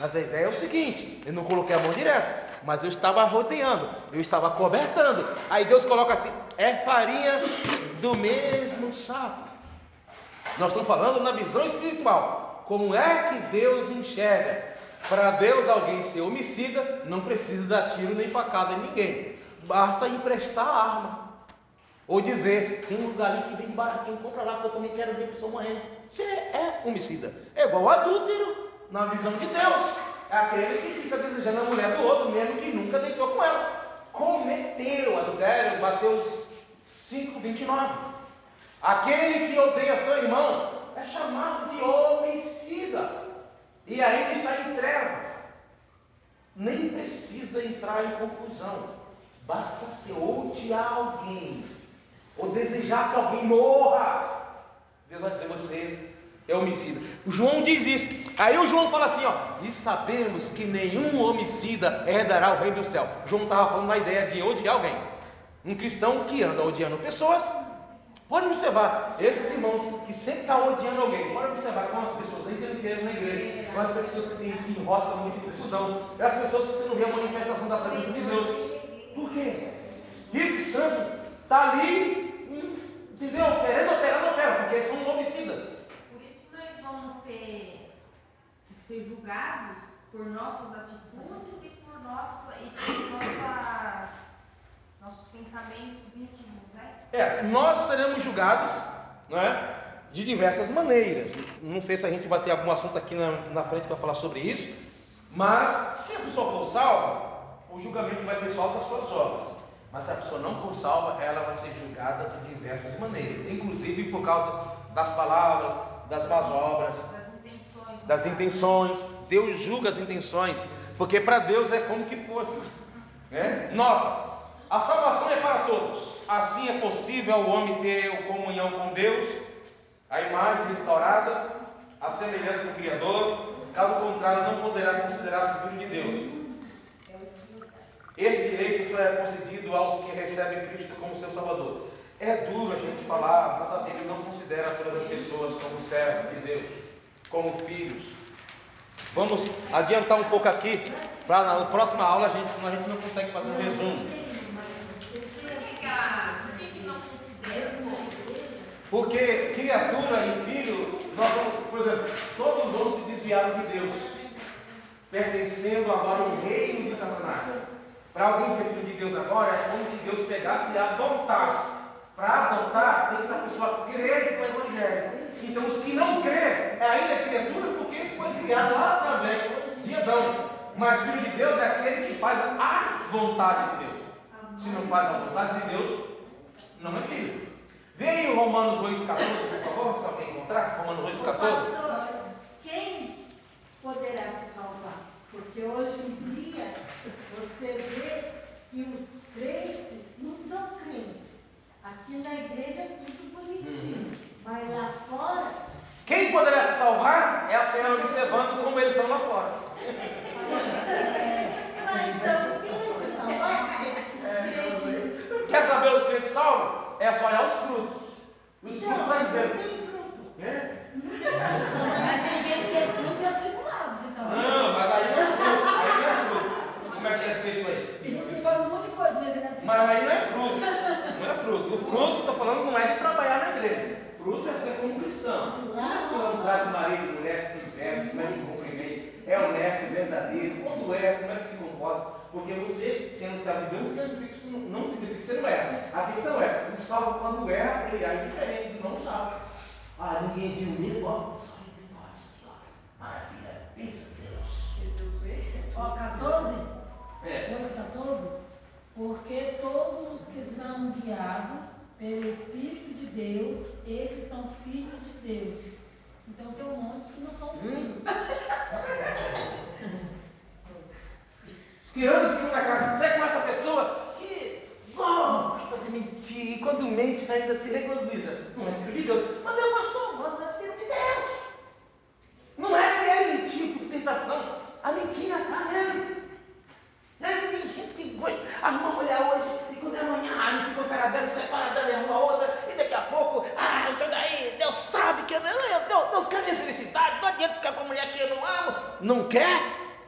Speaker 1: Mas a ideia é o seguinte: eu não coloquei a mão direto, mas eu estava rodeando, eu estava cobertando. Aí Deus coloca assim: é farinha do mesmo saco. Nós estamos falando na visão espiritual. Como é que Deus enxerga? Para Deus, alguém ser homicida não precisa dar tiro nem facada em ninguém, basta emprestar a arma, ou dizer: tem um lugar ali que vem baratinho, compra lá, porque eu também quero ver a pessoa morrendo. Você é homicida. É igual o adúltero na visão de Deus. É aquele que fica desejando a mulher do outro, mesmo que nunca deitou com ela. Cometeu adultério, Mateus 5:29. Aquele que odeia seu irmão é chamado de homicida, e ainda está em treva. Nem precisa entrar em confusão, basta você odiar alguém, ou desejar que alguém morra. Deus vai dizer: você é homicida. O João diz isso. Aí o João fala assim: e sabemos que nenhum homicida herdará o reino do céu. O João estava falando da ideia de odiar alguém. Um cristão que anda odiando pessoas, pode observar, esses irmãos que sempre estão odiando alguém, pode observar como as pessoas encrenqueiras na igreja, como as pessoas que se enroscam muito em confusão, as pessoas que você não vê a manifestação da presença de Deus. Por quê? O Espírito Santo está ali, entendeu? Querendo operar, não opera, porque eles são homicidas.
Speaker 7: Por isso que nós vamos ser julgados por nossas atitudes e por nossos pensamentos íntimos, né?
Speaker 1: Nós seremos julgados, né, de diversas maneiras. Não sei se a gente vai ter algum assunto aqui na frente para falar sobre isso, mas se a pessoa for salva, o julgamento vai ser só das suas obras. Mas se a pessoa não for salva, ela vai ser julgada de diversas maneiras, inclusive por causa das palavras, das más obras, das intenções. Deus julga as intenções, porque para Deus é como que fosse, né? Nota: a salvação é para todos. Assim é possível o homem ter comunhão com Deus, a imagem restaurada, a semelhança do Criador. Caso contrário, não poderá considerar-se filho de Deus. Esse direito só é concedido aos que recebem Cristo como seu Salvador. É duro a gente falar, mas a Bíblia não considera todas as pessoas como servos de Deus, como filhos. Vamos adiantar um pouco aqui, para na próxima aula, senão a gente não consegue fazer um resumo.
Speaker 7: Por que não considera?
Speaker 1: Porque criatura e filho, nós vamos, por exemplo, todos os homens se desviaram de Deus, pertencendo agora ao reino de Satanás. Para alguém ser filho de Deus agora, é como que Deus pegasse e adotasse. Para adotar, tem que essa pessoa crer no Evangelho. Então, os que não crê, ainda é criatura, porque foi criado lá através de Adão. Mas filho de Deus é aquele que faz a vontade de Deus. Se não faz a vontade de Deus, não é filho. Vê aí o Romanos 8,14, por favor, se alguém encontrar. Romanos 8,14.
Speaker 8: Pastor, quem poderá se salvar? Porque hoje em dia você vê que os crentes não são crentes. Aqui na igreja é tudo bonitinho, mas lá fora.
Speaker 1: Quem poderá se salvar é a Senhora observando como eles são lá fora.
Speaker 8: Mas então, quem vai se salvar? Esses crentes.
Speaker 1: Quer saber os crentes salvos? É só olhar os frutos. Os frutos vai dizer.
Speaker 8: Não tem fruto.
Speaker 3: Mas tem gente que é fruto e é tribulado, vocês sabem?
Speaker 1: Não, mas aí não é fruto. Aí não é fruto. Como é que é escrito aí?
Speaker 3: Tem gente que faz um monte de coisa, mas ele é fruto.
Speaker 1: Mas aí não é fruto. Não é fruto. O fruto, estou falando, não é de trabalhar na igreja. Fruto é ser como cristão. Como é que fulano trata o marido e mulher, se veste, como é que cumprimenta, é honesto, verdadeiro, quando erra, como é que se comporta? Porque você, sendo servo de Deus, não significa que você não erra. A questão é, o salvo quando erra, ele age diferente do não salvo. Ah, ninguém viu mesmo, ó, só entre nós aqui, ó. Maravilha, pensa Deus.
Speaker 6: Que Deus vê.
Speaker 3: Ó, 14?
Speaker 1: É.
Speaker 3: 8:14. Porque todos os que são guiados pelo Espírito de Deus, esses são filhos de Deus. Então tem um monte que não são filhos.
Speaker 1: Os que andam assim na casa, você é como essa pessoa que gosta de mentir, e quando mente ainda se regozija. Não é filho de Deus, mas é o pastor, mas é filho de Deus. Não é que é mentir por tentação, a mentira está nele. Tem gente que gosta, arruma uma mulher hoje, e quando é amanhã, não ficou cara dela, separa dela e arruma outra, e daqui a pouco, então daí, Deus sabe que Deus quer minha felicidade, não adianta ficar com a mulher que eu não amo. Não quer?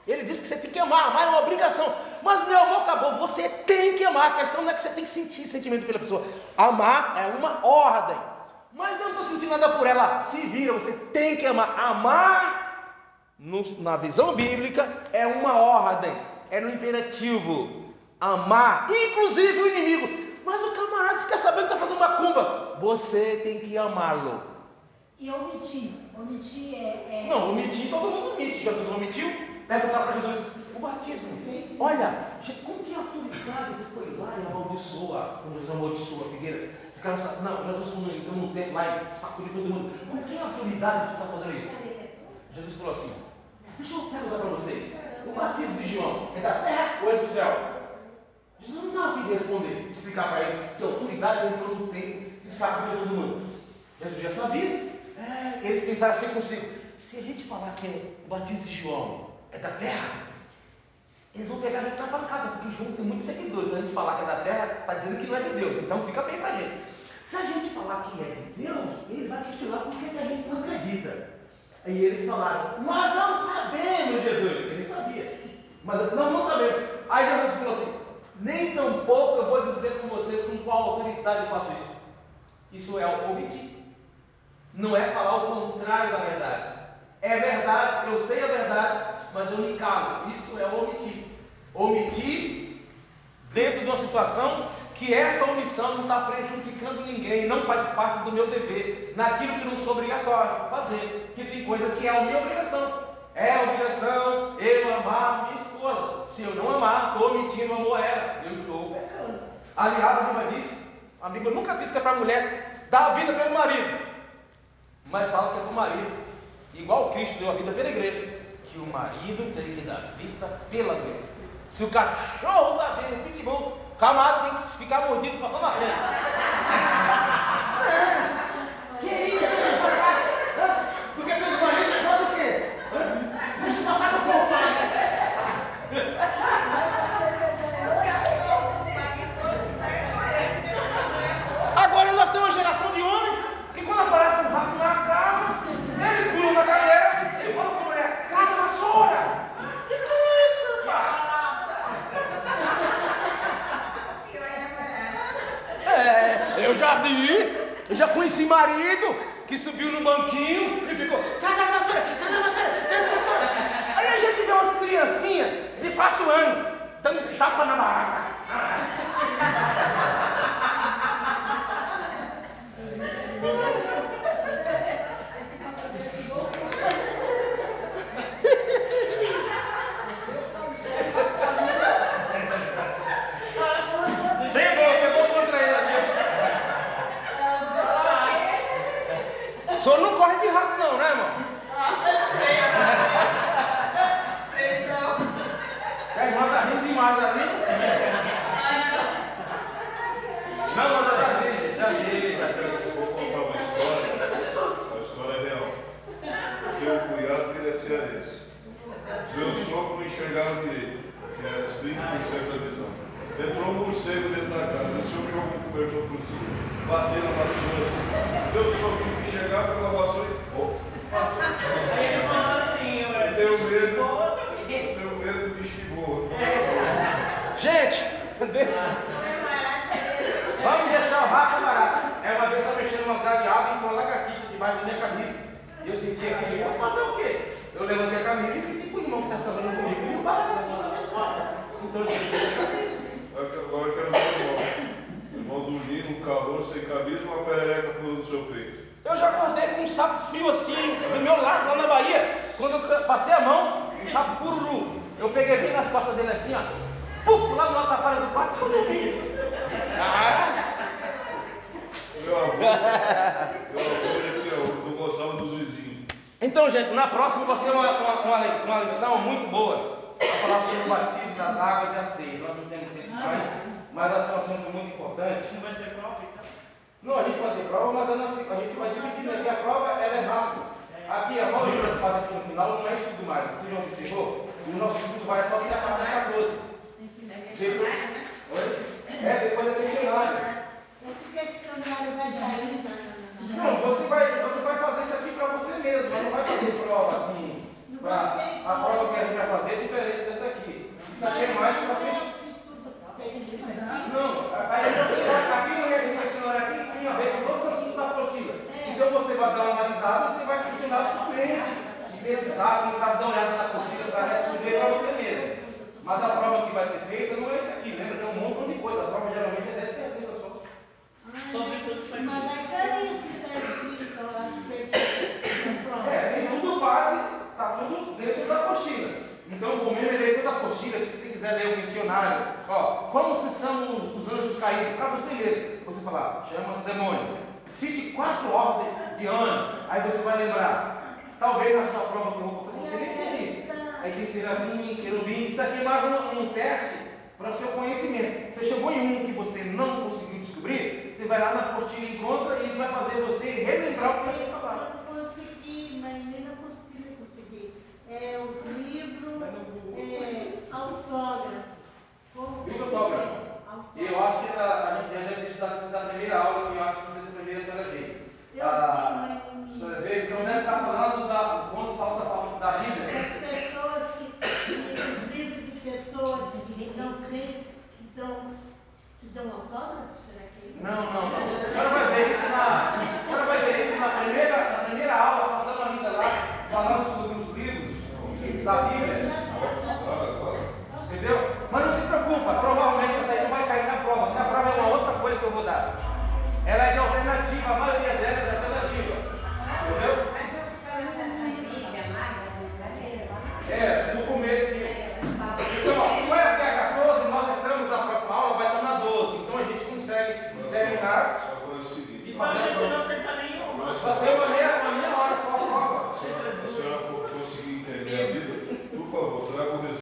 Speaker 1: Ele disse que você tem que amar é uma obrigação. Mas meu amor acabou, você tem que amar, a questão não é que você tem que sentir sentimento pela pessoa. Amar é uma ordem. Mas eu não estou sentindo nada por ela, se vira, você tem que amar. Amar, na visão bíblica, é uma ordem. É no imperativo, amar, inclusive o inimigo. Mas o camarada fica sabendo que está fazendo macumba. Você tem que amá-lo.
Speaker 3: E omitir? Omitir é...
Speaker 1: Não, omitir, todo mundo omite. Jesus omitiu? Perguntar para Jesus, o batismo. Olha, como que a autoridade que foi lá e amaldiçoa, quando Jesus amaldiçoa a figueira? Ficaram, não, Jesus quando entrou no templo lá e sacudiu todo mundo. Com que autoridade tu está fazendo isso? Jesus falou assim, deixa eu perguntar para vocês. O batismo de João é da terra ou é do céu? Jesus não dá a fim de responder, explicar para eles que a autoridade entrou no templo e sacudiu todo mundo. Jesus já sabia. Eles pensaram assim consigo, se a gente falar que o batismo de João é da terra, eles vão pegar a gente na pancada, porque João tem muitos seguidores. Se a gente falar que é da terra, está dizendo que não é de Deus, então fica bem para a gente. Se a gente falar que é de Deus, ele vai questionar por que a gente não acredita. Aí eles falaram, nós não sabemos, Jesus. Ele sabia, mas nós não sabemos. Aí Jesus falou assim, nem tampouco eu vou dizer com vocês com qual autoridade eu faço isso. Isso é omitir. Não é falar o contrário da verdade. É verdade, eu sei a verdade, mas eu me calo. Isso é omitir. Omitir dentro de uma situação que essa omissão não está prejudicando ninguém, não faz parte do meu dever, naquilo que não sou obrigatório fazer, que tem coisa que é a minha obrigação. É a obrigação eu amar minha esposa. Se eu não amar, estou omitindo amor a ela, eu estou pecando. Aliás, a Bíblia nunca disse que é para a mulher dar a vida pelo marido, mas fala que é para o marido, igual Cristo deu a vida pela igreja, que o marido tem que dar a vida pela mulher. Se o cachorro dá vida, o pitbull, o camarada tem que ficar mordido passando na frente. Que isso? Deixa eu passar. Porque meus maridos fazem o quê? Deixa eu passar com o fogo mais. Agora nós temos uma geração de homem que quando aparece um rato na casa, ele pula na cadeira e fala para a mulher, traz a vassoura. Que é isso, pá? Eu já vi, eu já conheci marido que subiu no banquinho e ficou, traz a vassoura, traz a vassoura, traz a vassoura. Aí a gente vê umas criancinhas de 4 anos dando tapa na barraca. O senhor não corre de rato não, né, irmão? Sei não. A irmã tá rindo demais ali. Não, mas já vi.
Speaker 2: Vou contar uma história é real. Eu tenho um cunhado que ele é cearense. Meu sogro não enxergava direito, que era os 30% da visão. Entrou um morcego dentro da casa, o senhor jogou um cobertor por cima, bateu na vassoura assim. Meu sogro não enxergava pela vassoura e
Speaker 6: Ele falou assim,
Speaker 2: eu tenho medo do bicho que voa.
Speaker 1: Gente, vamos deixar eu senti aquele, vou fazer o quê? Eu levantei a camisa e pedi pro irmão que está trabalhando comigo e não vai na pessoa. Então eu tirei a camisa.
Speaker 2: Agora eu quero ver o irmão. O irmão dormindo, no calor, sem camisa, uma perereca pulando no seu peito.
Speaker 1: Eu já acordei com um sapo frio assim, do meu lado, lá na Bahia. Quando eu passei a mão, um sapo pururu. Eu peguei bem nas costas dele assim, ó. Puf, lá no alto da palha do passo, eu dormi.
Speaker 2: Meu avô, eu não gostava dos vizinhos.
Speaker 1: Então, gente, na próxima vai ser uma lição muito boa. Vai falar sobre o batismo das águas e a ceia. Nós não temos tempo mais, mas vai ser um assunto muito importante.
Speaker 4: Não vai ser prova, então?
Speaker 1: Não, a gente vai ter prova, mas a gente vai dividindo aqui. A prova ela é rápida. Aqui, a maioria das partes aqui no final não é estudo mais. Você já observou? O nosso estudo vai só até a página 14. Depois, depois é questionário.
Speaker 8: Esse questionário vai sair.
Speaker 1: Não, você vai fazer isso aqui para você mesmo, mas não vai fazer prova assim. A prova que a gente vai fazer é diferente dessa aqui. Isso aqui é mais para você. Não, aí você vai. Aqui esse questionário aqui tem a ver com todos os assuntos da apostila. Então você vai dar uma analisada e você vai questionar o suplente. De pesquisar, quem sabe dar uma olhada na apostila para responder para você mesmo. Mas a prova que vai ser feita não é isso aqui, lembra? Tem um montão de coisa. A prova geralmente é 10 perguntas só.
Speaker 4: Sobre tudo isso aqui.
Speaker 8: Mas aí carinho que está escrito as perguntas da prova.
Speaker 1: Tem tudo base, está tudo dentro da apostila. Então, o mesmo leitor da apostila, que se você quiser ler o questionário, como se são os anjos caídos, para você mesmo. Você falar, chama o demônio. Cite 4 ordens de anjo. Aí você vai lembrar. Talvez na sua prova que eu vou fazer, você nem tem isso. Aí tem serafim, querubim. Isso aqui é mais um teste para o seu conhecimento. Você chegou em um que você não conseguiu descobrir, você vai lá na apostila e encontra, e isso vai fazer você relembrar o que eu ia falar.
Speaker 8: Eu consegui, mas nem na apostila eu consegui. É o livro autógrafo.
Speaker 1: Livro autógrafo. Eu acho que a gente já deve ter estudado isso da primeira aula, que eu acho que não sei se a primeira senhora veio. A senhora veio, então deve estar falando quando fala da Bíblia.
Speaker 8: As pessoas os livros de pessoas que não creem, que dão autógrafo, será que é isso?
Speaker 1: Não. A senhora vai ver isso na primeira aula, só dando uma lida lá, falando sobre os livros da Bíblia. Entendeu? Mas não se preocupa, provavelmente essa aí não vai cair na prova, porque a prova é uma outra folha que eu vou dar. Ela é de alternativa, a maioria delas é alternativa. Entendeu? No começo. Então, se vai até a 14, nós estamos na próxima aula, vai estar na 12. Então a gente consegue terminar.
Speaker 2: Só para o seguinte.
Speaker 4: E se a gente não acertar nenhum?
Speaker 1: Fazer